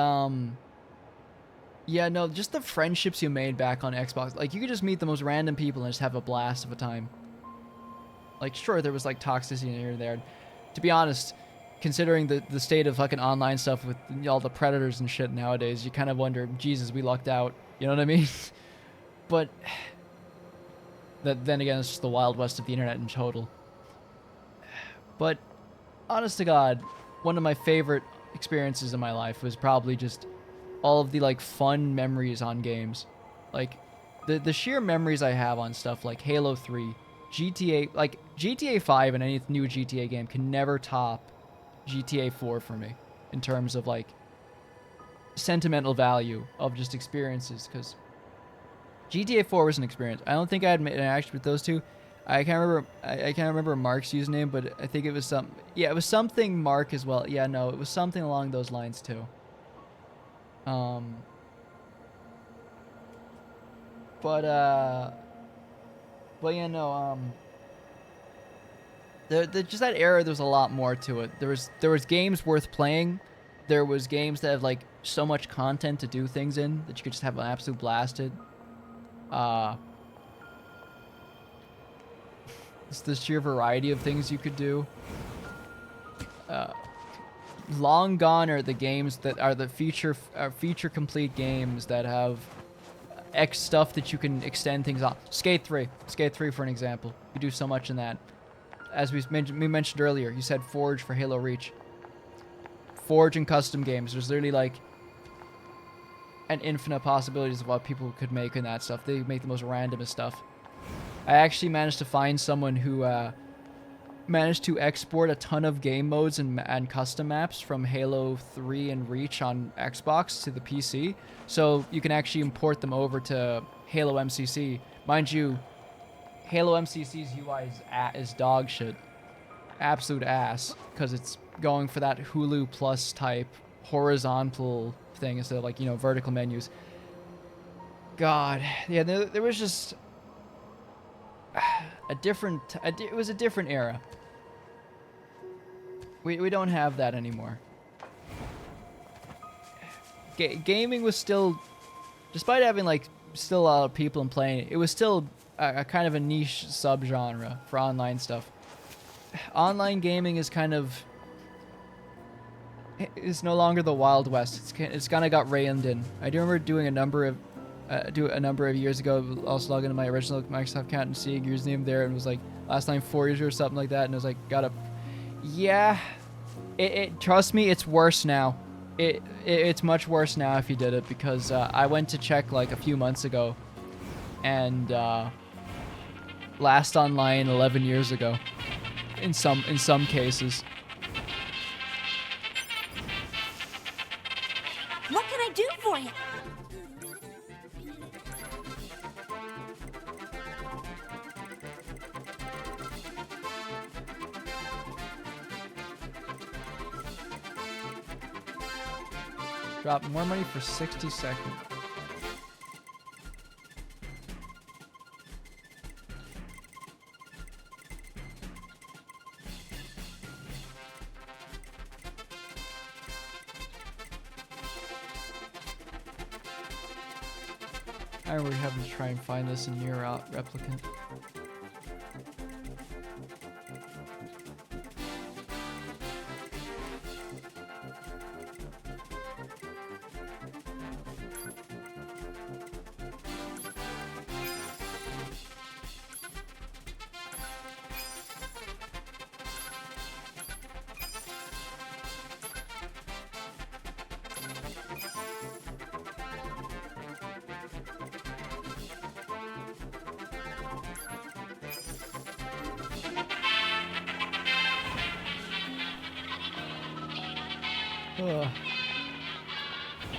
yeah, no, just the friendships you made back on Xbox. Like, you could just meet the most random people and just have a blast of a time. Like, sure, there was, like, toxicity here and there. To be honest, considering the state of fucking online stuff with all the predators and shit nowadays, you kind of wonder, Jesus, we lucked out. You know what I mean? But, then again, it's just the Wild West of the internet in total. But, honest to God, one of my favorite experiences in my life was probably just all of the, like, fun memories on games. Like, the sheer memories I have on stuff like Halo 3, GTA, like, GTA 5 and any new GTA game can never top GTA 4 for me in terms of, like, sentimental value of just experiences, because GTA 4 was an experience. I don't think I had an interaction with those two. I can't remember Mark's username, but I think it was it was something Mark as well. Yeah, no, it was something along those lines too. But yeah, no, just that era, there was a lot more to it. There was games worth playing. There was games that have like so much content to do things in that you could just have an absolute blast in. It's the sheer variety of things you could do. Long gone are the games that are the feature complete games that have X stuff that you can extend things on. Skate 3 for an example. You do so much in that. As we mentioned earlier, you said Forge for Halo Reach. Forge and custom games. There's literally like an infinite possibilities of what people could make in that stuff. They make the most randomest stuff. I actually managed to find someone who managed to export a ton of game modes and custom maps from Halo 3 and Reach on Xbox to the PC, so you can actually import them over to Halo MCC. Mind you, Halo MCC's UI is dog shit. Absolute ass, because it's going for that Hulu Plus type horizontal thing instead of, like, you know, vertical menus. God, yeah, there was just it was a different era. We don't have that anymore. Gaming was still, despite having like still a lot of people playing it was still a kind of a niche subgenre for online stuff. Online gaming is kind of, it's no longer the Wild West. It's kind of got reined in. I do remember doing a number of years ago. I was logging into my original Microsoft account and seeing your username there, and it was like last time 4 years or something like that. And I was like, yeah. Trust me, it's worse now. It's much worse now if you did it, because I went to check like a few months ago, and last online 11 years ago. In some cases. What can I do for you? Drop more money for 60 seconds. I remember having to try and find this in YoRHa Replicant. Ugh.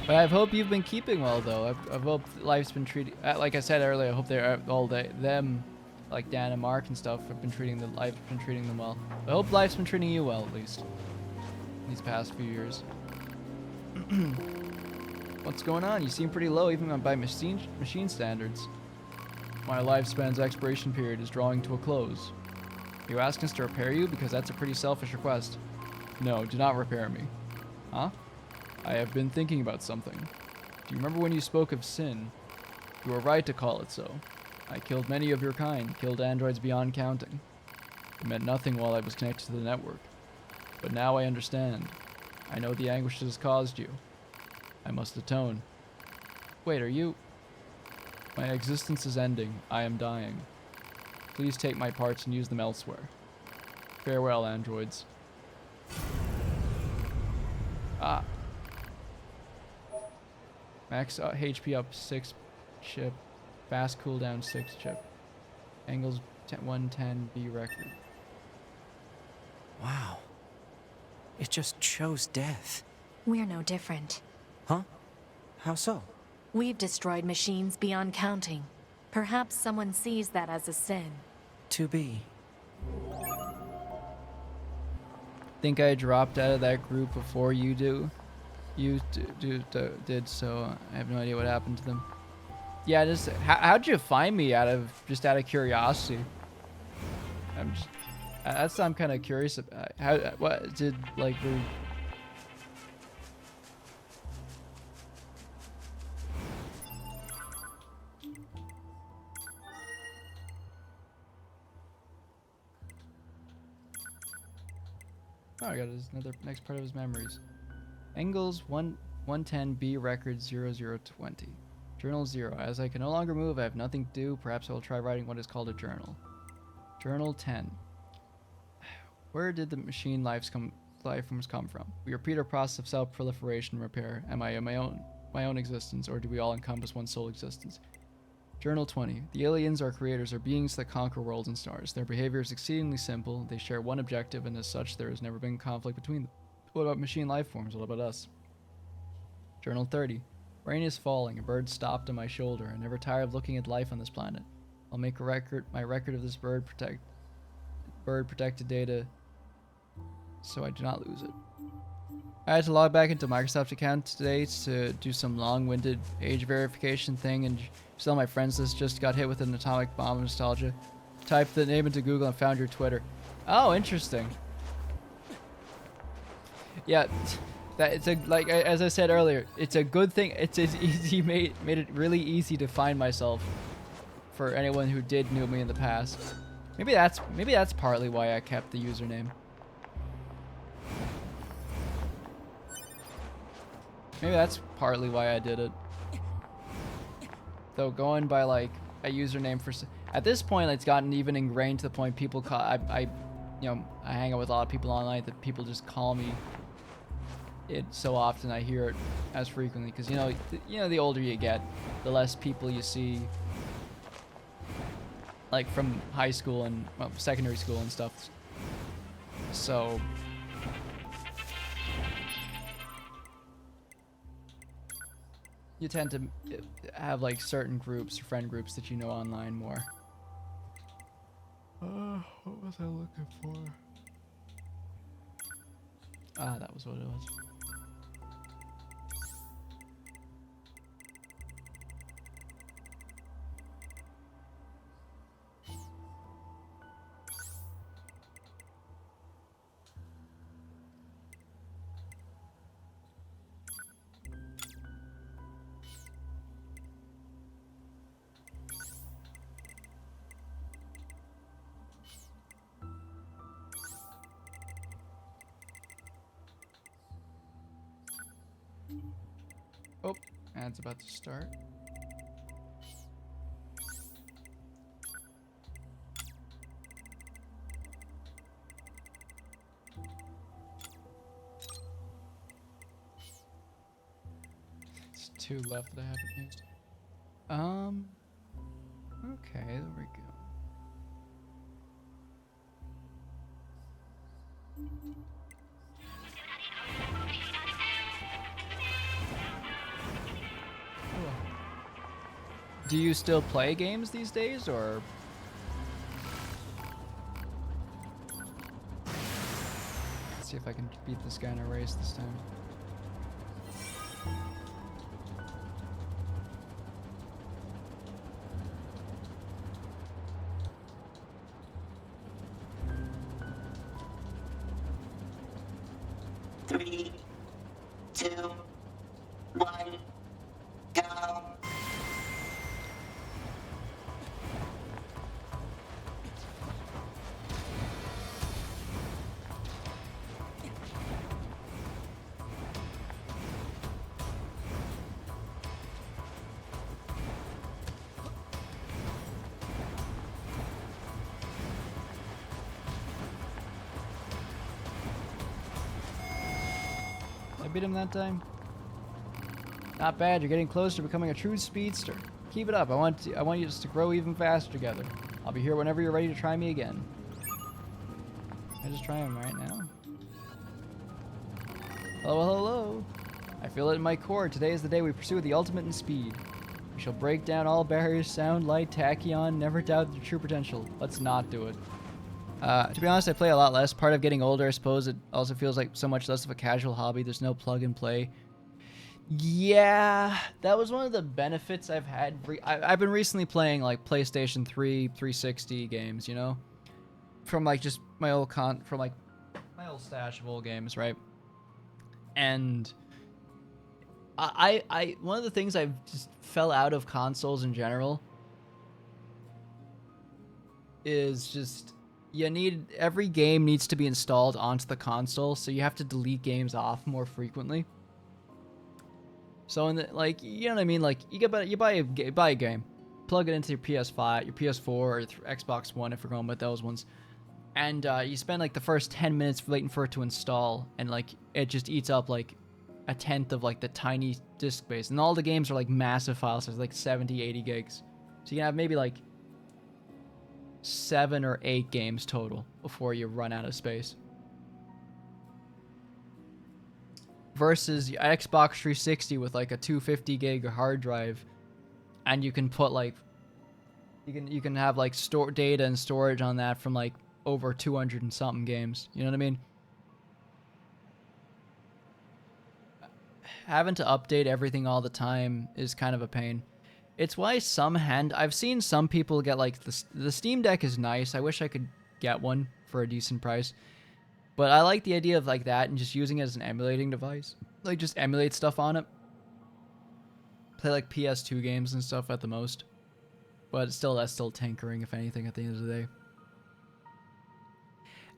But I hope you've been keeping well, though. I hope life's been treating, like I said earlier, I hope they're all them, like Dan and Mark and stuff, have been treating them well. I hope life's been treating you well, at least, these past few years. What's going on? You seem pretty low, even by machine standards. My lifespan's expiration period is drawing to a close. You asking us to repair you? Because that's a pretty selfish request. No, do not repair me. Huh? I have been thinking about something. Do you remember when you spoke of sin? You were right to call it so. I killed many of your kind, killed androids beyond counting. It meant nothing while I was connected to the network. But now I understand. I know the anguish that has caused you. I must atone. Wait, are you... My existence is ending. I am dying. Please take my parts and use them elsewhere. Farewell, androids. Ah. Max HP up 6 chip. Fast cooldown 6 chip. Angles 110 B record. Wow. It just chose death. We're no different. Huh? How so? We've destroyed machines beyond counting. Perhaps someone sees that as a sin. To be. Think I dropped out of that group before you did, so I have no idea what happened to them. Yeah, just how'd you find me out of curiosity? I'm kind of curious about what did like the. Oh, I got another next part of his memories. Engels 110B record 0020. Journal 0. As I can no longer move, I have nothing to do. Perhaps I will try writing what is called a journal. Journal 10. Where did the machine life forms come from? We repeat our process of self-proliferation and repair. Am I in my own existence, or do we all encompass one sole existence? Journal 20. The aliens, our creators, are beings that conquer worlds and stars. Their behavior is exceedingly simple. They share one objective, and as such, there has never been conflict between them. What about machine life forms? What about us? Journal 30. Rain is falling. A bird stopped on my shoulder. I'm never tired of looking at life on this planet. I'll make my record of this bird protected data so I do not lose it. I had to log back into Microsoft account today to do some long-winded age verification thing, and some of my friends list just got hit with an atomic bomb of nostalgia. Typed the name into Google and found your Twitter. Oh, interesting. Yeah, that it's a like as I said earlier, it's a good thing. It's easy made it really easy to find myself for anyone who did know me in the past. Maybe that's partly why I kept the username. Maybe that's partly why I did it. Though going by like a username for at this point, it's gotten even ingrained to the point people call I hang out with a lot of people online that people just call me it so often. I hear it as frequently because the older you get, the less people you see like from high school and secondary school and stuff. So you tend to have like certain groups, friend groups that you know online more. What was I looking for? Ah, that was what it was. Oh, ad's about to start. It's 2 left that I haven't used. Okay, there we go. Do you still play games these days, or? Let's see if I can beat this guy in a race this time. Three, two, one, go. I beat him that time. Not bad. You're getting closer to becoming a true speedster. Keep it up. I want you to grow even faster together. I'll be here whenever you're ready to try me again. Can I just try him right now? Hello, hello. I feel it in my core. Today is the day we pursue the ultimate in speed. We shall break down all barriers, sound, light, tachyon, never doubt your true potential. Let's not do it. To be honest, I play a lot less. Part of getting older, I suppose, it also feels like so much less of a casual hobby. There's no plug and play. Yeah, that was one of the benefits I've had. I've been recently playing like PlayStation 3, 360 games, from like just my old my old stash of old games, right? And I one of the things I've just fell out of consoles in general is just every game needs to be installed onto the console, so you have to delete games off more frequently. So in the, like, you know what I mean? Like you buy a game, plug it into your PS5, your PS4, or your Xbox One if we're going with those ones, and you spend like the first 10 minutes waiting for it to install, and like it just eats up like a tenth of like the tiny disk space, and all the games are like massive file sizes, like 70, 80 gigs. So you can have maybe like 7 or 8 games total before you run out of space. Versus Xbox 360 with like a 250 gig hard drive, and you can put like You can have like store data and storage on that from like over 200 and something games. You know what I mean? Having to update everything all the time is kind of a pain. It's why I've seen some people get like the Steam Deck is nice. I wish I could get one for a decent price. But I like the idea of like that and just using it as an emulating device. Like just emulate stuff on it. Play like PS2 games and stuff at the most. But that's still tinkering if anything at the end of the day.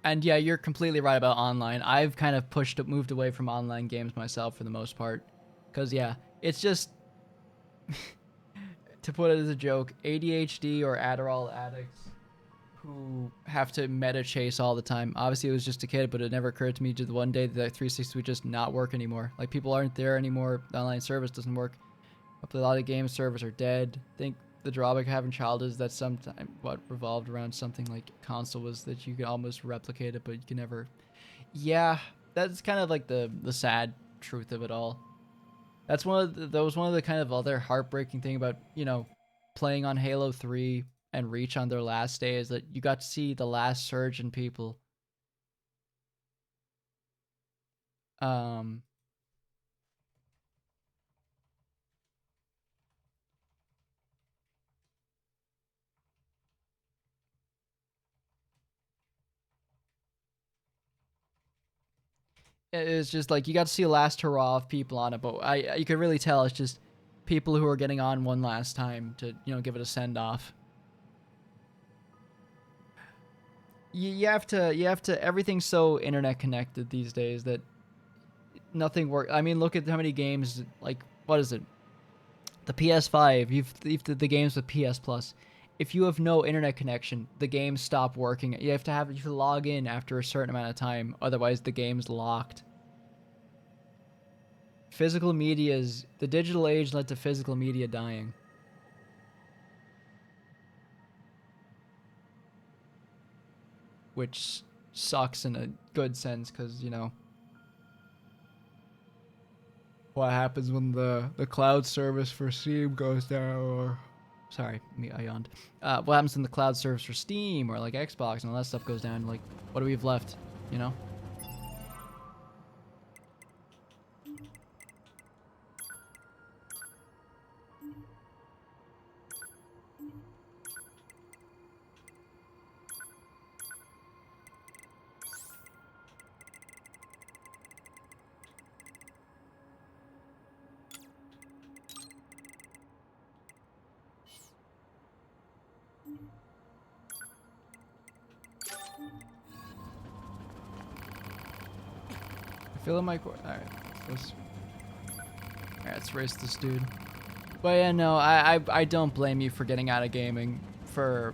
And yeah, you're completely right about online. I've kind of moved away from online games myself for the most part. Because yeah, it's just, to put it as a joke, ADHD or Adderall addicts who have to meta chase all the time. Obviously, it was just a kid, but it never occurred to me to the one day that 360 would just not work anymore. Like, people aren't there anymore. The online service doesn't work. A lot of game servers are dead. I think the drawback of having child is that sometimes what revolved around something like console was that you could almost replicate it, but you can never. Yeah, that's kind of like the sad truth of it all. That was one of the kind of other heartbreaking thing about, you know, playing on Halo 3 and Reach on their last day is that you got to see the last surge in people. It's just like you got to see a last hurrah of people on it, but you could really tell it's just people who are getting on one last time to, you know, give it a send off. You have to. Everything's so internet connected these days that nothing works. I mean, look at how many games. Like, what is it? The PS5. You've the games with PS Plus. If you have no internet connection, the games stop working. You have to log in after a certain amount of time, otherwise the game's locked. The digital age led to physical media dying. Which sucks in a good sense, because, you know, what happens when the cloud service for Steam goes down, or... Sorry, I yawned. What happens when the cloud service for Steam or like Xbox and all that stuff goes down? Like, what do we have left? You know? Fill in my core. Alright. Let's race this dude. But yeah, no, I don't blame you for getting out of gaming. For,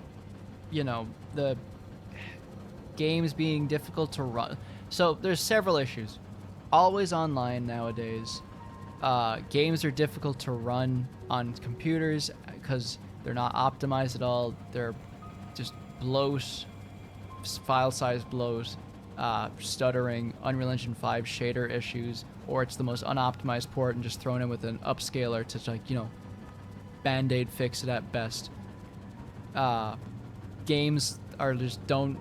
you know, the games being difficult to run. So there's several issues. Always online nowadays. Games are difficult to run on computers because they're not optimized at all. They're just blows. File size blows. Stuttering, Unreal Engine 5 shader issues, or it's the most unoptimized port and just thrown in with an upscaler to, like, you know, band-aid fix it at best. Games are just don't,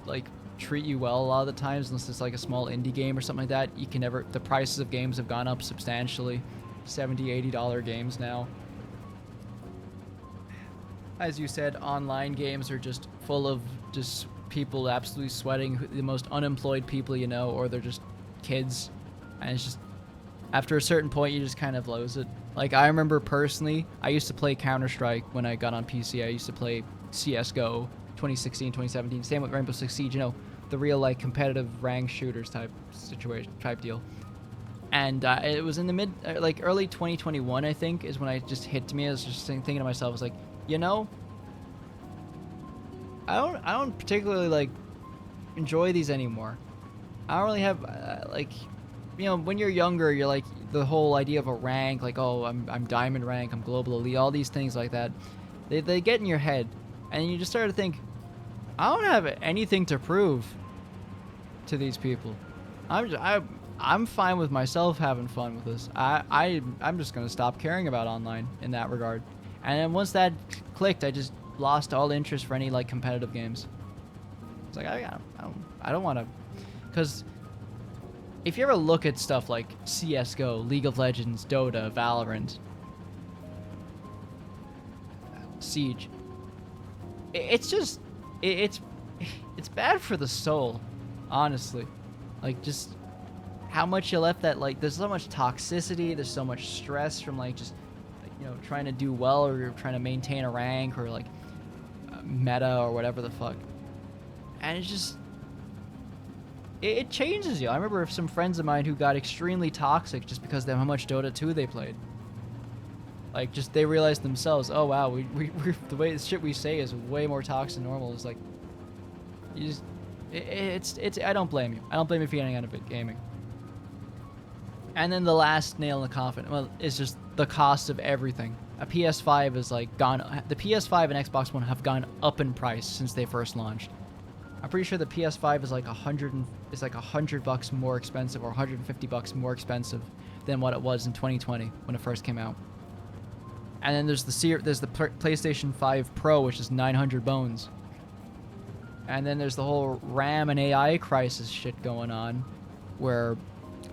like, treat you well a lot of the times unless it's like a small indie game or something like that. The prices of games have gone up substantially. $70, $80 games now. As you said, online games are just full of just people absolutely sweating, the most unemployed people you know, or they're just kids, and it's just after a certain point you just kind of lose it. Like, I remember personally, I used to play Counter-Strike when I got on PC. I used to play CSGO 2016, 2017, same with Rainbow Six Siege, you know, the real like competitive ranked shooters type deal. And it was in the early 2021, I think, is when I just hit to me. I was just thinking to myself, I was like, you know, I don't particularly like enjoy these anymore. I don't really have like, you know, when you're younger, you're like the whole idea of a rank, like, oh, I'm diamond rank, I'm global elite, all these things like that. They get in your head, and you just start to think, I don't have anything to prove to these people. I'm fine with myself having fun with this. I'm just gonna stop caring about online in that regard. And then once that clicked, I just lost all interest for any like competitive games. It's like I don't want to, because if you ever look at stuff like CS:GO, League of Legends, Dota, Valorant, Siege, it's just it's bad for the soul, honestly. Like, just how much you left that, like, there's so much toxicity, there's so much stress from like just, you know, trying to do well, or you're trying to maintain a rank, or like meta or whatever the fuck. And it's just, it changes you. I remember some friends of mine who got extremely toxic just because of how much Dota 2 they played. Like, just they realized themselves, oh wow, we the way the shit we say is way more toxic than normal. It's like, you just, it's I don't blame you. I don't blame you for getting out of it gaming. And then the last nail in the coffin, well, is just the cost of everything. A PS5 is like gone. The PS5 and Xbox One have gone up in price since they first launched. I'm pretty sure the PS5 is like $100 more expensive, or $150 more expensive than what it was in 2020 when it first came out. And then there's the PlayStation 5 Pro, which is 900 bones. And then there's the whole RAM and AI crisis shit going on, where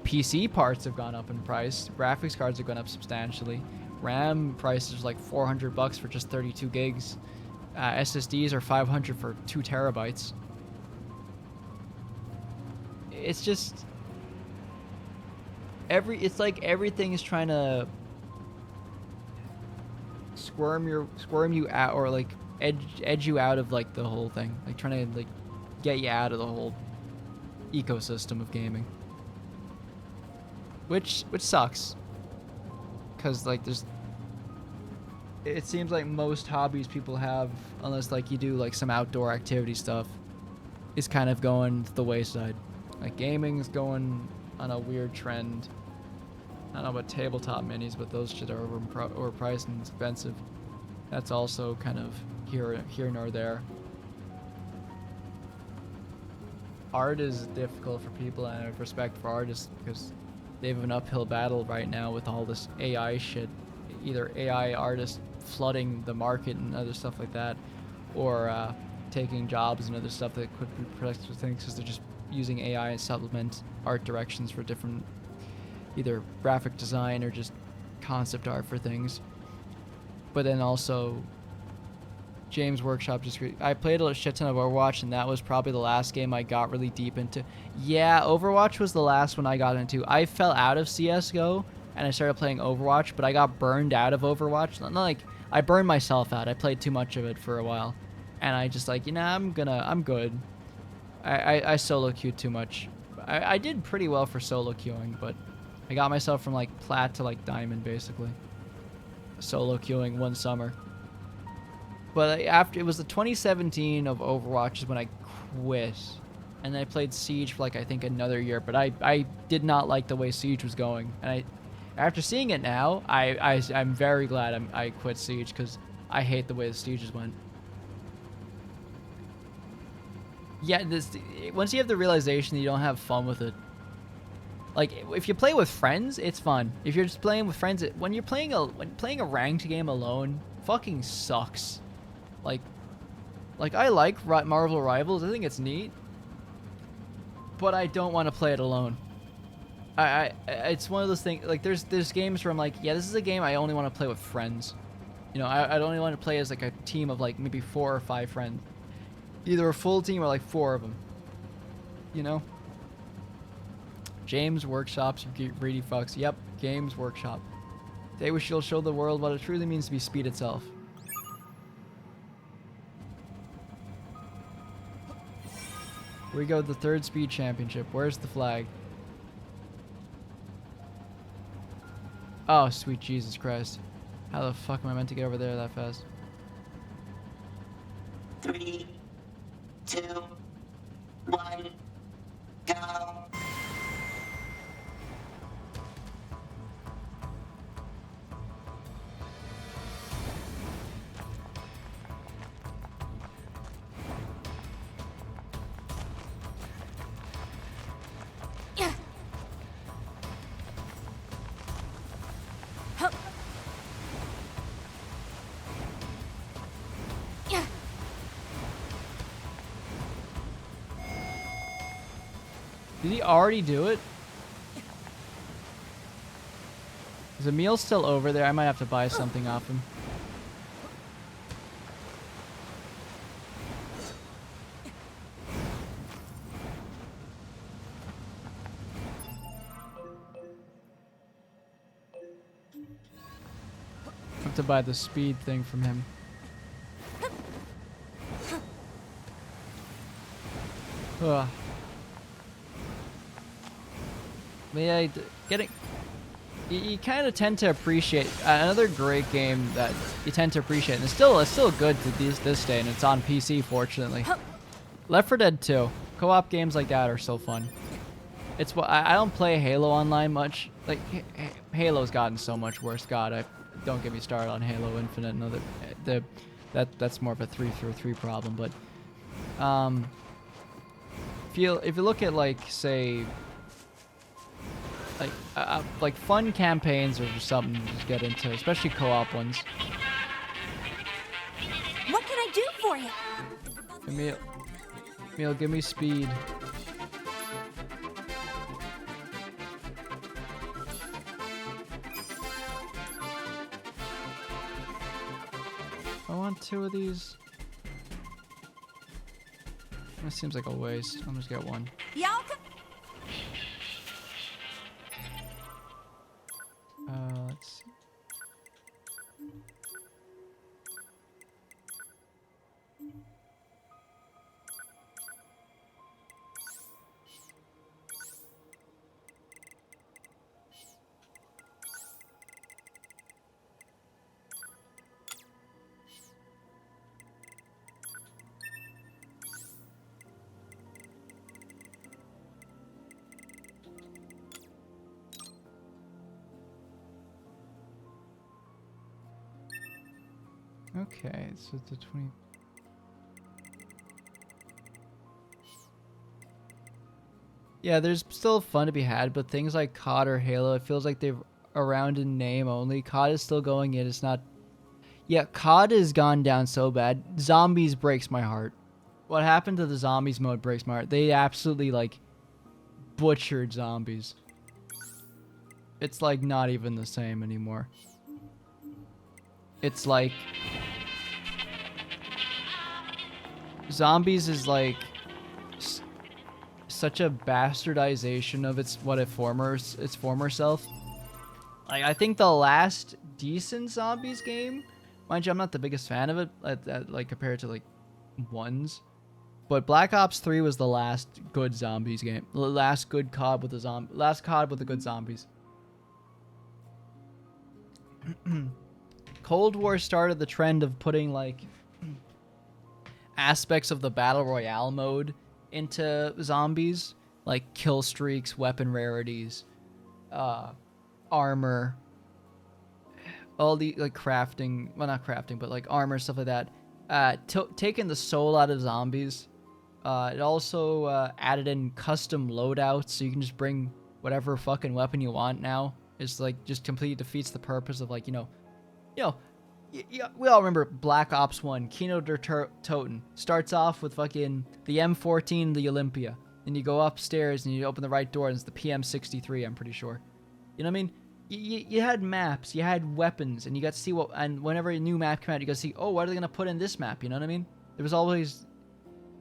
PC parts have gone up in price, graphics cards have gone up substantially, RAM prices are like $400 for just 32 gigs, SSDs are $500 for 2 terabytes. It's just it's like everything is trying to squirm you out, or like edge you out of like the whole thing, like trying to like get you out of the whole ecosystem of gaming, which sucks, because like it seems like most hobbies people have, unless like you do like some outdoor activity stuff, is kind of going to the wayside. Like, gaming's going on a weird trend. I don't know about tabletop minis, but those shit are overpriced and expensive. That's also kind of here nor there. Art is difficult for people, and I have respect for artists because they have an uphill battle right now with all this AI shit. Either AI artists flooding the market and other stuff like that, or taking jobs and other stuff that could be productive things because they're just using AI to supplement art directions for different, either graphic design or just concept art for things. But then also, James Workshop I played a shit ton of Overwatch, and that was probably the last game I got really deep into. Yeah, Overwatch was the last one I got into. I fell out of CS:GO and I started playing Overwatch, but I got burned out of Overwatch. Not like I burned myself out. I played too much of it for a while, and I just like, I'm good. I solo queued too much. I did pretty well for solo queuing, but I got myself from like plat to like diamond basically. Solo queuing one summer. But after, it was the 2017 of Overwatch is when I quit. And then I played Siege for like, I think another year, but I did not like the way Siege was going. And after seeing it now, I'm very glad I quit Siege, because I hate the way the Sieges went. Yeah, once you have the realization that you don't have fun with it. Like, if you play with friends, it's fun. If you're just playing with friends, when you're playing a ranked game alone, fucking sucks. Like I like Marvel Rivals. I think it's neat, but I don't want to play it alone. It's one of those things. Like, there's games where I'm like, yeah, this is a game I only want to play with friends. You know, I only want to play as like a team of like maybe 4 or 5 friends. Either a full team or like 4 of them. You know? James Workshops, you greedy fucks. Yep, Games Workshop. They wish you'll show the world what it truly means to be speed itself. Here we go, the 3rd speed championship. Where's the flag? Oh, sweet Jesus Christ. How the fuck am I meant to get over there that fast? 3, 2, 1, go. Yeah. Did he already do it? Is Emil still over there? I might have to buy something off him. I have to buy the speed thing from him. Ugh. Yeah, getting... You kind of tend to appreciate another great game that you tend to appreciate, and it's still good to this day, and it's on PC, fortunately. Left 4 Dead 2. Co-op games like that are so fun. It's what I don't play Halo online much. Like Halo's gotten so much worse. God, don't get me started on Halo Infinite. No, that's more of a 3-3 problem. But if you look at like say like fun campaigns or something to just get into, especially co-op ones. What can I do for you? Emil, give me speed. I want 2 of these. That seems like a waste. I'll just get 1. Y'all come. Let's see. Okay, so the 20. Yeah, there's still fun to be had, but things like COD or Halo, it feels like they're around in name only. COD is still going in. It's not. Yeah, COD has gone down so bad. Zombies breaks my heart. What happened to the zombies mode breaks my heart. They absolutely like butchered zombies. It's like not even the same anymore. It's like zombies is like such a bastardization of its former self. Like I think the last decent zombies game, mind you, I'm not the biggest fan of it, like compared to like ones, but Black Ops 3 was the last good zombies game. The last good COD with the good zombies. Cold War started the trend of putting like aspects of the battle royale mode into zombies, like kill streaks, weapon rarities, armor, all the like crafting, well not crafting, but like armor, stuff like that. Taking the soul out of zombies. It also added in custom loadouts, so you can just bring whatever fucking weapon you want now. It's like just completely defeats the purpose of like, we all remember Black Ops 1, Kino der Toten. Starts off with fucking the M14, the Olympia. Then you go upstairs and you open the right door and it's the PM63, I'm pretty sure. You know what I mean? You had maps, you had weapons, and you got to see and whenever a new map came out, you got to see, oh, what are they going to put in this map? You know what I mean? There was always,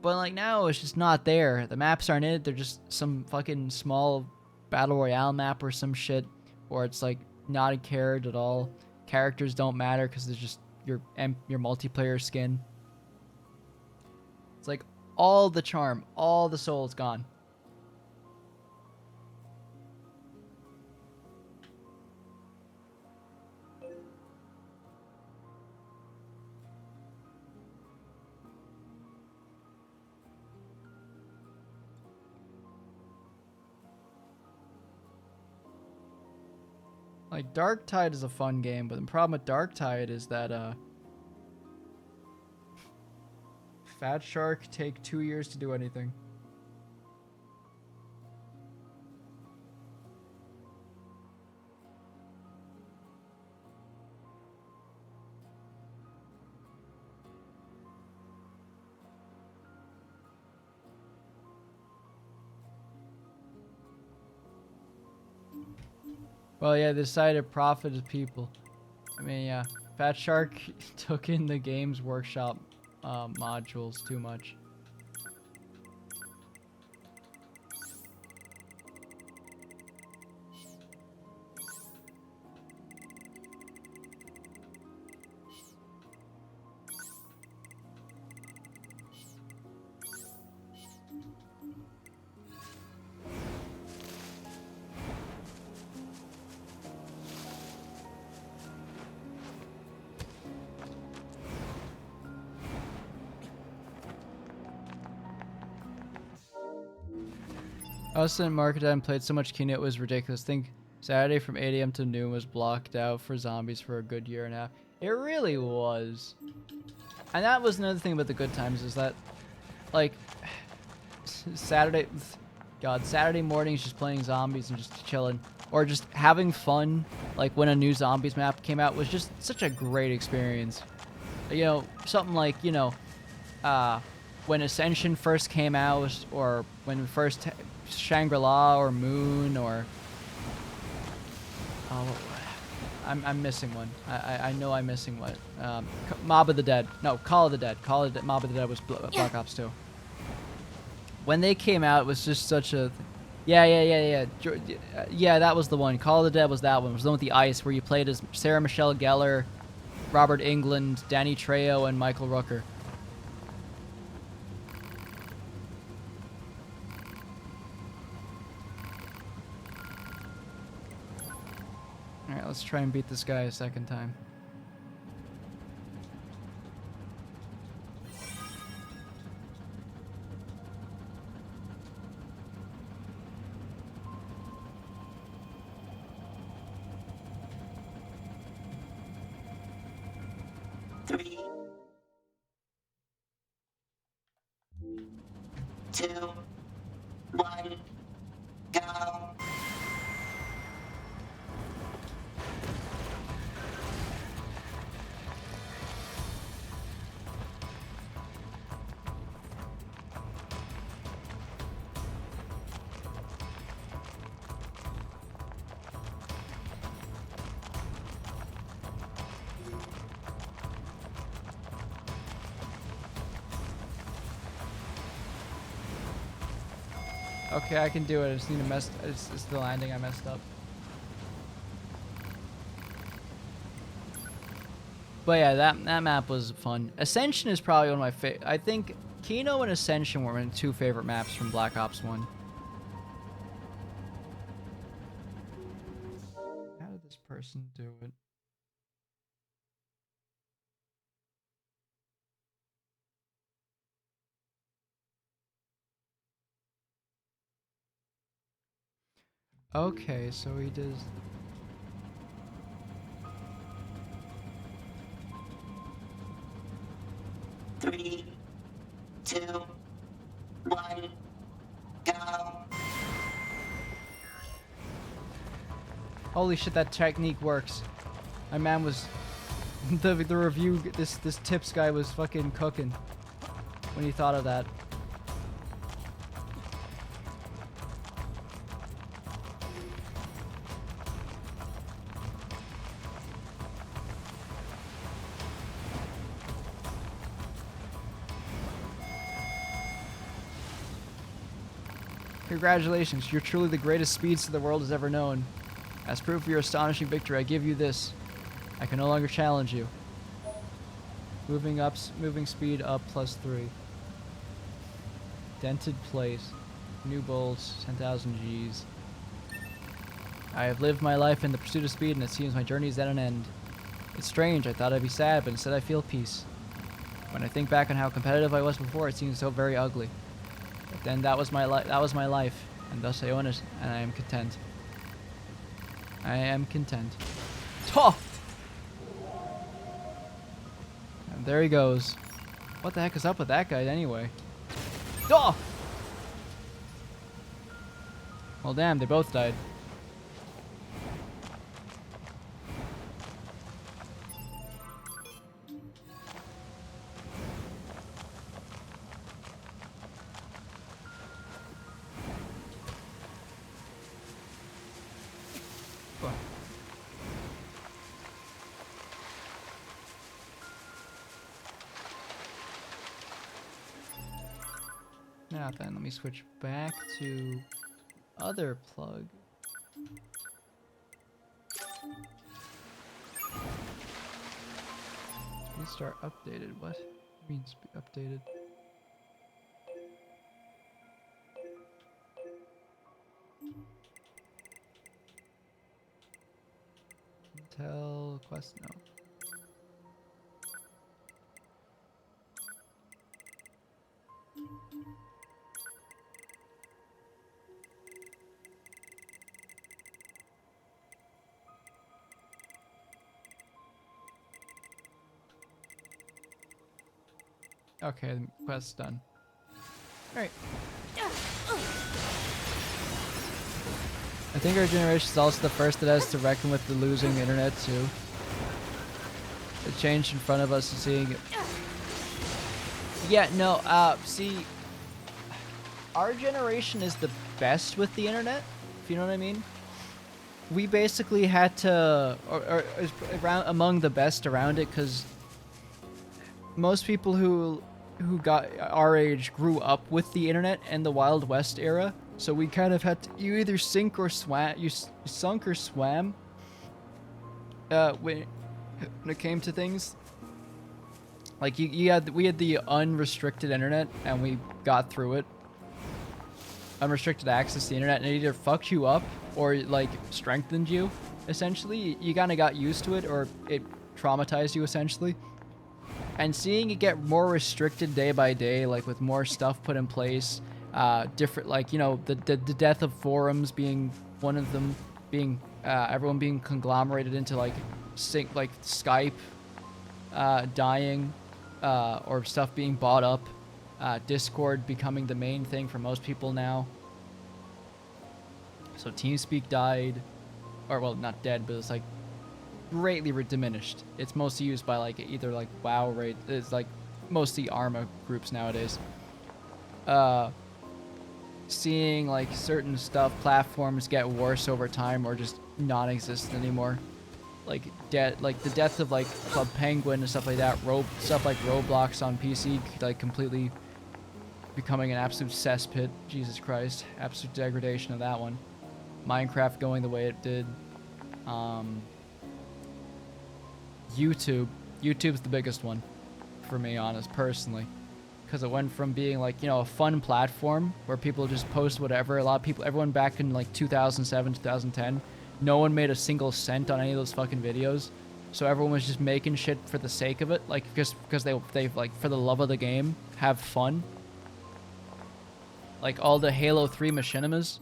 but like now it's just not there. The maps aren't in it. They're just some fucking small battle royale map or some shit, or it's like not cared at all. Characters don't matter because there's just your multiplayer skin. It's like all the charm, all the soul is gone. Like, Darktide is a fun game, but the problem with Darktide is that, Fat Shark take 2 years to do anything. Well, yeah, they decided to profit as people. I mean, yeah, Fat Shark took in the Games Workshop modules too much. Us and Marketed played so much Keynote, it was ridiculous. Think Saturday from 8 a.m. to noon was blocked out for zombies for a good year and a half. It really was. And that was another thing about the good times is that, like, Saturday mornings just playing zombies and just chilling. Or just having fun, like when a new zombies map came out, was just such a great experience. You know, something like, you know, when Ascension first came out, or when first Shangri-La or Moon, or oh, I'm missing one. I know I'm missing one. Mob of the Dead. No, Call of the Dead. Mob of the Dead was Black Ops 2. When they came out, it was just such a... Yeah, that was the one. Call of the Dead was that one. It was the one with the ice, where you played as Sarah Michelle Gellar, Robert Englund, Danny Trejo, and Michael Rooker. Alright, let's try and beat this guy a second time. Three, two, one, go. Okay, I can do it. I just need to it's the landing I messed up. But yeah, that map was fun. Ascension is probably one of my favorite. I think Kino and Ascension were my two favorite maps from Black Ops 1. How did this person do it? Okay, so he does... Three, two, one, go. Holy shit, that technique works. My man was... the review, this tips guy was fucking cooking when he thought of that. Congratulations, you're truly the greatest speedster the world has ever known. As proof of your astonishing victory, I give you this. I can no longer challenge you. Moving speed up +3. Dented place. New bolts, 10,000 Gs. I have lived my life in the pursuit of speed, and it seems my journey is at an end. It's strange, I thought I'd be sad, but instead I feel peace. When I think back on how competitive I was before, it seems so very ugly. But then that was my life, and thus I own it, and I am content. I am content. Oh! And there he goes. What the heck is up with that guy anyway? Oh! Well, damn, they both died. Now then, let me switch back to other plug. Restart updated. What means be updated? Intel quest no. Okay, the quest's done. Alright. I think our generation is also the first that has to reckon with the losing internet too. The change in front of us is seeing it. Yeah, no, see, our generation is the best with the internet, if you know what I mean. We basically had to, or is around among the best around it, because most people who got our age grew up with the internet and the Wild West era. So we kind of had to, you either sink or swam, you sunk or swam when it came to things. Like we had the unrestricted internet and we got through it. Unrestricted access to the internet, and it either fucked you up or like strengthened you. Essentially, you kind of got used to it, or it traumatized you essentially. And seeing it get more restricted day by day, like with more stuff put in place, different, like, you know, the death of forums being one of them, being everyone being conglomerated into like Skype dying, or stuff being bought up, Discord becoming the main thing for most people now. So TeamSpeak died, or well, not dead, but it's like greatly diminished. It's mostly used by like either like WoW raid. It's like mostly Arma groups nowadays. Seeing like certain platforms get worse over time or just non-existent anymore. Like the death of like Club Penguin and stuff like that. Stuff like Roblox on PC, like completely becoming an absolute cesspit. Jesus Christ, absolute degradation of that one. Minecraft going the way it did. YouTube's the biggest one for me, personally, because it went from being like, you know, a fun platform where people just post whatever. Everyone back in like 2007, 2010, no one made a single cent on any of those fucking videos, so everyone was just making shit for the sake of it, like just because they like for the love of the game, have fun. Like all the Halo 3 machinimas,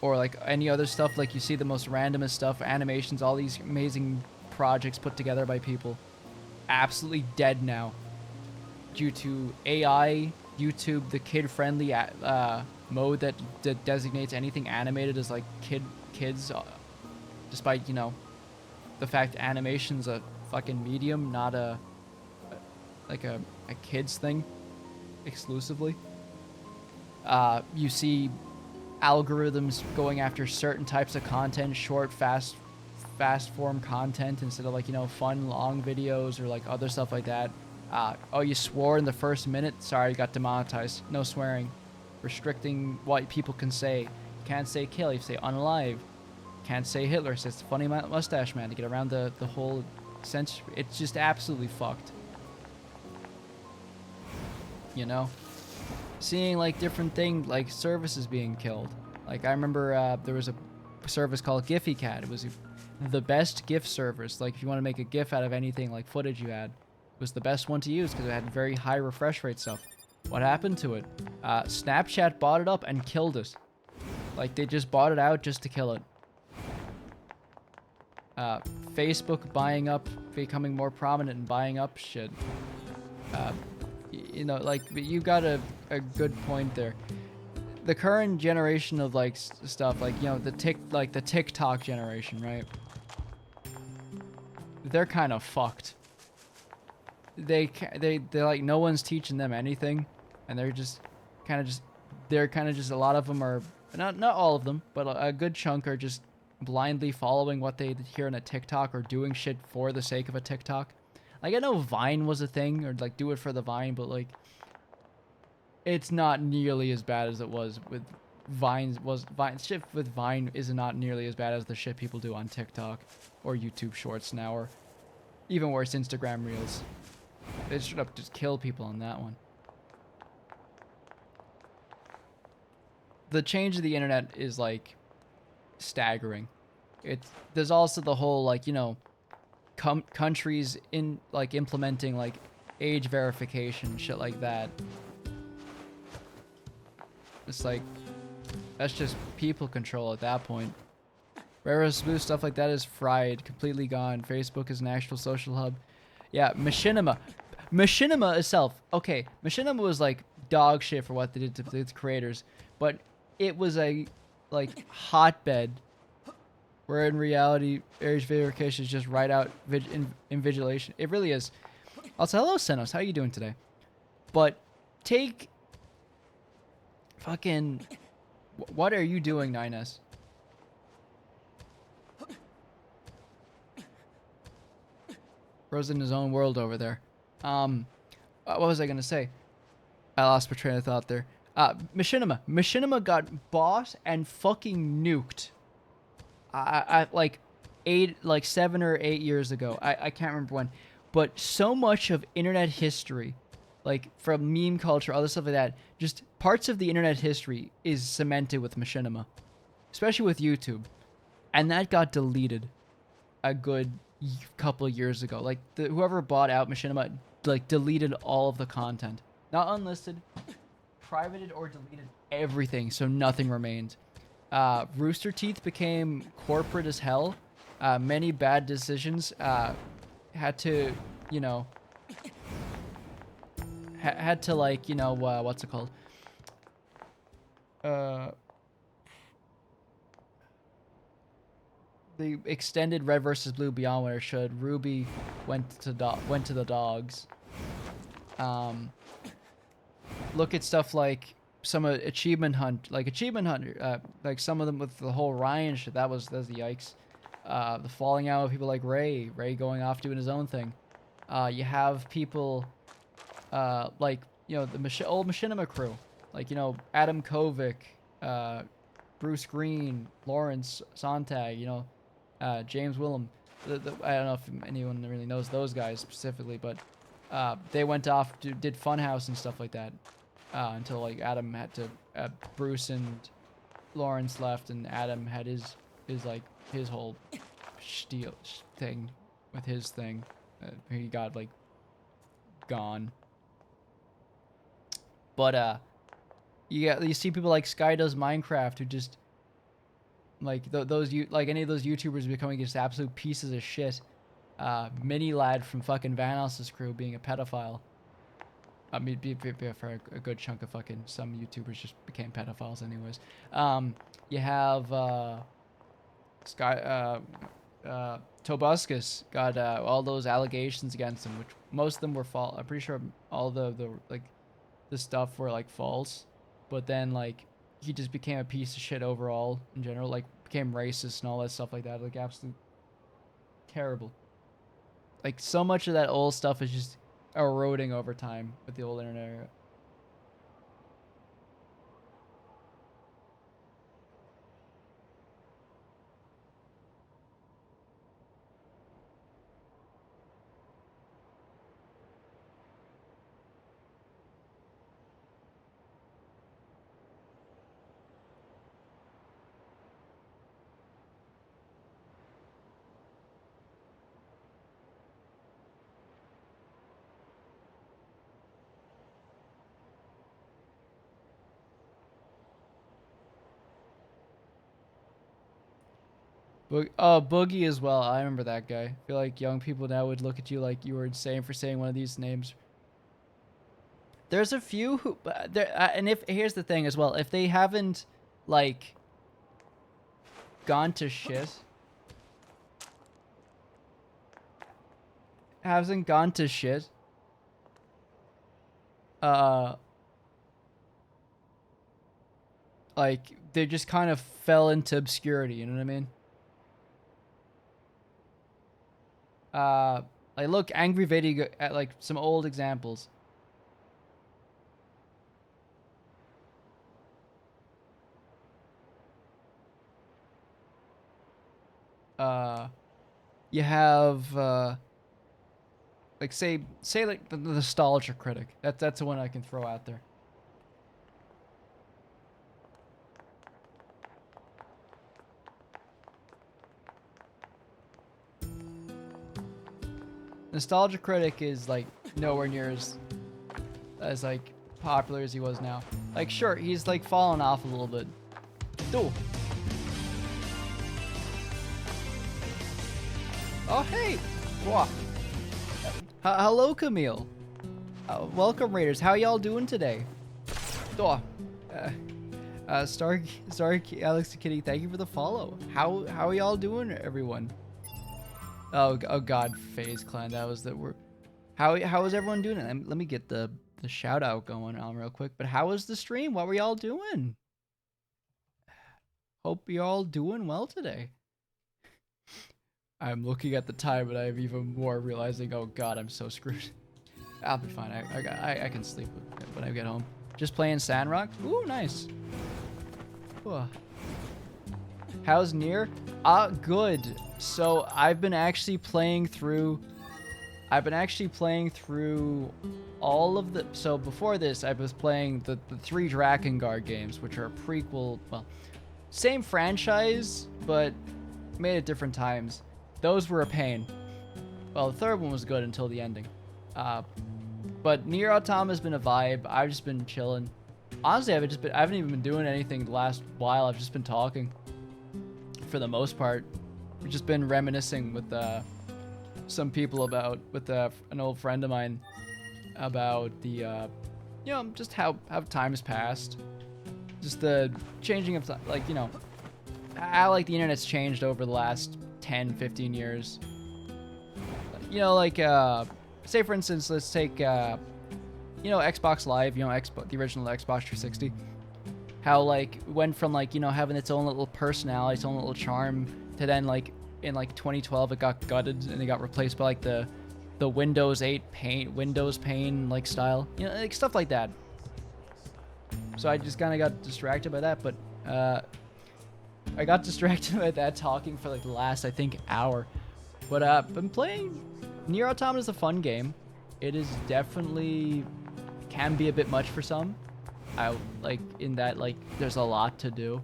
or like any other stuff, like you see the most randomest stuff, animations, all these amazing projects put together by people, absolutely dead now due to AI, YouTube, the kid-friendly mode that designates anything animated as like kids, despite, you know, the fact animation's a fucking medium, not a kids thing exclusively. You see algorithms going after certain types of content, short, fast form content, instead of like, you know, fun long videos or like other stuff like that. Oh, you swore in the first minute? Sorry, you got demonetized. No swearing. Restricting what people can say. You can't say kill, you say unalive. Can't say Hitler, says funny mustache man, to get around the whole sense. It's just absolutely fucked. You know? Seeing like different things, like services being killed. Like I remember there was a service called GiphyCat. It was the best GIF service. Like if you want to make a GIF out of anything, like footage you had, it was the best one to use because it had very high refresh rate stuff. What happened to it? Snapchat bought it up and killed it. Like they just bought it out just to kill it. Facebook buying up, becoming more prominent and buying up shit. You know, like, you got a good point there. The current generation of like stuff, like, you know, the TikTok generation, right? They're kind of fucked. They're like, no one's teaching them anything, and they're kind of just a lot of them are not all of them, but a good chunk are just blindly following what they hear in a TikTok or doing shit for the sake of a TikTok. Like, I know Vine was a thing, or like do it for the Vine, but like it's not nearly as bad as it was with Vine. Shit with Vine is not nearly as bad as the shit people do on TikTok or YouTube Shorts now, or even worse, Instagram Reels. They straight up just kill people on that one. The change of the internet is like staggering. There's also the whole like, you know, countries in like implementing like age verification, shit like that. It's like, that's just people control at that point. YoRHa smooth stuff like that is fried, completely gone. Facebook is an actual social hub. Yeah, Machinima. Machinima itself. Okay, Machinima was like dog shit for what they did to its creators, but it was a like hotbed where in reality age verification is just right out invigilation. It really is. Also, hello Senos, how you doing today? But take fucking, what are you doing, 9S? Bro's in his own world over there. What was I gonna say? I lost my train of thought there. Machinima. Machinima got bought and fucking nuked. Like 7 or 8 years ago. I can't remember when. But so much of internet history, like from meme culture, other stuff like that, just parts of the internet history is cemented with Machinima. Especially with YouTube. And that got deleted a good couple of years ago. Like whoever bought out Machinima like deleted all of the content. Not unlisted, privated or deleted everything, so nothing remained. Rooster Teeth became corporate as hell. Many bad decisions had to, you know, had to like, you know, what's it called? The extended Red versus Blue beyond where it should. Ruby went to the dogs. Look at stuff like some Achievement Hunt, like Achievement Hunter, like some of them with the whole Ryan shit. That's the yikes. The falling out of people like Ray going off doing his own thing. You have people like, you know, the old Machinima crew, like, you know, Adam Kovic, Bruce Green, Lawrence Sontag, you know. James Willem. I don't know if anyone really knows those guys specifically, but they went off did Funhouse and stuff like that until like Adam had to Bruce and Lawrence left, and Adam had his whole thing with his thing. He got like gone. But you see people like Sky Does Minecraft who just like any of those YouTubers becoming just absolute pieces of shit. Mini Lad from fucking Vanos' crew being a pedophile. I mean, for a good chunk of fucking some YouTubers just became pedophiles anyways. You have Tobuscus got all those allegations against him, which most of them were false. I'm pretty sure all the stuff were like false, but then like he just became a piece of shit overall in general, like became racist and all that stuff like that, like absolute terrible. Like so much of that old stuff is just eroding over time with the old internet era. Boogie as well. I remember that guy. I feel like young people now would look at you like you were insane for saying one of these names. There's a few who, and here's the thing as well. If they haven't, like, gone to shit, like they just kind of fell into obscurity. You know what I mean? Like look, Angry Video at like some old examples. you have like say like the nostalgia critic. That's the one I can throw out there. Nostalgia critic is like nowhere near as like popular as he was now. Like sure, he's like fallen off a little bit. Ooh. Oh hey. Wow. Hello, Camille. Welcome, Raiders. How y'all doing today? Oh. Star Alex Kitty, thank you for the follow. How are y'all doing, everyone? Oh God, FaZe Clan. That was the word. How is everyone doing? Let me get the shout out going on real quick. But how was the stream? What were y'all doing? Hope y'all doing well today. I'm looking at the time, and I'm even more realizing, oh God, I'm so screwed. I'll be fine. I can sleep when I get home. Just playing Sandrock. Ooh, nice. Ooh. How's Nier? Good. So I've been actually playing through all of the. So before this, I was playing the 3 Drakengard games, which are a prequel. Well, same franchise, but made at different times. Those were a pain. Well, the third one was good until the ending. But Nier Automata has been a vibe. I've just been chilling. Honestly, I haven't even been doing anything the last while. I've just been talking. For the most part, we've just been reminiscing with some people with an old friend of mine about the just how time has passed, just the changing of like how like the internet's changed over the last 10-15 years. Like say for instance, let's take Xbox Live, the original Xbox 360. How like went from like having its own little personality, its own little charm, to then like in like 2012 it got gutted and it got replaced by like the Windows 8 Windows pane like style, like stuff like that. So I just kind of got distracted by that, but I got distracted by that talking for like the last I think hour. But I've been playing Nier Automata. Is a fun game. It is definitely can be a bit much for some. I like in that like there's a lot to do,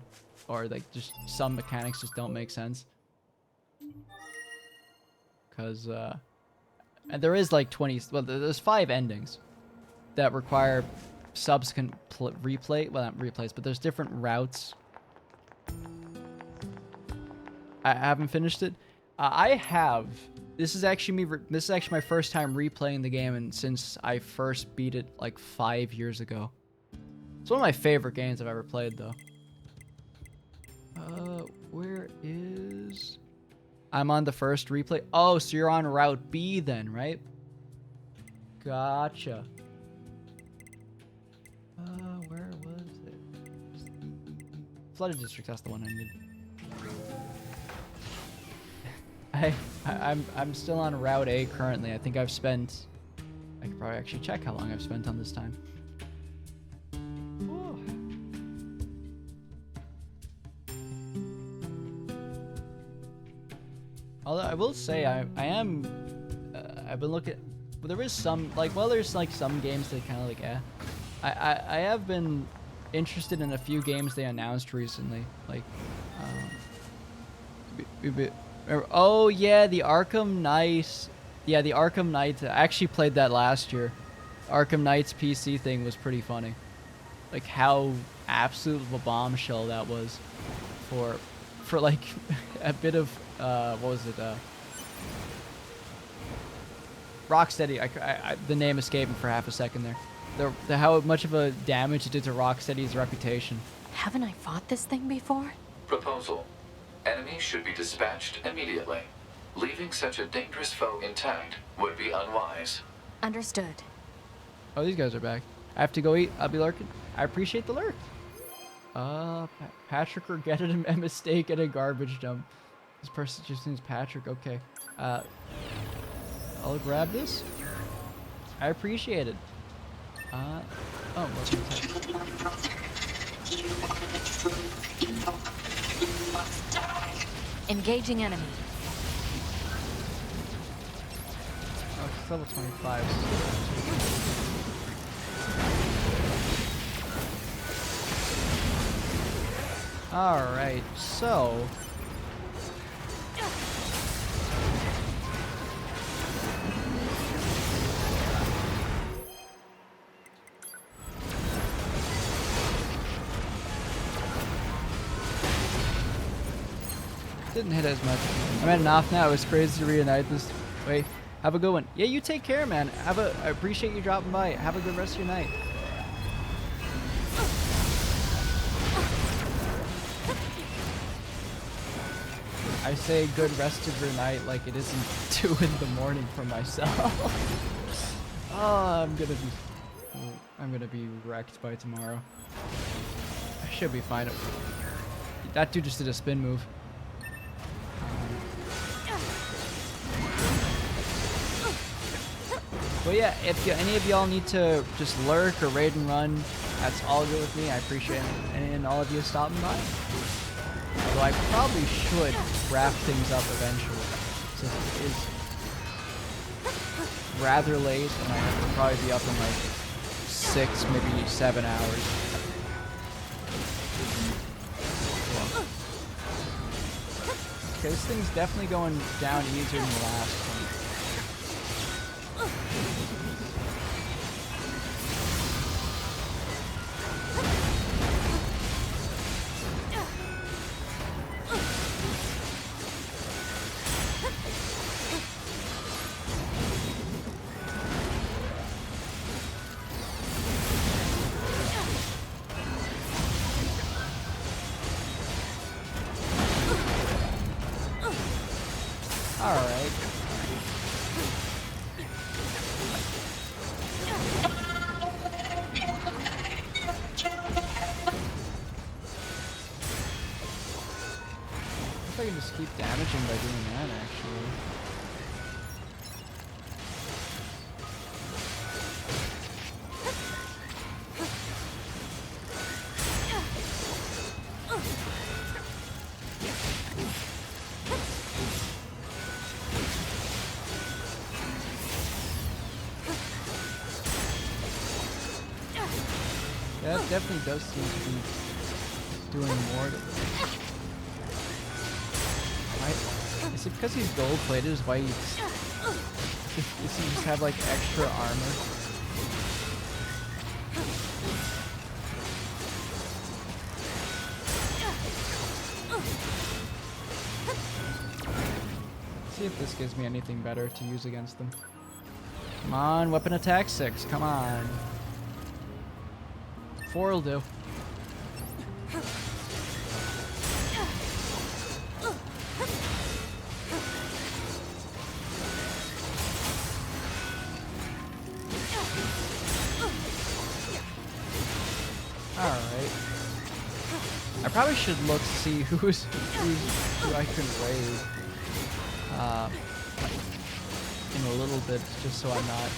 or like just some mechanics just don't make sense. Cause and there is like there's 5 endings that require subsequent replay. Well, not replays, but there's different routes. I haven't finished it. I have. This is actually my first time replaying the game, and since I first beat it like 5 years ago. It's one of my favorite games I've ever played, though. Where is... I'm on the first replay. Oh, so you're on Route B then, right? Gotcha. Where was it? Flooded District, that's the one I need. I'm still on Route A currently. I think I've spent... I could probably actually check how long I've spent on this time. Although I will say I've been looking. Well, there is some there's like some games that kind of like I have been interested in a few games they announced recently, like oh yeah, the Arkham Knight. Yeah, the Arkham Knight. I actually played that last year. Arkham Knight's PC thing was pretty funny. Like how absolute of a bombshell that was for like a bit of what was it? Rocksteady. The name escaped me for half a second there. How much of a damage it did to Rocksteady's reputation. Haven't I fought this thing before? Proposal. Enemies should be dispatched immediately. Leaving such a dangerous foe intact would be unwise. Understood. Oh, these guys are back. I have to go eat. I'll be lurking. I appreciate the lurk. Patrick regretted a mistake at a garbage dump. This person just names Patrick. Okay. I'll grab this. I appreciate it. Oh, what's in the Engaging enemy. Oh, it's level 25. Alright, so... Didn't hit as much. I'm at an off now. It was crazy to reunite this way. Have a good one. Yeah, you take care, man. I appreciate you dropping by. Have a good rest of your night. I say good rest of your night like it isn't 2 in the morning for myself. Oh, I'm gonna be wrecked by tomorrow. I should be fine. That dude just did a spin move. But yeah, if any of y'all need to just lurk or raid and run, that's all good with me. I appreciate it, and all of you stopping by. Although I probably should wrap things up eventually, since it is rather late, and I have to probably be up in like 6, maybe 7 hours. Cool. Okay, this thing's definitely going down easier than the last one. Alright. I can just keep damaging by doing that, actually. Yeah, it definitely does seem to be doing more to Is it because he's gold plated? Is why does he just have like extra armor? Let's see if this gives me anything better to use against them. Come on, weapon attack 6. Come on. 4 will do. Alright. I probably should look to see who I can raid in a little bit, just so I'm not.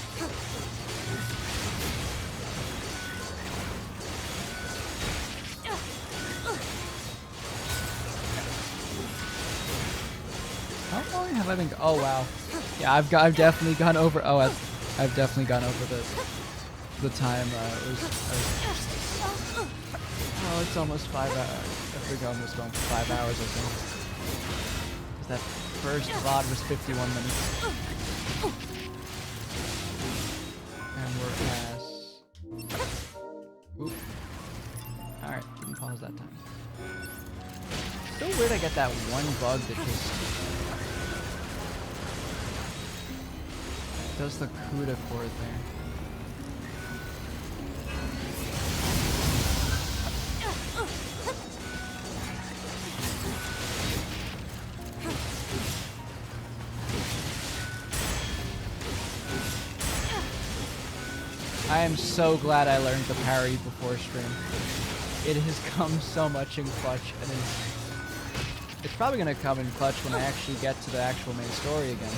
How long have I been? Oh wow. Yeah, I've definitely gone over. Oh, I've definitely gone over the time. Oh, it's almost 5 hours. I think almost going for 5 hours, I think. 'Cause that first VOD was 51 minutes. And we're at... Oop. Alright, didn't pause that time. So weird I get that one bug that just... does the CUDA chord there. I am so glad I learned the parry before stream. It has come so much in clutch, and it's probably going to come in clutch when I actually get to the actual main story again.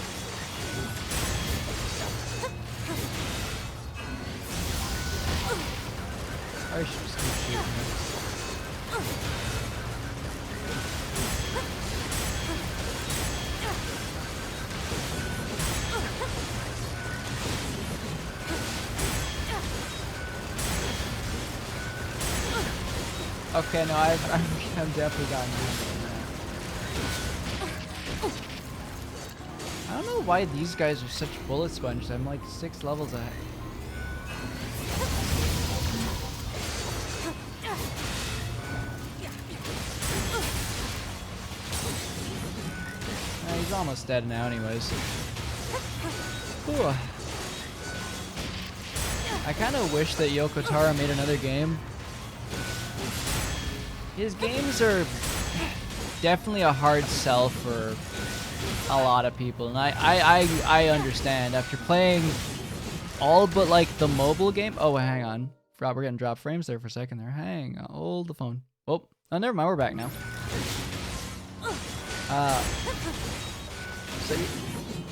I should just keep shooting him. Okay, no, I've definitely gotten used to that. I don't know why these guys are such bullet sponges. I'm like 6 levels ahead. He's almost dead now anyways. Ooh. I kind of wish that Yoko Taro made another game. His games are definitely a hard sell for a lot of people, and I understand. After playing all but like the mobile game. Oh, hang on. Forgot we're getting drop frames there for a second there. Hang on. Hold the phone. Oh, never mind. We're back now. So,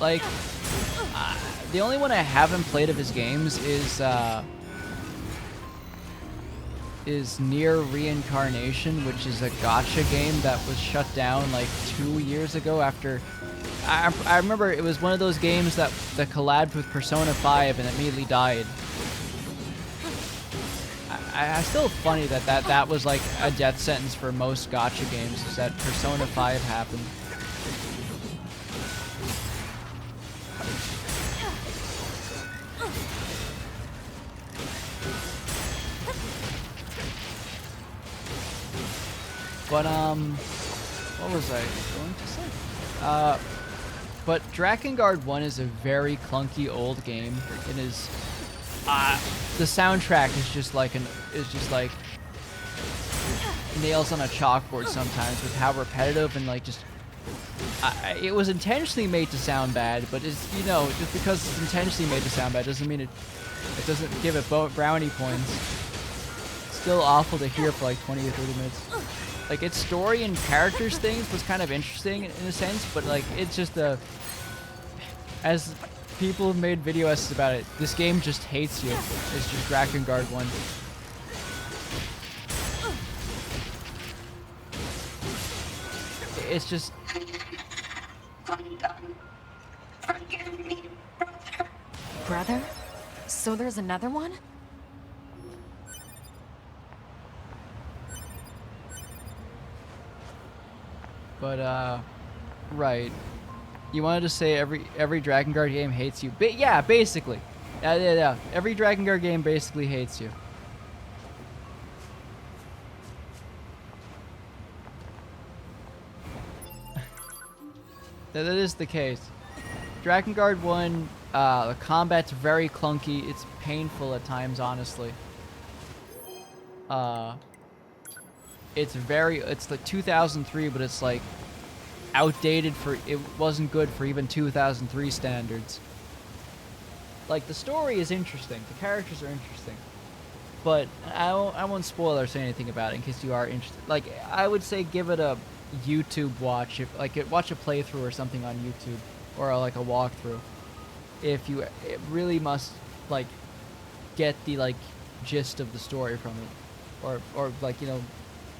like, the only one I haven't played of his games is Near Reincarnation, which is a gacha game that was shut down like 2 years ago after. I remember it was one of those games that collabed with Persona 5 and immediately died. I still funny that was like a death sentence for most gacha games, is that Persona 5 happened. But what was I going to say? But Drakengard 1 is a very clunky old game. It is the soundtrack is just like nails on a chalkboard sometimes with how repetitive and like just it was intentionally made to sound bad, but it's, you know, just because it's intentionally made to sound bad doesn't mean it doesn't give it brownie points. It's still awful to hear for like 20 or 30 minutes. Like, its story and characters things was kind of interesting in a sense, but like it's just as people have made video essays about it, this game just hates you. It's just Drakengard 1. It's just... Forgive me, brother. Brother? So there's another one? But, right. You wanted to say every Drakengard game hates you. Yeah, basically. Yeah. Every Drakengard game basically hates you. That is the case. Drakengard 1, the combat's very clunky. It's painful at times, honestly. It's like 2003, but it's like outdated it wasn't good for even 2003 standards. Like, the story is interesting, the characters are interesting, but I won't spoil or say anything about it in case you are interested. Like, I would say give it a YouTube watch, watch a playthrough or something on YouTube, or like a walkthrough, if you really must like get the like gist of the story from it, or like, you know,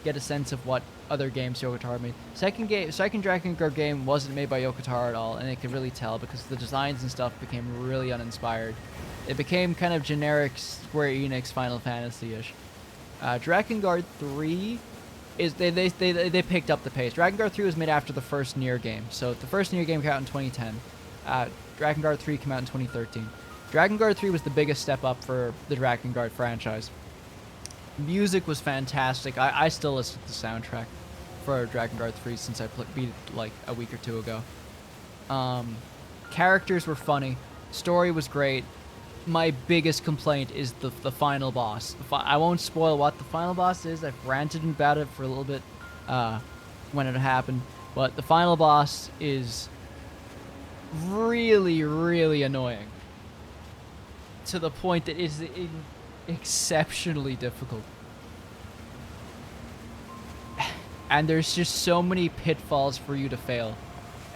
get a sense of what other games Yoko Taro made. Second Drakengard game wasn't made by Yoko Taro at all, and it could really tell because the designs and stuff became really uninspired. It became kind of generic Square Enix Final Fantasy-ish. Drakengard 3 is they picked up the pace. Drakengard 3 was made after the first Nier game, so the first Nier game came out in 2010. Drakengard 3 came out in 2013. Drakengard 3 was the biggest step up for the Drakengard franchise. Music was fantastic. I still listen to the soundtrack for Drakengard 3 since I beat it like a week or two ago. Characters were funny. Story was great. My biggest complaint is the final boss. I won't spoil what the final boss is. I've ranted about it for a little bit when it happened. But the final boss is really, really annoying. To the point that it is exceptionally difficult. And there's just so many pitfalls for you to fail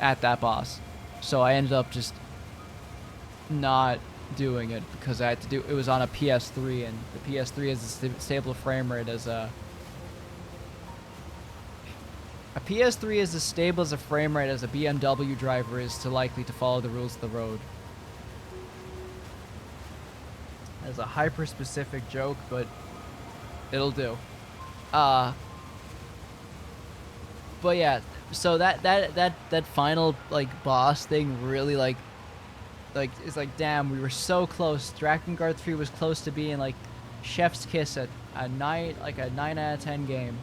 at that boss. So I ended up just not doing it because I had to do it was on a PS3, and the PS3 has a stable frame rate as a PS3 is as stable as a frame rate as a BMW driver is likely to follow the rules of the road. As a hyper-specific joke, but it'll do. But yeah, so that final like boss thing really like it's like, damn, we were so close. Drakengard 3 was close to being like chef's kiss at a 9 out of 10 game.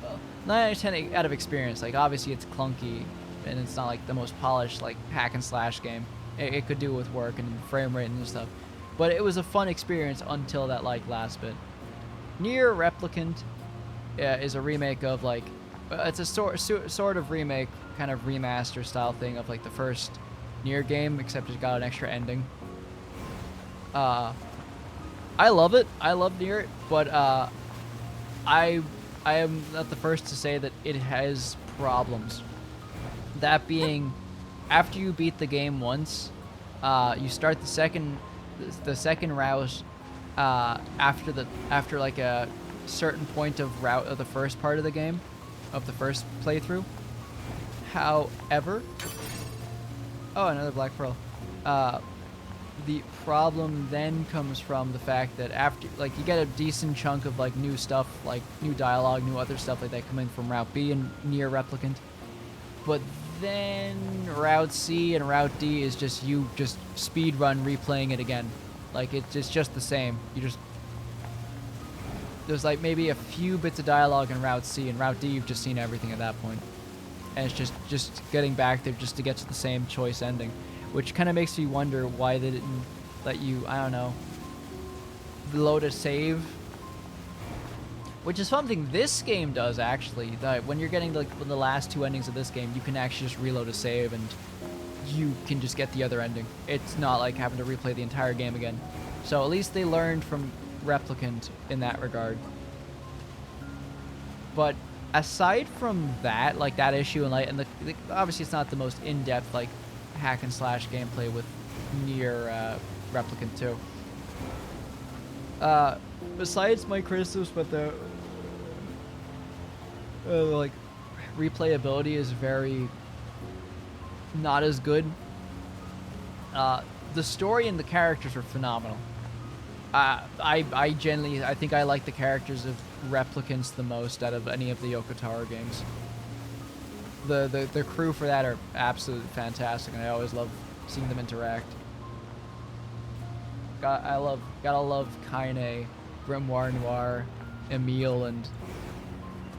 Well, 9 out of 10 out of experience. Like obviously it's clunky and it's not like the most polished like hack and slash game. It could do with work and frame rate and stuff. But it was a fun experience until that like last bit. Nier Replicant is a remake of like it's a sort of remake, kind of remaster style thing of like the first Nier game, except it got an extra ending. I love it. I love Nier, but I am not the first to say that it has problems. That being, after you beat the game once, you start the second route after like a certain point of route of the first part of the game, of the first playthrough. However, oh, another Black Pearl. The problem then comes from the fact that after, like, you get a decent chunk of like new stuff, like new dialogue, new other stuff like that coming from Route B and Nier Replicant. But then Route C and Route D is just you just speed run replaying it again. Like it's just the same. There's like maybe a few bits of dialogue in Route C, and Route D you've just seen everything at that point. And it's just getting back there just to get to the same choice ending, which kind of makes me wonder why they didn't let you, I don't know, load a save. Which is something this game does, actually. When you're getting like the last two endings of this game, you can actually just reload a save and you can just get the other ending. It's not like having to replay the entire game again. So at least they learned from Replicant in that regard. But aside from that, like that issue, and obviously it's not the most in-depth like hack and slash gameplay with Nier Replicant 2. Besides my criticisms, but the like replayability is very not as good. The story and the characters are phenomenal. I think I like the characters of Replicants the most out of any of the Yoko Taro games. The crew for that are absolutely fantastic, and I always love seeing them interact. Gotta love Kaine, Grimoire Noir, Emile, and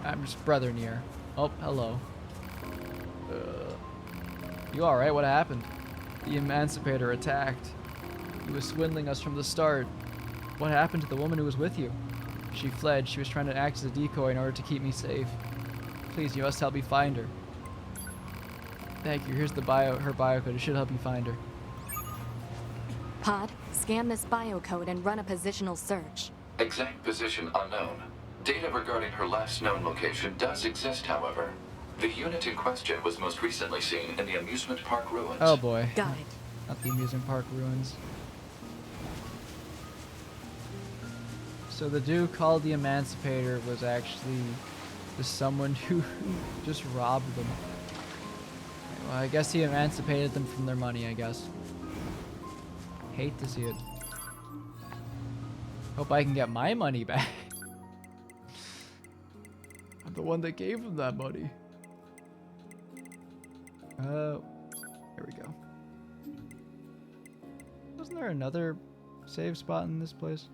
I'm just Brother Nier. Oh, hello. You alright? What happened? The Emancipator attacked. He was swindling us from the start. What happened to the woman who was with you? She fled. She was trying to act as a decoy in order to keep me safe. Please, you must help me find her. Thank you. Here's her biocode. It should help you find her. Pod, scan this biocode and run a positional search. Exact position unknown. Data regarding her last known location does exist, however. The unit in question was most recently seen in the amusement park ruins. Oh boy. Got it. Not the amusement park ruins. So the dude called the Emancipator was actually just someone who just robbed them. Well, I guess he emancipated them from their money, I guess. Hate to see it. Hope I can get my money back. I'm the one that gave him that money. There we go. Wasn't there another save spot in this place?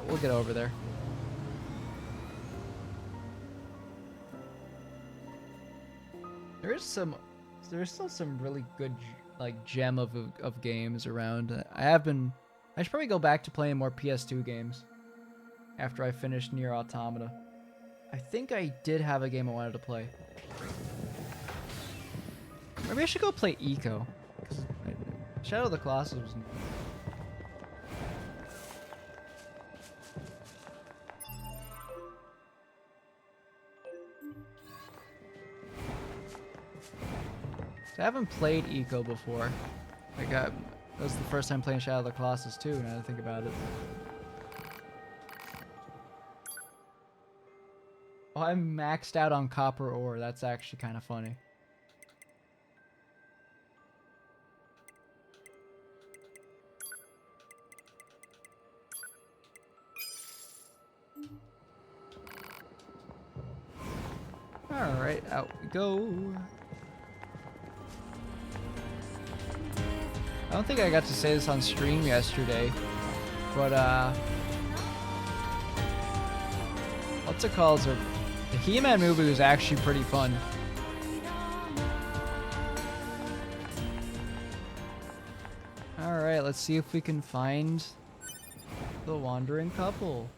We'll get over there. There's still some really good like gem of games around. I should probably go back to playing more PS2 games after I finish Nier Automata. I think I did have a game I wanted to play. Maybe I should go play Eco. Shadow of the Colossus was... I haven't played Eco before. That was the first time playing Shadow of the Colossus too, now that I think about it. Oh, I'm maxed out on copper ore. That's actually kind of funny. Alright, out we go. I don't think I got to say this on stream yesterday, but what's it called? The He-Man movie was actually pretty fun. Alright, let's see if we can find the wandering couple.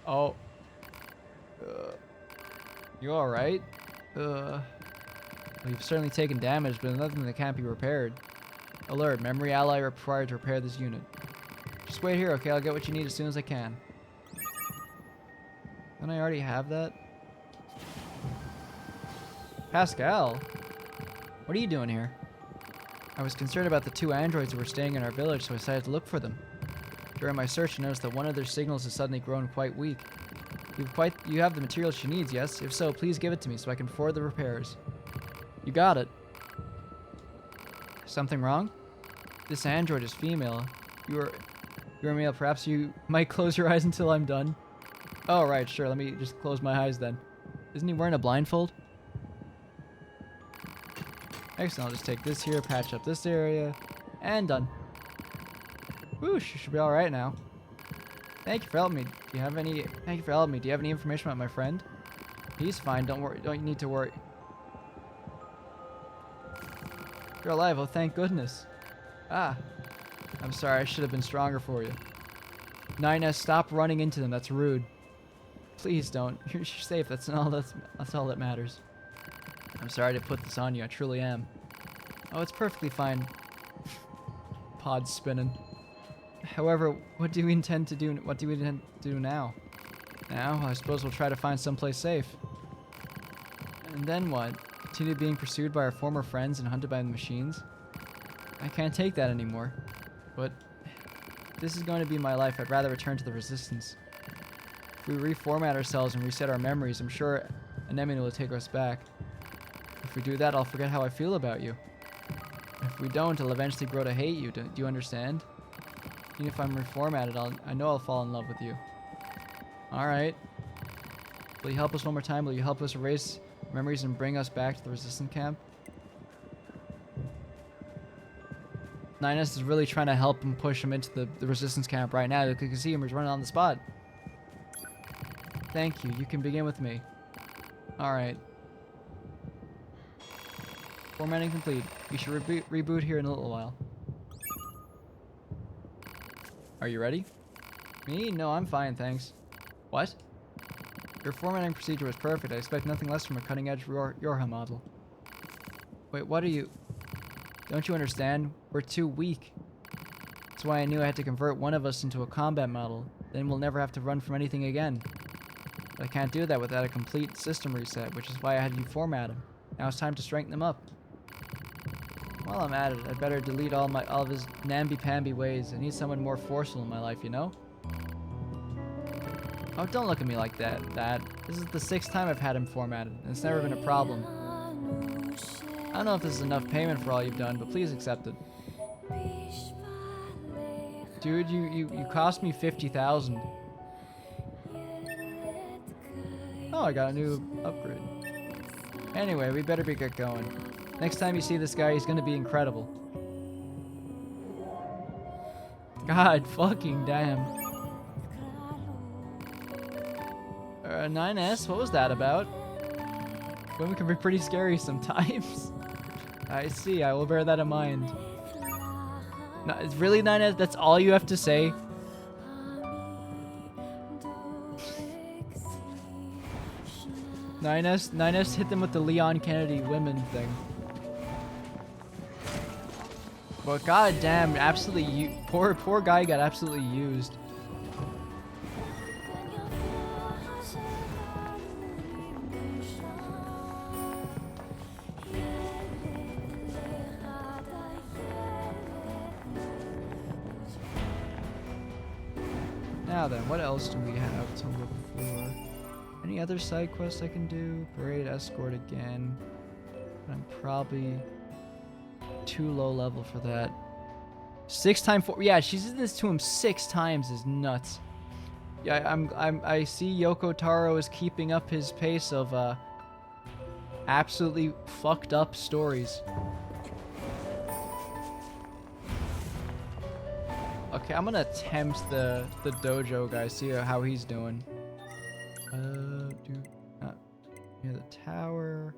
Oh. You alright? Well, you've certainly taken damage, but nothing that can't be repaired. Alert, memory ally required to repair this unit. Just wait here, okay? I'll get what you need as soon as I can. Don't I already have that? Pascal? What are you doing here? I was concerned about the 2 androids who were staying in our village, so I decided to look for them. During my search, I noticed that one of their signals has suddenly grown quite weak. You have the material she needs, yes? If so, please give it to me so I can forward the repairs. You got it. Something wrong? This android is female. You're male. Perhaps you might close your eyes until I'm done. Oh, right, sure. Let me just close my eyes then. Isn't he wearing a blindfold? Excellent. I'll just take this here, patch up this area, and done. Whoosh, you should be alright now. Thank you for helping me. Thank you for helping me. Do you have any information about my friend? He's fine. Don't worry. Don't need to worry. You're alive. Oh, thank goodness. Ah. I'm sorry. I should have been stronger for you. 9S, stop running into them. That's rude. Please don't. You're safe. That's all that matters. I'm sorry to put this on you. I truly am. Oh, it's perfectly fine. Pod's spinning. However, what do we intend to do? What do we intend to do now? Now, I suppose we'll try to find someplace safe. And then what? Continue being pursued by our former friends and hunted by the machines? I can't take that anymore. But if this is going to be my life, I'd rather return to the Resistance. If we reformat ourselves and reset our memories, I'm sure Anemone will take us back. If we do that, I'll forget how I feel about you. If we don't, I'll eventually grow to hate you. Do you understand? Even if I'm reformatted, I know I'll fall in love with you. Alright. Will you help us one more time? Will you help us erase memories and bring us back to the resistance camp? 9S is really trying to help him push him into the resistance camp right now. You can see him, he's running on the spot. Thank you. You can begin with me. Alright. Formatting complete. We should reboot here in a little while. Are you ready? Me? No, I'm fine, thanks. What? Your formatting procedure was perfect. I expect nothing less from a cutting-edge YoRHa model. Wait, what are you... Don't you understand? We're too weak. That's why I knew I had to convert one of us into a combat model. Then we'll never have to run from anything again. But I can't do that without a complete system reset, which is why I had you format him. Now it's time to strengthen him up. While I'm at it, I'd better delete all of his namby-pamby ways. I need someone more forceful in my life, you know? Oh, don't look at me like that, Dad. This is the 6th time I've had him formatted, and it's never been a problem. I don't know if this is enough payment for all you've done, but please accept it. Dude, you cost me 50,000. Oh, I got a new upgrade. Anyway, we better get going. Next time you see this guy, he's gonna be incredible. God fucking damn. 9S, what was that about? Women can be pretty scary sometimes. I see, I will bear that in mind. No, it's really 9S, that's all you have to say? Nine S hit them with the Leon Kennedy women thing. But goddamn, absolutely, poor guy got absolutely used. Now then, what else do we have to look for? Any other side quests I can do? Parade escort again. I'm probably too low level for that. 6 times 4. Yeah, she's did this to him 6 times is nuts. Yeah, I see Yoko Taro is keeping up his pace of absolutely fucked up stories. Okay, I'm gonna attempt the dojo guy, see how he's doing. Near the tower.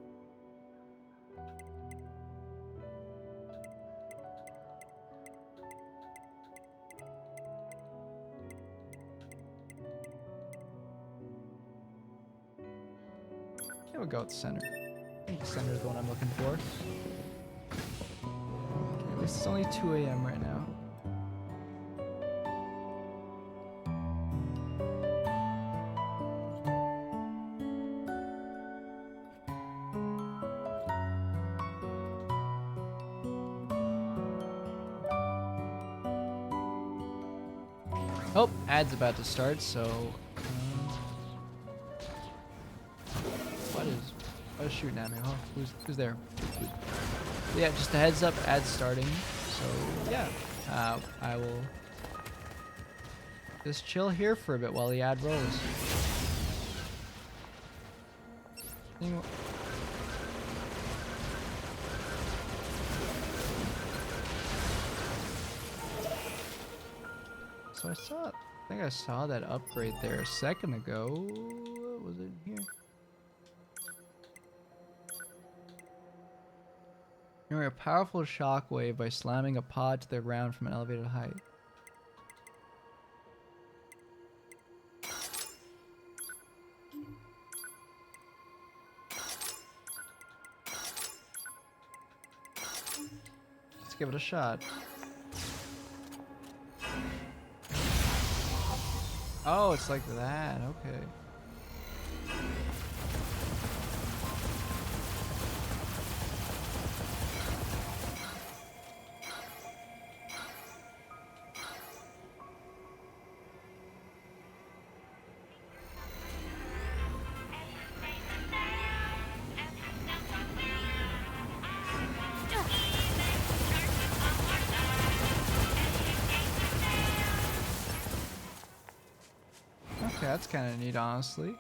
Yeah, we'll go with the center. I think the center is the one I'm looking for. Okay, at least it's only 2 a.m. right now. Oh, ad's about to start, so what is shooting at me? Huh? Who's there? Yeah, just a heads up, ad's starting. So yeah, I will just chill here for a bit while the ad rolls. So I think I saw that upgrade there a second ago. Was it here? You're a powerful shockwave by slamming a pod to the ground from an elevated height. Let's give it a shot. Oh, it's like that. Okay. Okay, that's kind of neat, honestly.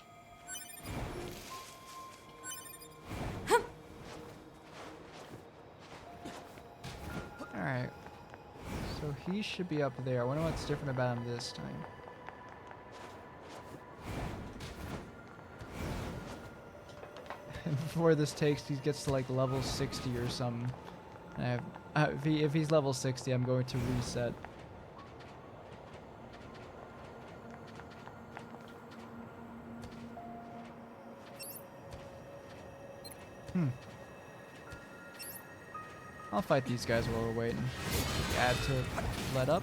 Alright. So he should be up there. I wonder what's different about him this time. Before this takes, he gets to like level 60 or something. And if he's level 60, I'm going to reset. I'll fight these guys while we're waiting. Add to let up.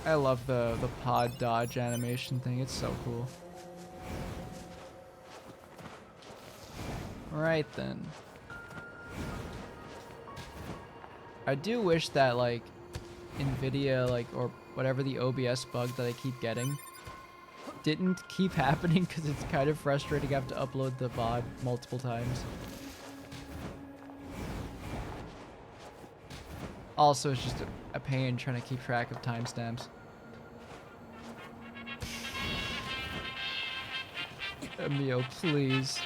I love the pod dodge animation thing. It's so cool. Right then. I do wish that like NVIDIA or whatever the OBS bug that I keep getting didn't keep happening, because it's kind of frustrating. I have to upload the VOD multiple times. Also, it's just a pain trying to keep track of timestamps. Emil, please.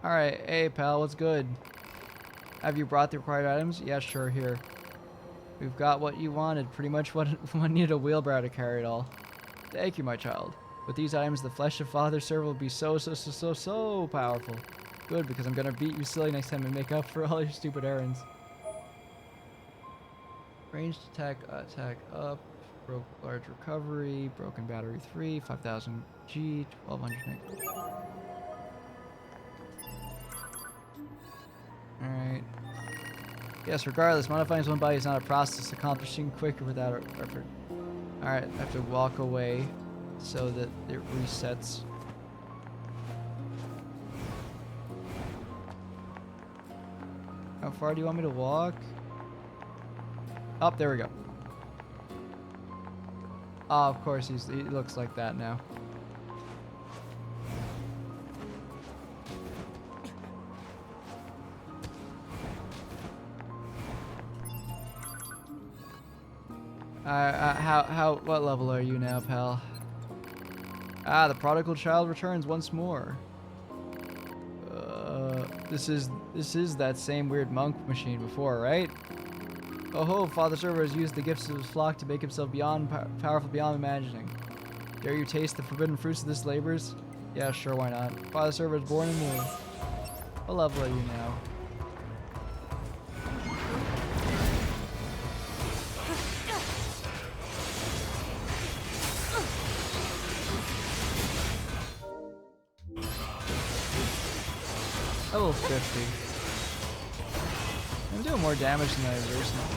Alright, hey pal, what's good? Have you brought the required items? Yeah, sure, here. We've got what you wanted, pretty much what one needed a wheelbarrow to carry it all. Thank you, my child. With these items, the flesh of Father Server will be so powerful. Good, because I'm gonna beat you silly next time and make up for all your stupid errands. Ranged attack up. Broke large recovery. Broken battery 3. 5000 G. 1200 meg. Alright. Yes, regardless, modifying one's body is not a process accomplishing quicker without effort. Alright, I have to walk away so that it resets. How far do you want me to walk? Oh, there we go. Oh, of course, he looks like that now. What level are you now, pal? Ah, the prodigal child returns once more. This is that same weird monk machine before, right? Oh ho, Father Server has used the gifts of his flock to make himself powerful beyond imagining. Dare you taste the forbidden fruits of this labors? Yeah, sure, why not? Father Server is born anew. What level are you now? Level 50. I'm doing more damage than I originally.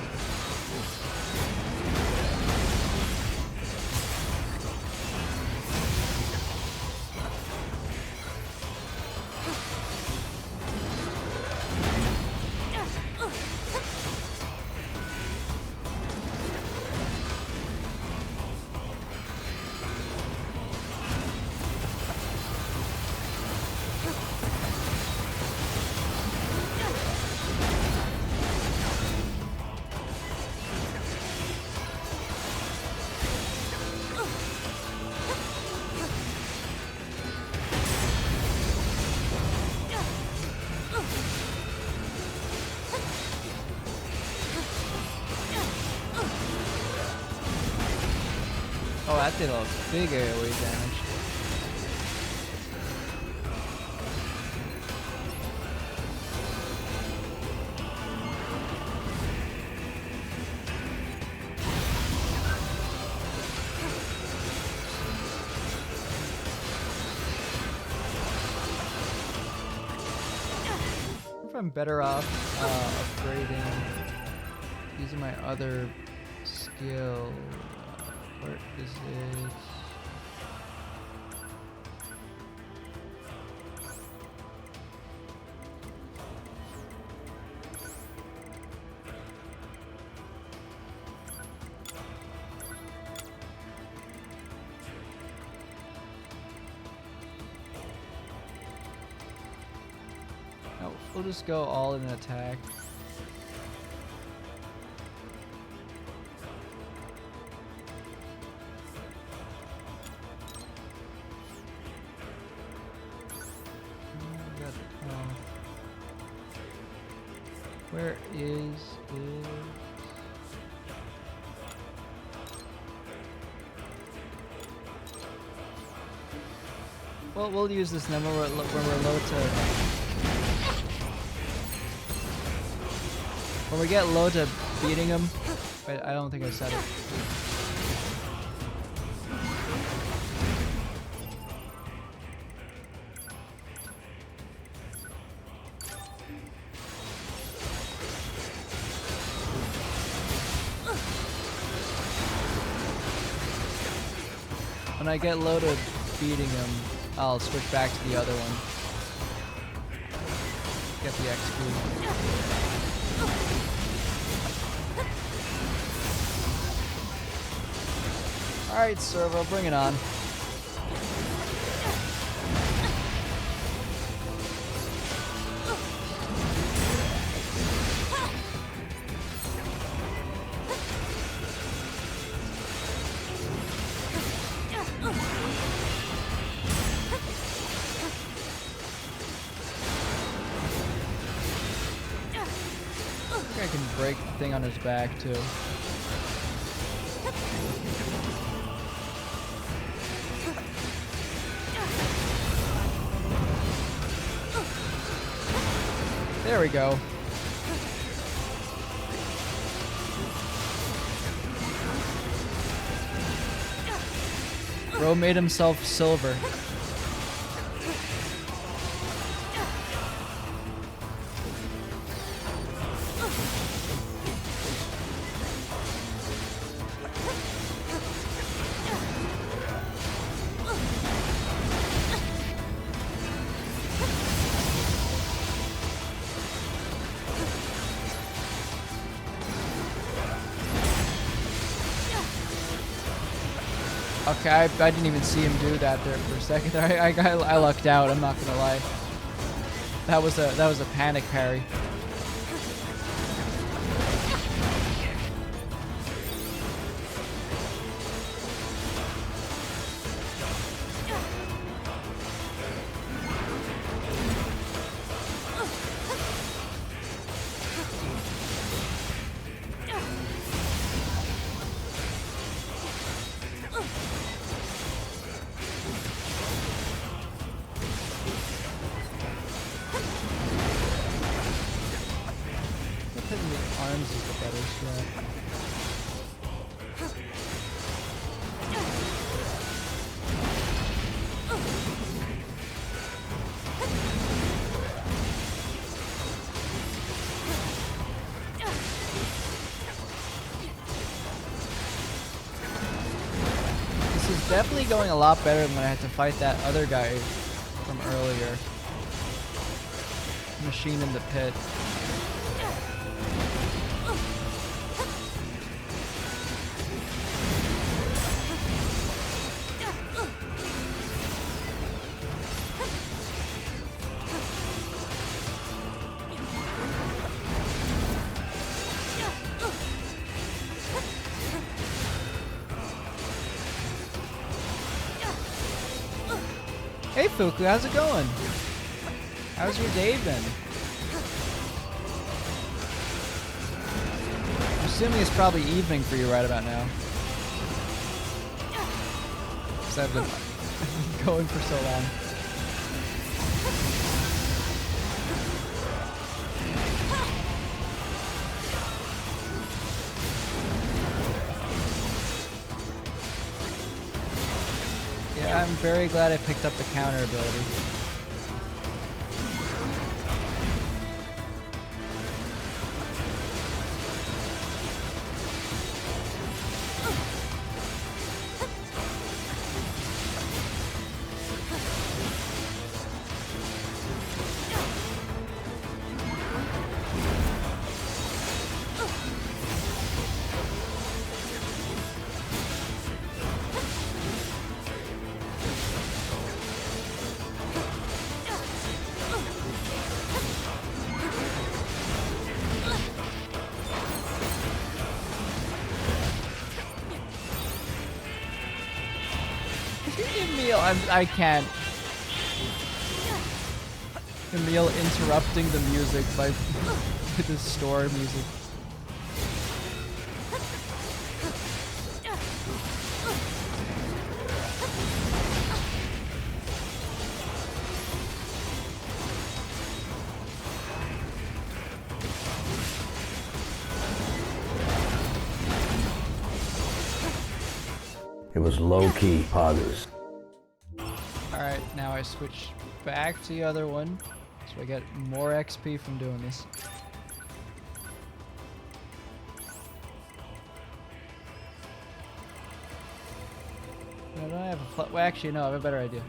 Oh, that did a big AoE damage. If I'm better off upgrading, using my other skill. Where is it? No, we'll just go all in attack. Where is it? Well, we'll use this number when we're low to... When we get low to beating him... Wait, I don't think I said it. When I get low to beating him, I'll switch back to the other one. Get the XP. Alright, Servo, bring it on. I can break the thing on his back too. There we go. Bro made himself silver. Okay, I didn't even see him do that there for a second. I lucked out. I'm not gonna lie. That was a panic parry. Hitting the arms is the better strat. This is definitely going a lot better than when I had to fight that other guy from earlier. Machine in the pit. Hey Fuku, how's it going? How's your day been? I'm assuming it's probably evening for you right about now. Because I've been going for so long. Yeah, I'm very glad I picked up the counter ability. Emil, I can't. Emil interrupting the music by with his store music. It was low-key positive. Alright, now I switch back to the other one, so I get more XP from doing this. No, don't I have a well, actually, no, I have a better idea.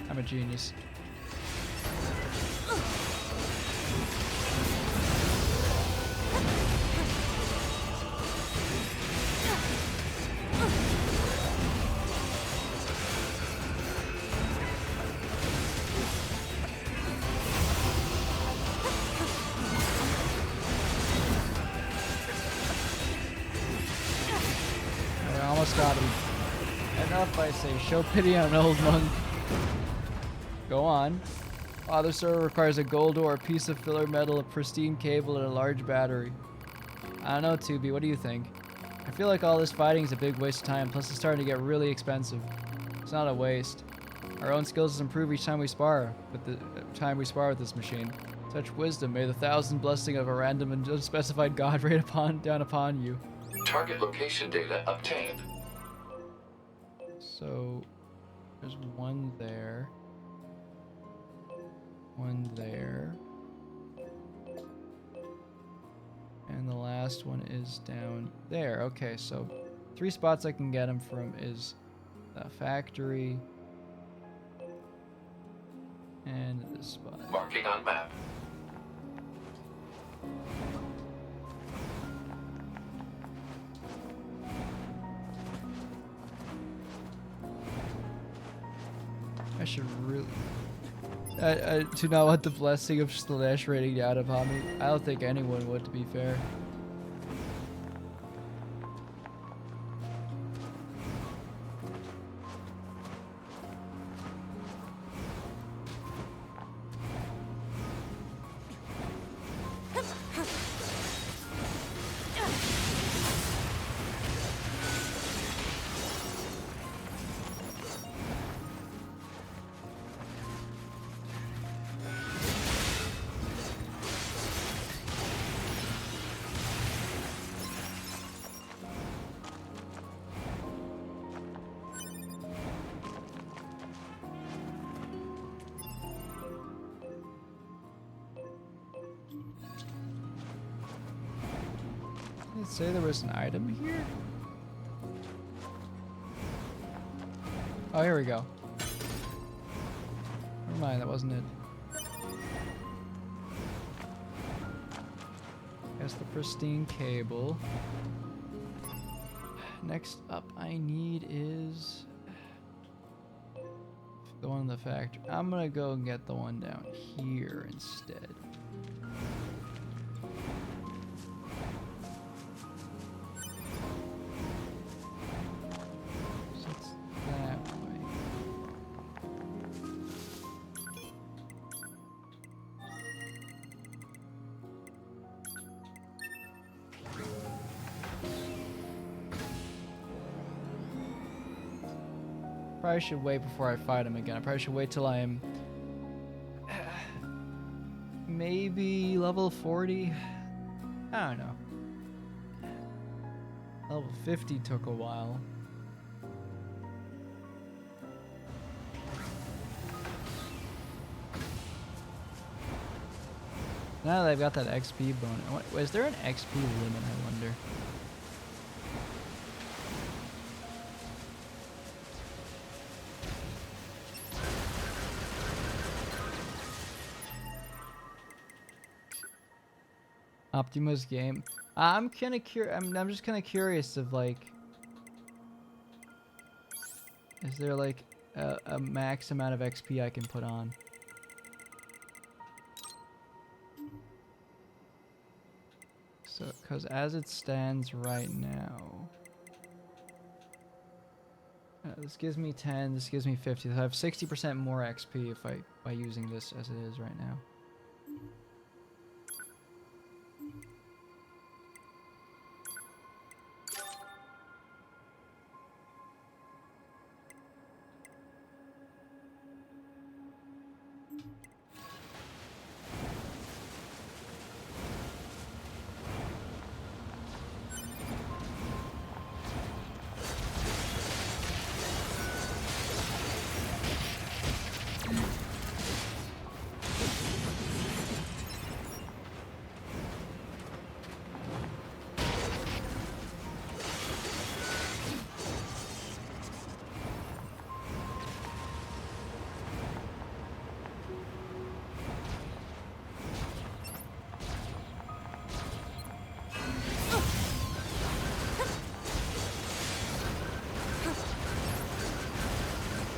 I'm a genius. I almost got him. Enough, I say. Show pity on an old monk. Go on. Father server requires a gold ore, a piece of filler metal, a pristine cable, and a large battery. I don't know, 2B, what do you think? I feel like all this fighting is a big waste of time, plus it's starting to get really expensive. It's not a waste. Our own skills improve each time we spar with this machine. Such wisdom, may the thousand blessing of a random and unspecified god rain down upon you. Target location data obtained. So, there's one there. One there. And the last one is down there. Okay, so 3 spots I can get him from is the factory, and this spot. Marking on map. I should really. I do not want the blessing of Slanesh raining down upon me. I don't think anyone would, to be fair. Did it say there was an item here? Oh, here we go. Never mind, that wasn't it. Guess the pristine cable. Next up I need is the one in the factory. I'm gonna go and get the one down here instead. So it's that way. Probably should wait before I fight him again. I probably should wait till I am maybe level 40. I don't know. Level 50 took a while. Now that I've got that XP bonus, is there an XP limit, I wonder? Optimus game. I'm kind of I'm just kind of curious of like, is there like a max amount of XP I can put on? So, because as it stands right now, this gives me 10. This gives me 50. So I have 60% more XP if by using this as it is right now.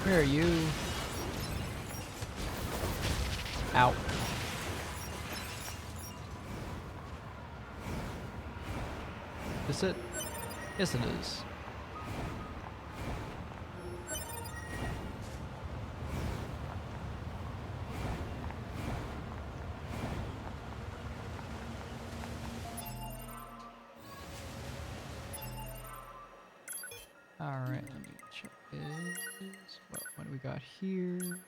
Where are you? Ow. Is it? Yes, it is. All right, let me check this. What do we got here?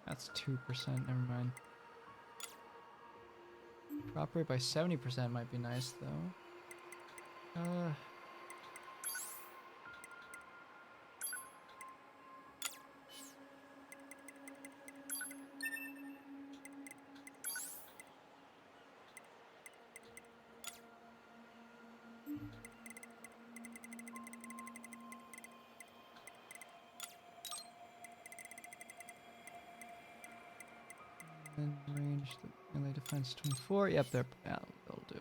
That's 2%, never mind. Drop rate by 70% might be nice though. And range the melee defense 24. Yep, they're they'll do.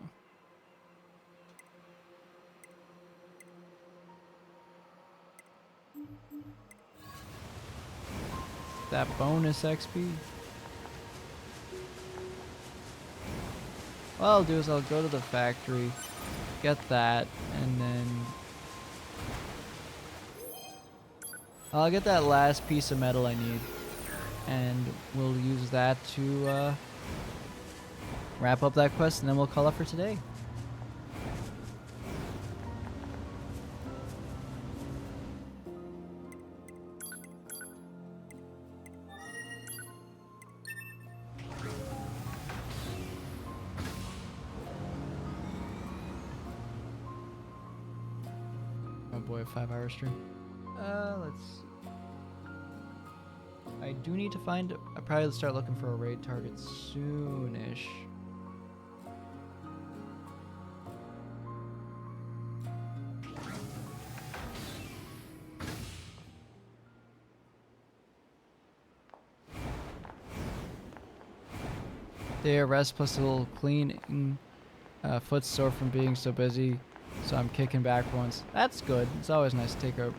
That bonus XP. What I'll do is I'll go to the factory, get that, and then I'll get that last piece of metal I need, and we'll use that to wrap up that quest, and then we'll call it for today. Oh boy, a 5-hour stream. Let's see. I do need to find. I probably start looking for a raid target soonish. Day of rest plus a little cleaning. Foot sore from being so busy, so I'm kicking back once. That's good. It's always nice to take a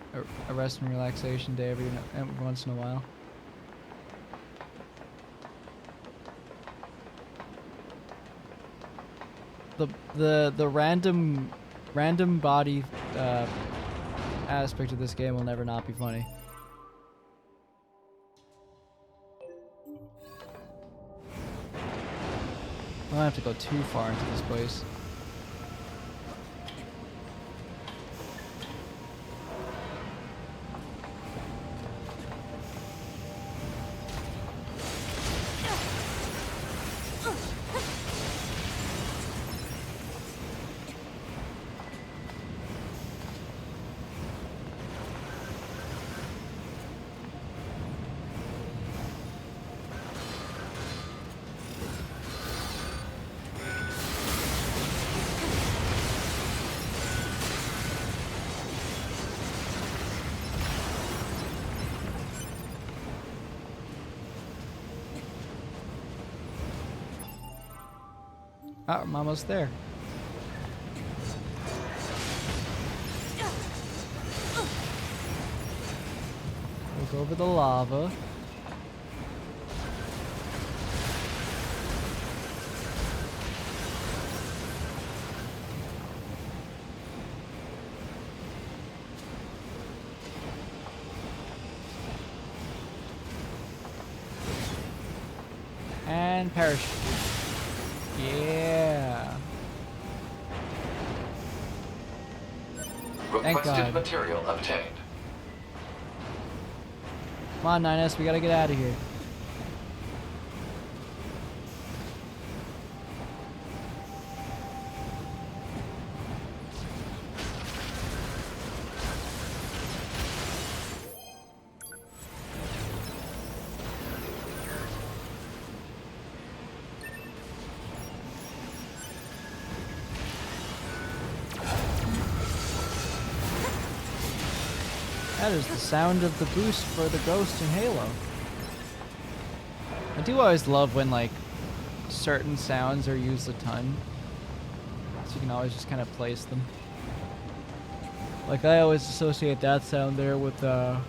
rest and relaxation day every once in a while. The random body aspect of this game will never not be funny. I don't have to go too far into this place. Oh, I'm almost there. Look over the lava. And parachute. Yeah. Thank Requested God. material obtained. Come on, 9S, we gotta get out of here. That is the sound of the boost for the Ghost in Halo. I do always love when, like, certain sounds are used a ton. So you can always just kind of place them. Like, I always associate that sound there with the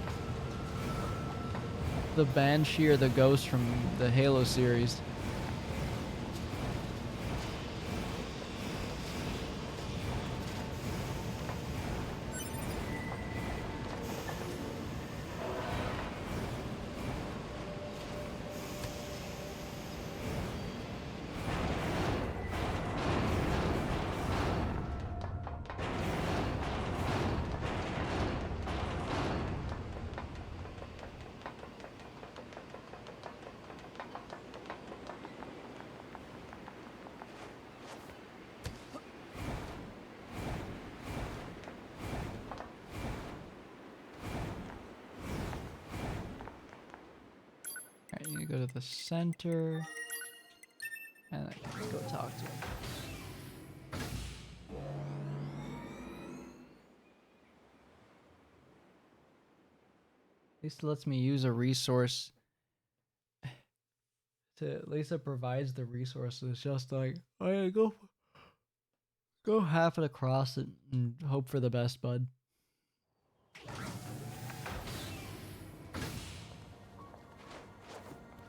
Banshee or the Ghost from the Halo series. Alright, you go to the center. And I can just go talk to him. At least it lets me use a resource. At least it provides the resources. It's just like, oh yeah, go half it across it and hope for the best, bud.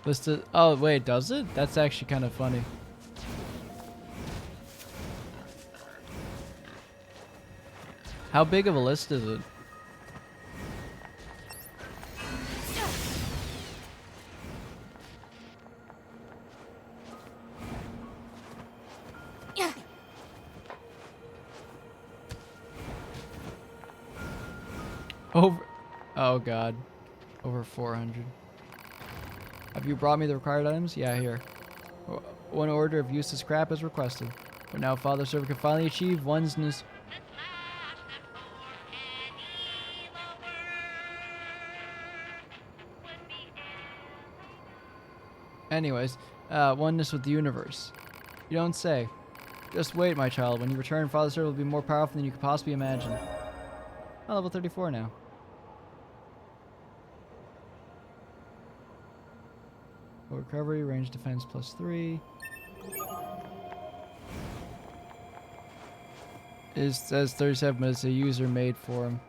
Listed. Oh wait, does it? That's actually kind of funny. How big of a list is it? Over. Oh god. Over 400. Have you brought me the required items? Yeah, here. One order of useless scrap is requested. But now Father Server can finally achieve oneness. Anyways, oneness with the universe. You don't say. Just wait, my child. When you return, Father Server will be more powerful than you could possibly imagine. I'm level 34 now. Recovery, range defense +3. It says 37, but it's a user made for him.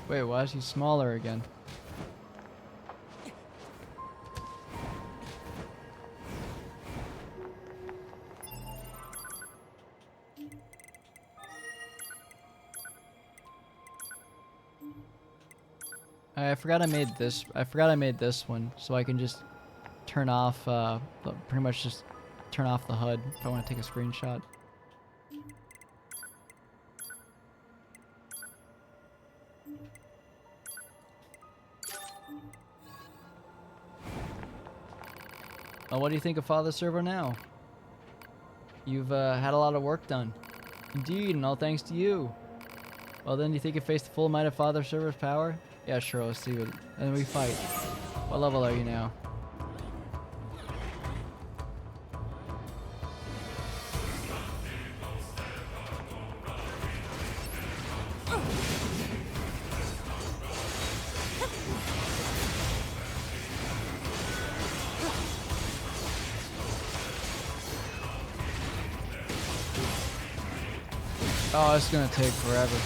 Wait, why is he smaller again? I forgot I made this. I forgot I made this one, so I can just turn off, pretty much just turn off the HUD if I want to take a screenshot. What do you think of Father Servo now? You've had a lot of work done. Indeed, and all thanks to you. Well then, do you think you face the full might of Father Servo's power? Yeah, sure, let's see what... And then we fight. What level are you now? Oh, it's gonna take forever.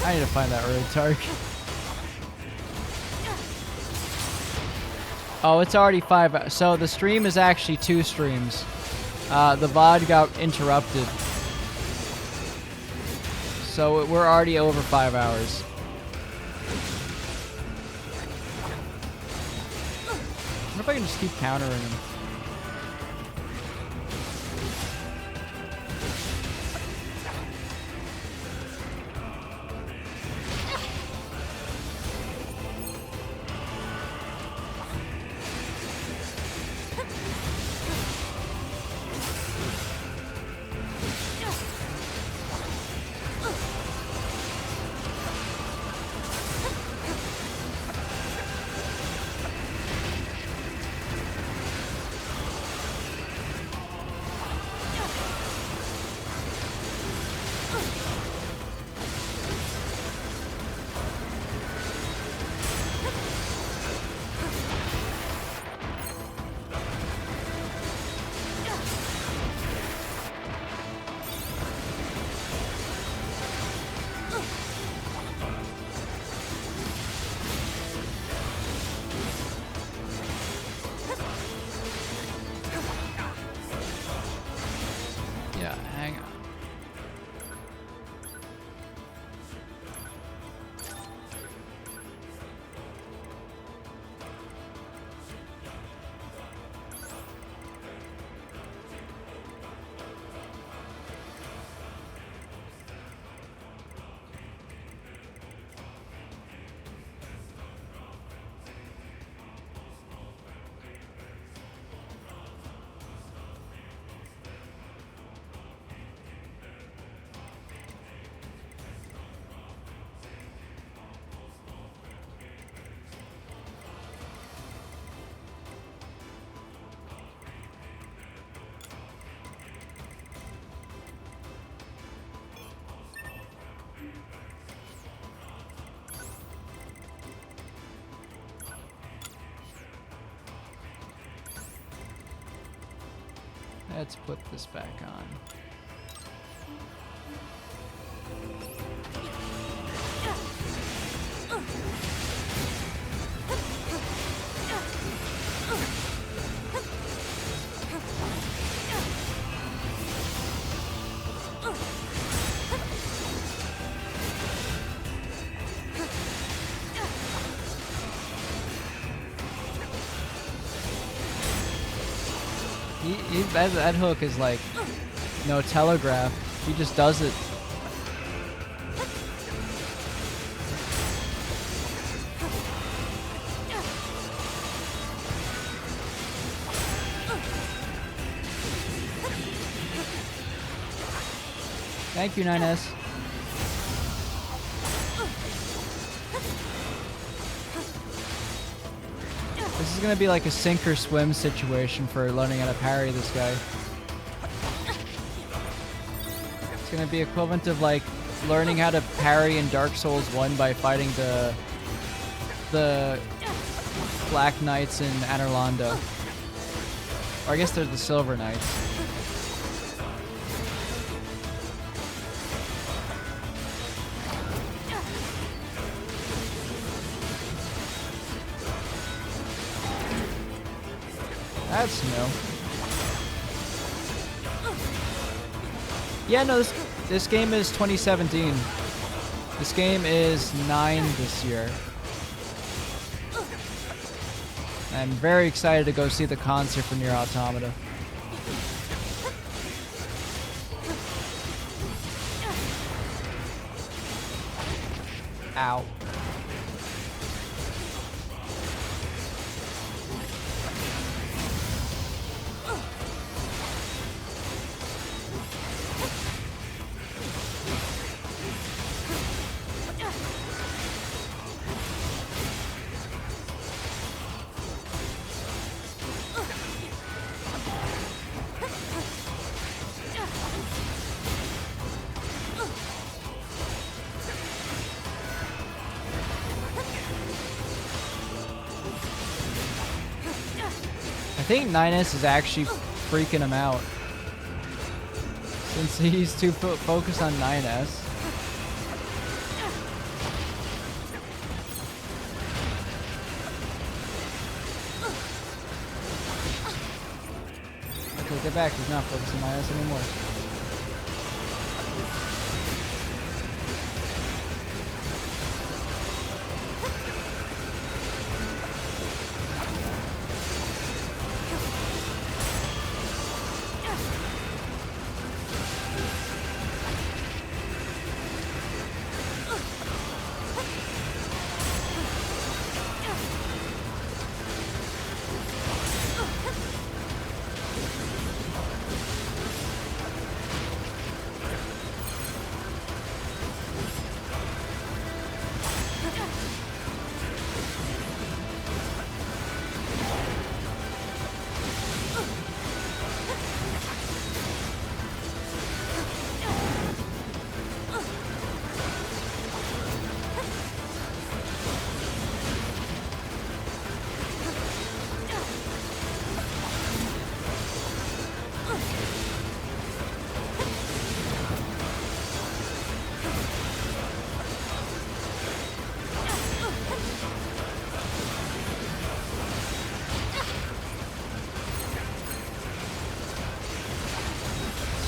I need to find that road target. Oh, it's already 5. So the stream is actually 2 streams. The VOD got interrupted. So we're already over 5 hours. I wonder if I can just keep countering him. Let's put this back on. That hook is like no telegraph. He just does it. Thank you, 9S. This is gonna be like a sink or swim situation for learning how to parry this guy. It's gonna be equivalent of like learning how to parry in Dark Souls 1 by fighting the Black Knights in Anorlando. Or I guess they're the Silver Knights. That's new. Yeah, no, this game is 2017. This game is 9 this year. I'm very excited to go see the concert for Nier Automata. Ow. I think 9S is actually freaking him out. Since he's too focused on 9S. Okay, get back. He's not focused on 9S anymore.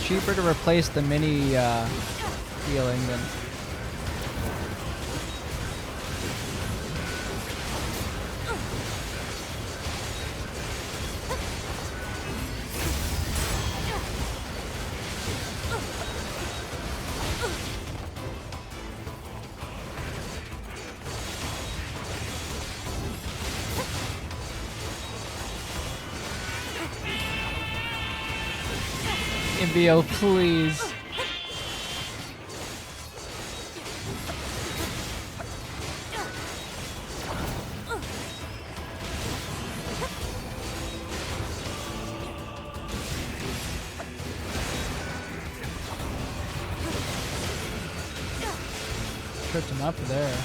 Cheaper to replace the mini healing than Imbio, please. Tripped him up there.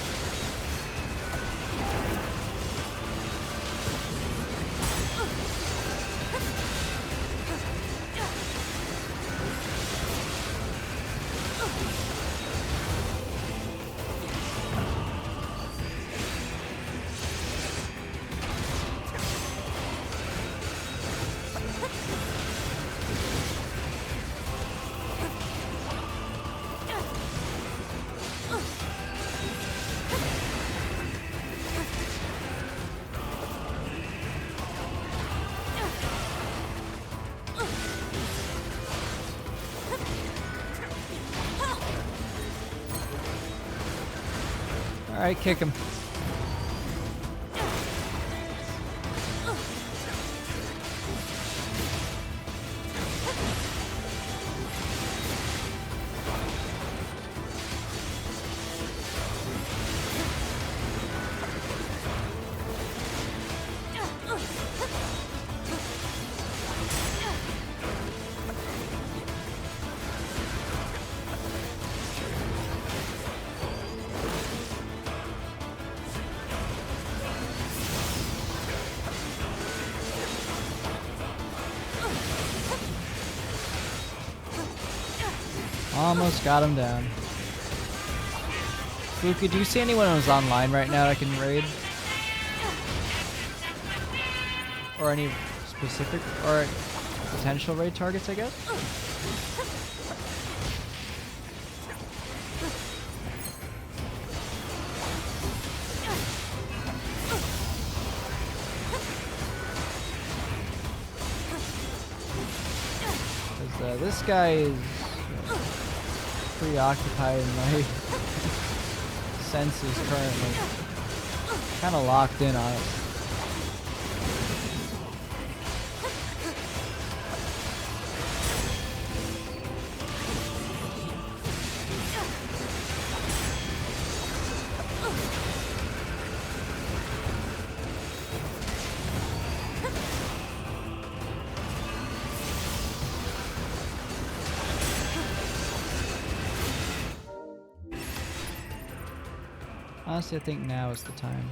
Alright, kick him. Almost got him down. Fuka, do you see anyone who's online right now I can raid? Or any specific, or potential raid targets, I guess? Because this guy is preoccupied in my senses currently. Kind of locked in on it. Honestly, I think now is the time.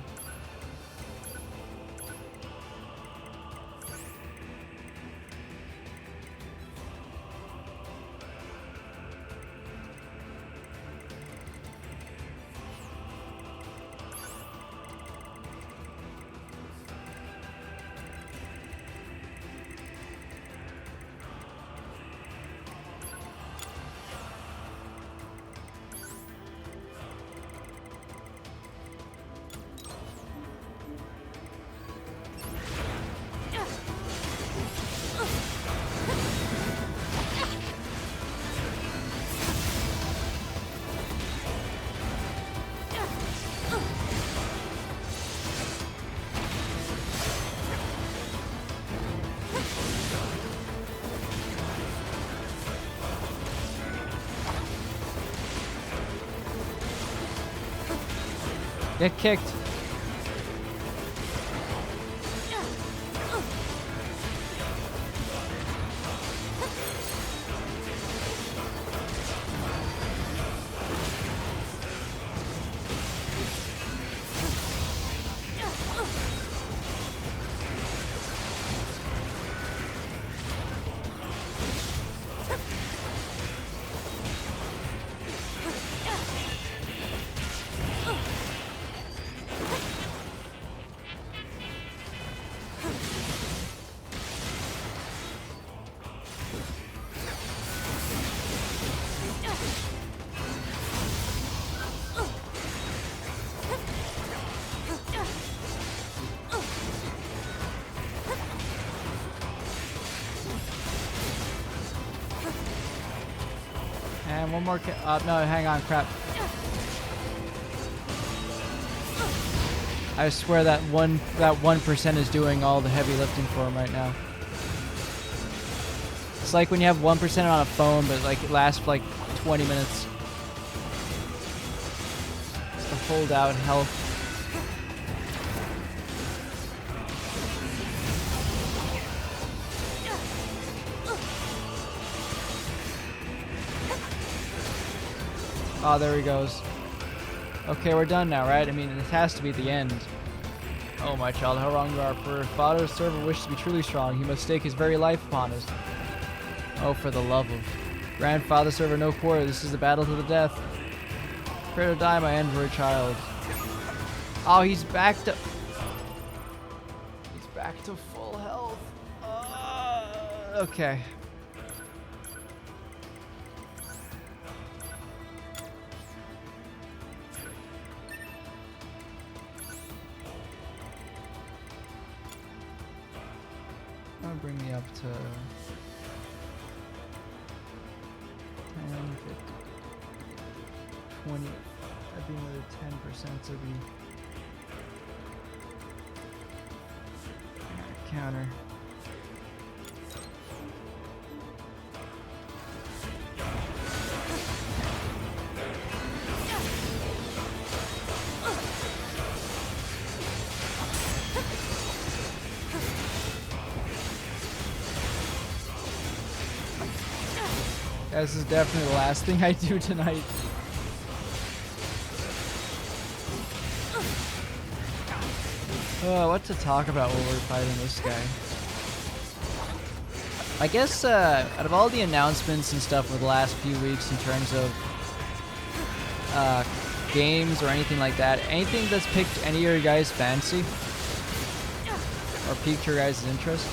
Get kicked. And one more. No, hang on, crap. I swear that 1% is doing all the heavy lifting for him right now. It's like when you have 1% on a phone, but like it lasts for like 20 minutes. It's to hold out health. Oh, there he goes. Okay, we're done now, right? I mean, this has to be the end. Oh, my child, how wrong you are. For father's servant wishes to be truly strong, he must stake his very life upon us. Oh, for the love of grandfather, servant, no quarter. This is the battle to the death. Prepare to die, my android child. Oh, he's back to... He's back to full health. Okay. That'll bring me up to 10, 15, 20. be another 10%, so it'd be counter. This is definitely the last thing I do tonight. What to talk about while we're fighting this guy? I guess out of all the announcements and stuff over the last few weeks in terms of games or anything like that, anything that's piqued any of your guys' fancy or piqued your guys' interest?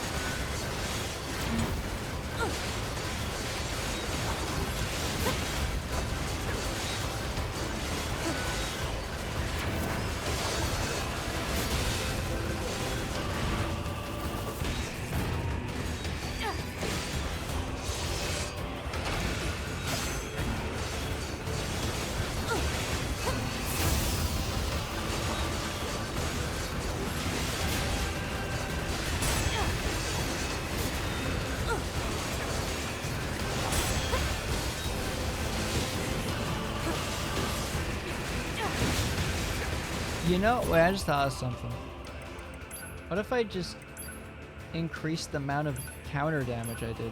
You know, wait, I just thought of something. What if I just increased the amount of counter damage I did?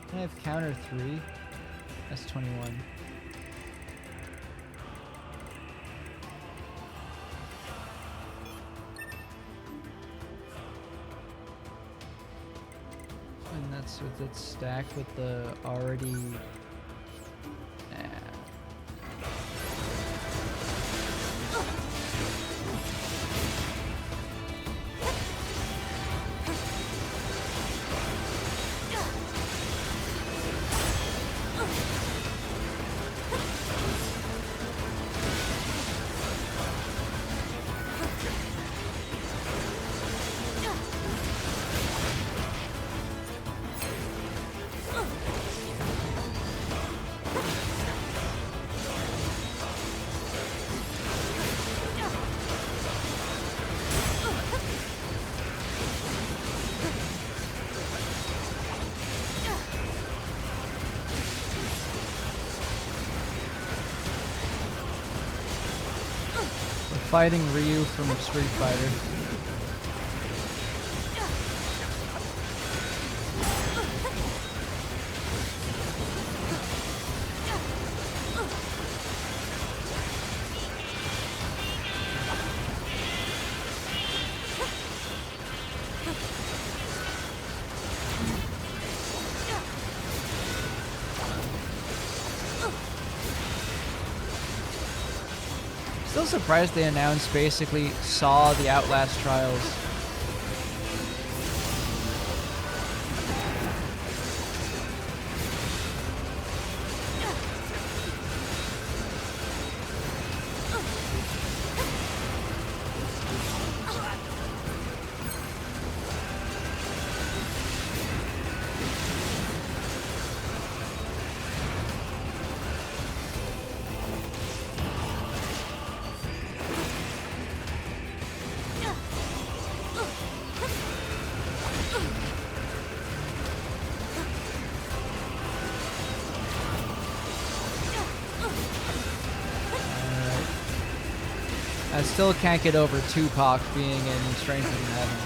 Can I have counter 3? That's 21. And that's with it stacked with the already... Fighting Ryu from Street Fighter. Still surprised they announced basically Saw the Outlast Trials. I still can't get over Tupac being in Stranger Than Heaven.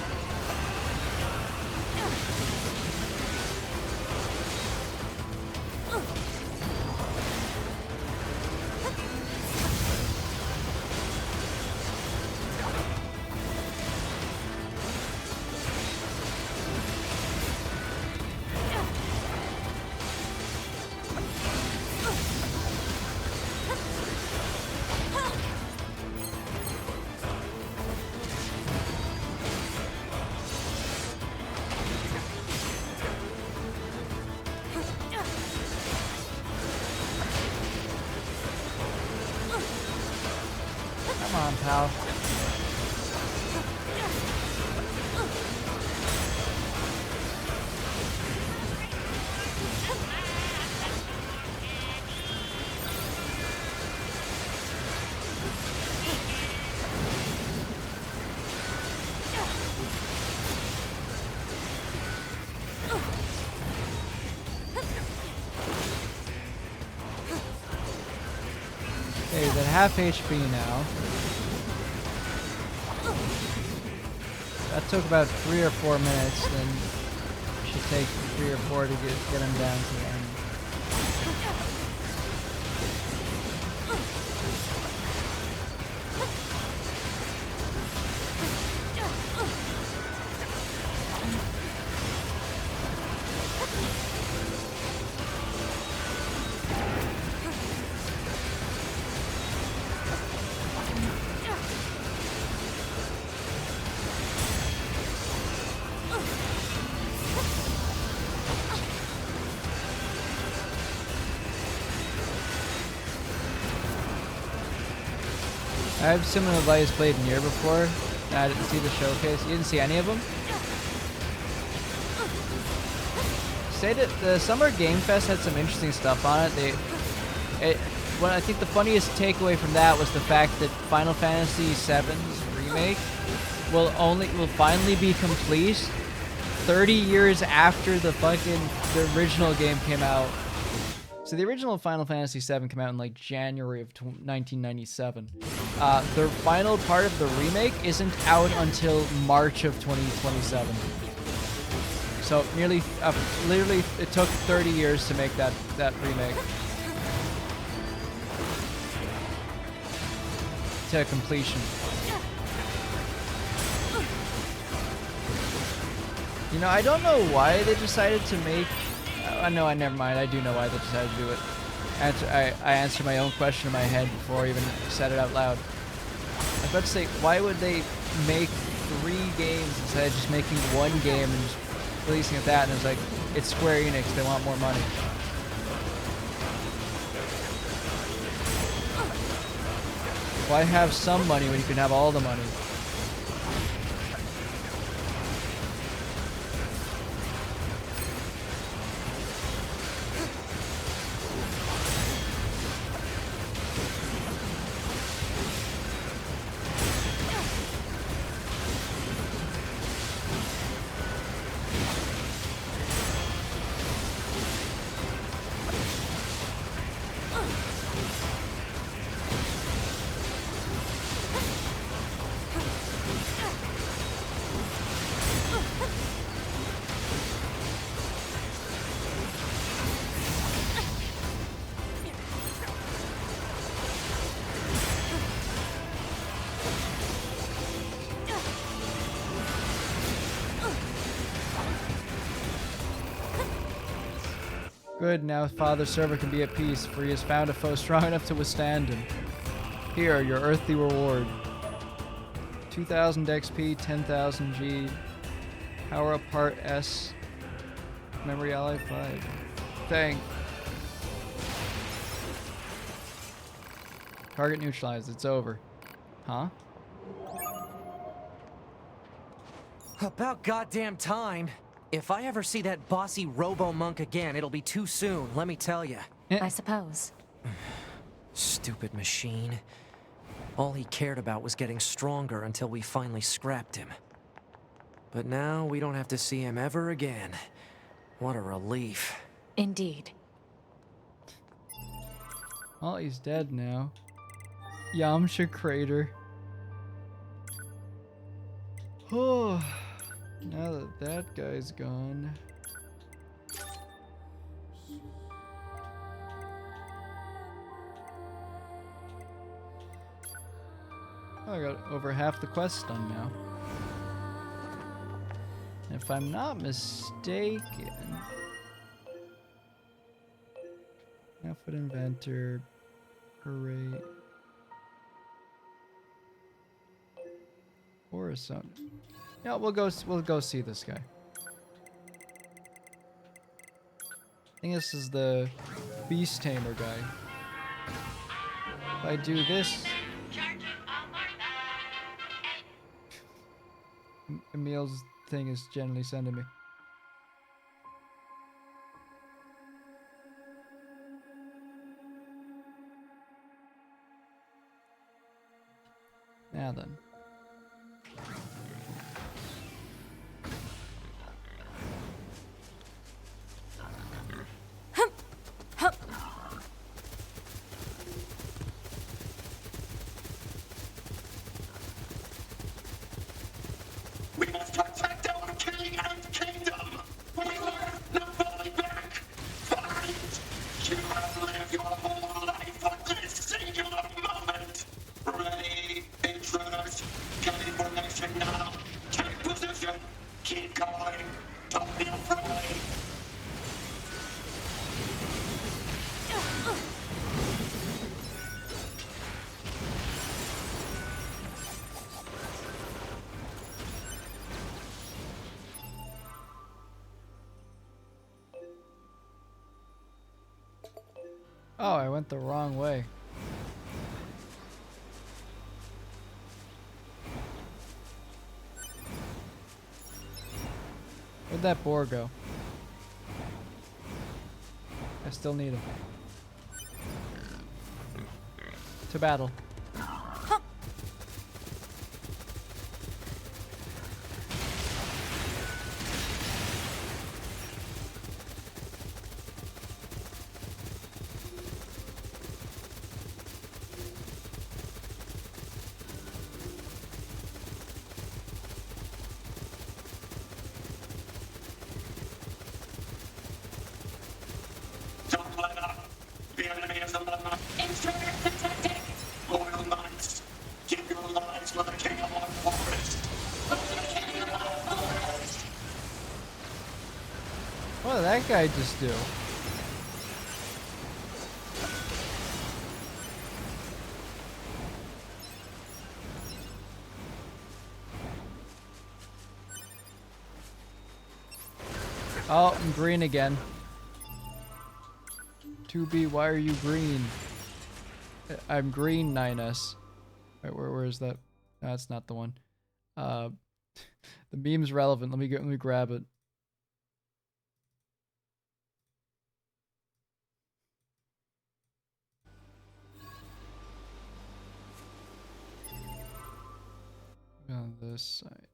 Come on, pal. half HP now. That took about 3 or 4 minutes, then it should take 3 or 4 to get him down to the end. I have similar lights played in here before. And I didn't see the showcase. You didn't see any of them? Say that the Summer Game Fest had some interesting stuff on it. Well, I think the funniest takeaway from that was the fact that Final Fantasy VII's remake will finally be complete 30 years after the original game came out. So the original Final Fantasy VII came out in like January of 1997. The final part of the remake isn't out until March of 2027. So literally, it took 30 years to make that remake to completion. You know, I don't know why they decided to make. No, never mind. I do know why they decided to do it. I answered my own question in my head before I even said it out loud. I was about to say, why would they make 3 games instead of just making 1 game and just releasing it that? And it was like, it's Square Enix. They want more money. Why have some money when you can have all the money? Good, now Father Server can be at peace, for he has found a foe strong enough to withstand him. Here, your earthly reward. 2,000 XP, 10,000 G, power up part S, memory ally 5. Thank. Target neutralized, it's over. Huh? About goddamn time. If I ever see that bossy robo-monk again, it'll be too soon, let me tell you. I suppose. Stupid machine. All he cared about was getting stronger until we finally scrapped him. But now we don't have to see him ever again. What a relief. Indeed. Oh, he's dead now. Yamcha Crater. Oh. Now that that guy's gone. Oh, I got over half the quest done now. If I'm not mistaken... Outfit Inventor... Parade... Or something. Yeah, we'll go see this guy. I think this is the Beast Tamer guy. If I do this... Emil's thing is generally sending me. Now then. You have lived your whole life for this singular moment. Ready, intruders? Get information now. Take position. Keep going. Don't be afraid. Oh, I went the wrong way. Where'd that boar go? I still need him. To battle. Don't let up. The enemy is among us. Intruder detected. Loyal knights, give your lives for the king of our forest. For the king of our forest. What did that guy just do? Oh, I'm green again. 2B, why are you green? I'm green, 9S. Wait, where is that? No, that's not the one. The meme's relevant. Let me grab it. On this side.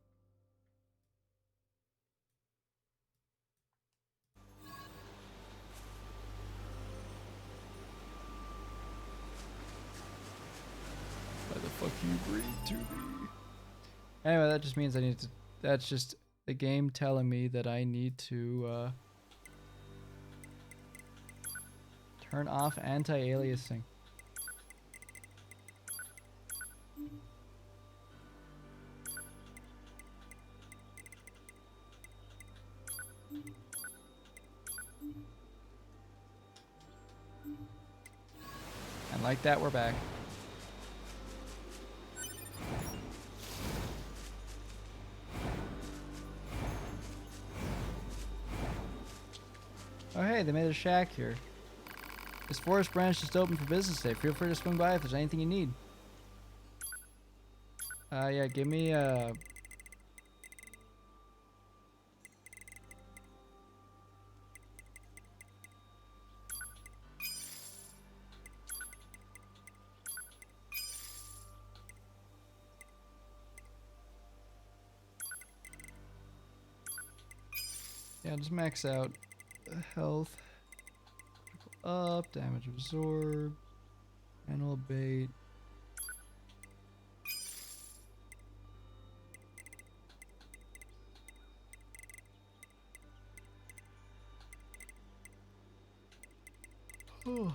Why the fuck you green to me? Anyway, that just means I need to. That's just the game telling me that I need to turn off anti-aliasing. And like that, we're back. Oh hey, they made a shack here. This forest branch just opened for business today. Feel free to swing by if there's anything you need. Yeah, give me yeah, just max out health. Up, damage absorb, animal bait. Oh.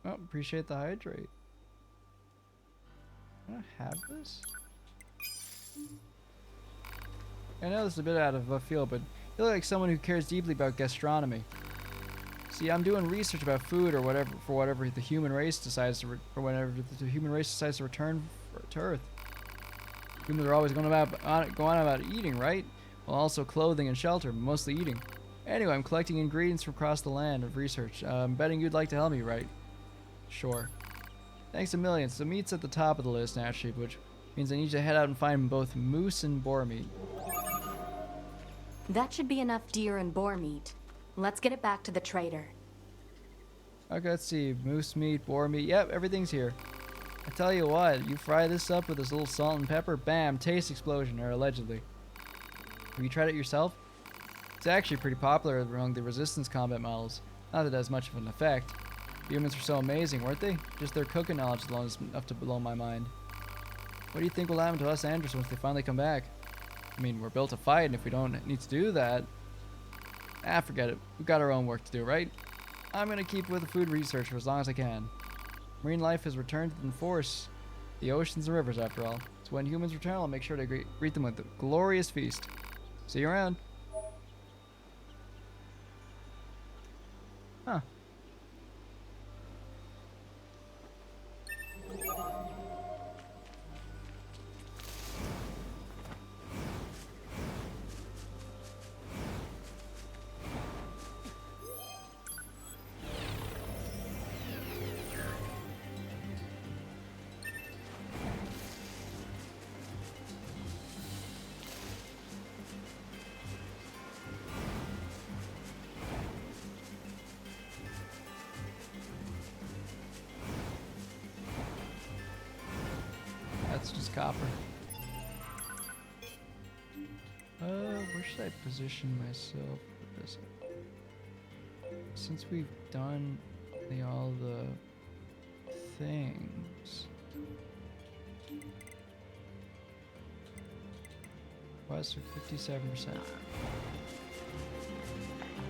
Oh, appreciate the hydrate. I don't have this? I know this is a bit out of left field, but you look like someone who cares deeply about gastronomy. See, I'm doing research about food or whatever for whatever the human race decides to return to Earth. Humans are always going on about eating, right? Well, also clothing and shelter, but mostly eating. Anyway, I'm collecting ingredients from across the land of research. I'm betting you'd like to help me, right? Sure. Thanks a million. So meat's at the top of the list, naturally, which means I need to head out and find both moose and boar meat. That should be enough deer and boar meat. Let's get it back to the trader. Okay, let's see. Moose meat, boar meat. Yep, everything's here. I tell you what, you fry this up with this little salt and pepper, bam, taste explosion, or allegedly. Have you tried it yourself? It's actually pretty popular among the resistance combat models. Not that it has much of an effect. Humans were so amazing, weren't they? Just their cooking knowledge alone is enough to blow my mind. What do you think will happen to us Andros once they finally come back? I mean, we're built to fight, and if we don't need to do that... forget it. We've got our own work to do, right? I'm gonna keep with the food research for as long as I can. Marine life has returned in force. The oceans and rivers, after all. So when humans return, I'll make sure to greet them with a glorious feast. See you around. Huh. That's just copper. Where should I position myself for this? Since we've done all the things. Quest are 57%.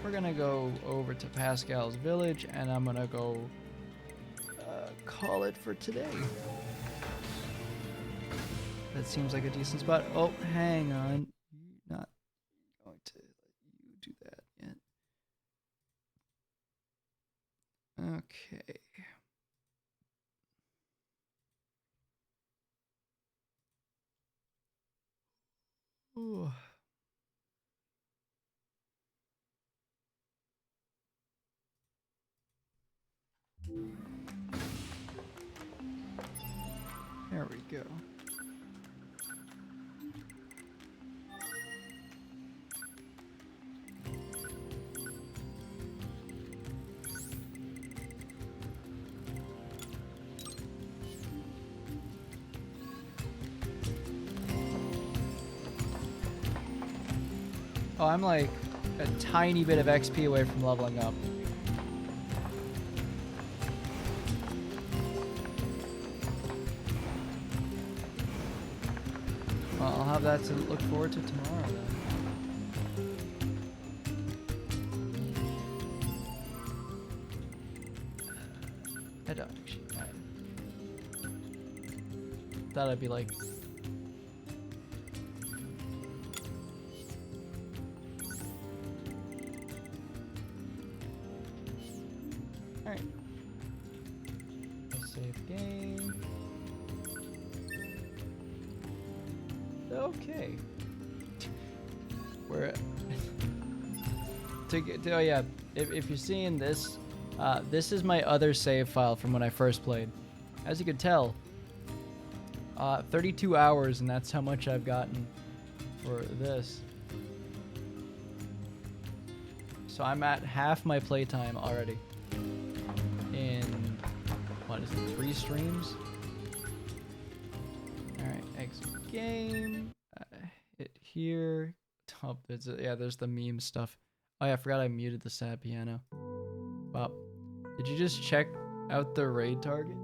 We're gonna go over to Pascal's village and I'm gonna go call it for today. That seems like a decent spot. Oh, hang on. You're not going to let you do that yet. Okay. Ooh. There we go. Oh, I'm like a tiny bit of XP away from leveling up. Well, I'll have that to look forward to tomorrow then. I don't actually. I thought I'd be like... Alright. Save game. Okay. We're oh yeah, if you're seeing this, this is my other save file from when I first played. As you can tell, 32 hours, and that's how much I've gotten for this. So I'm at half my playtime already. In, what is it, 3 streams? Alright, exit game. Hit here. Oh, there's the meme stuff. Oh yeah, I forgot I muted the sad piano. Wow. Did you just check out the raid target?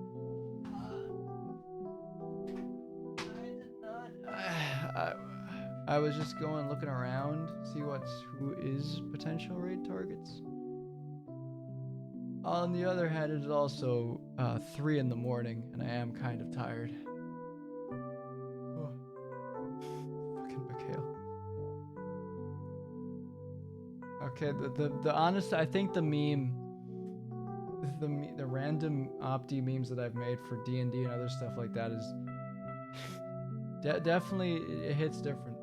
I was just going looking around, see who is potential raid targets. On the other hand, it is also 3 in the morning, and I am kind of tired. Oh. Fucking Mikhail. Okay, the honest, I think the meme, the random Opti memes that I've made for D&D and other stuff like that is definitely, it hits different.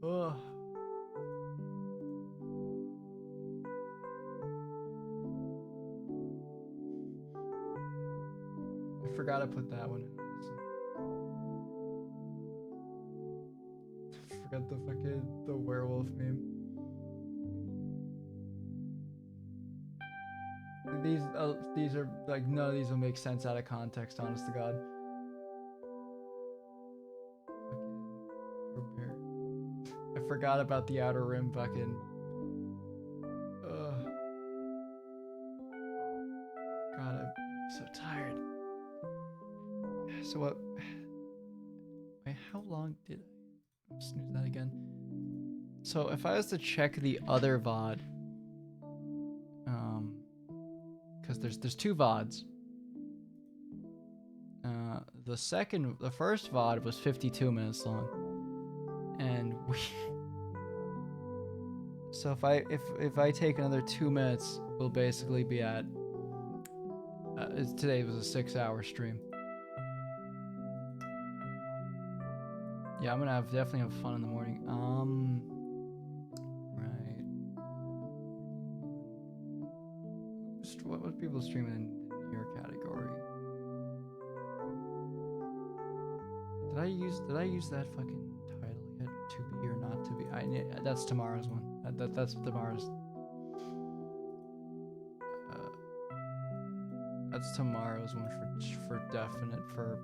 Oh. I forgot to put that one in. I forgot the werewolf meme. These are like, none of these will make sense out of context, honest to God. Fucking prepare. forgot about the Outer Rim fucking. Ugh. God, I'm so tired. So what? Wait, how long did I snooze that again? So if I was to check the other VOD, because there's two VODs. The first VOD was 52 minutes long, and we. So if I take another 2 minutes, we'll basically be at. Today was a 6-hour stream. Yeah, I'm gonna definitely have fun in the morning. Right. What people streaming in your category? Did I use that fucking title yet? To be or not to be? That's tomorrow's one. That's tomorrow's. That's tomorrow's one for definite for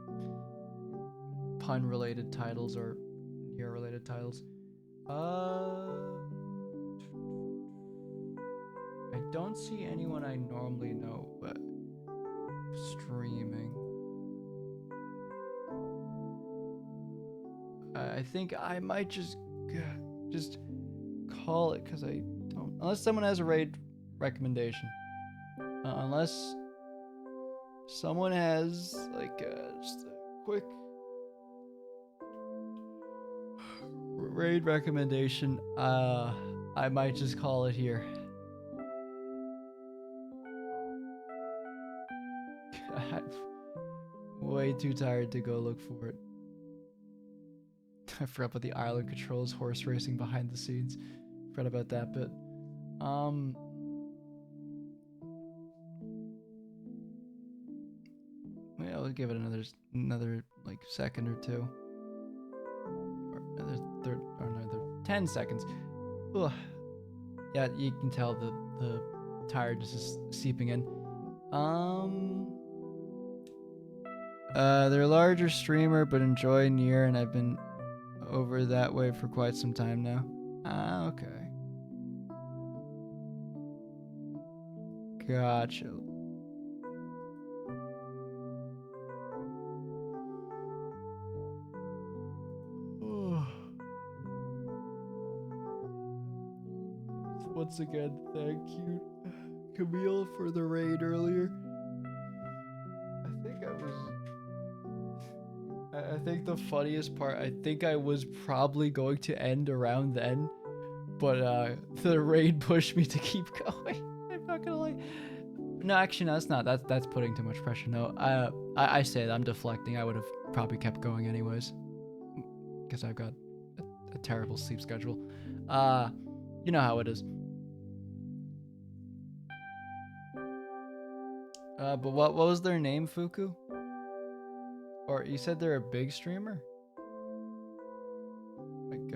pun related titles or year related titles. I don't see anyone I normally know streaming. I think I might just call it because I don't. Unless someone has a raid recommendation. Unless someone has like just a quick raid recommendation, I might just call it here. I'm way too tired to go look for it. I forgot about the island controls, horse racing behind the scenes. Forgot about that bit. Yeah, I'll give it another like second or two. Or another 10 seconds. Ugh. Yeah, you can tell the tiredness is seeping in. They're a larger streamer, but enjoy Nier, and I've been over that way for quite some time now. Okay. Gotcha. Once again, thank you, Camille, for the raid earlier. I think the funniest part, I think I was probably going to end around then, but the raid pushed me to keep going. I'm not gonna lie. No, actually, no, that's not. That's putting too much pressure. No, I say that I'm deflecting. I would have probably kept going anyways, because I've got a terrible sleep schedule. You know how it is. But what was their name, Fuku? Or you said they're a big streamer? Like,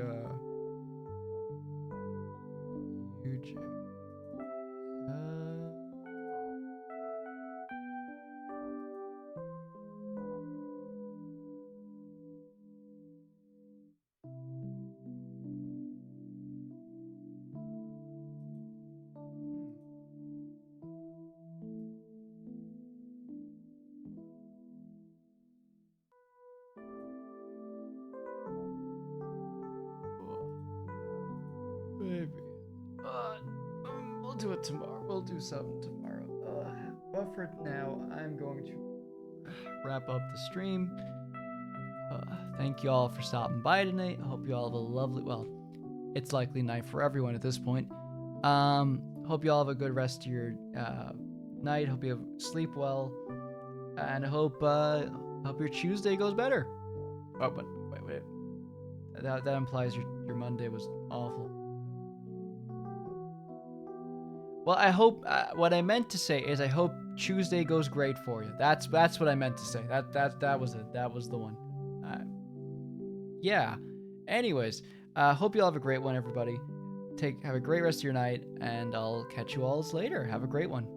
huge. Maybe. We'll do it tomorrow. We'll do something tomorrow. But for now, I'm going to wrap up the stream. Thank you all for stopping by tonight. I hope you all have a lovely, well, it's likely night for everyone at this point. Hope you all have a good rest of your night. Hope you sleep well. And I hope your Tuesday goes better. Oh, but wait. That implies your Monday was awful. Well, I hope what I meant to say is I hope Tuesday goes great for you. That's what I meant to say. That was it. That was the one. Yeah. Anyways, hope you all have a great one, everybody. Have a great rest of your night, and I'll catch you all later. Have a great one.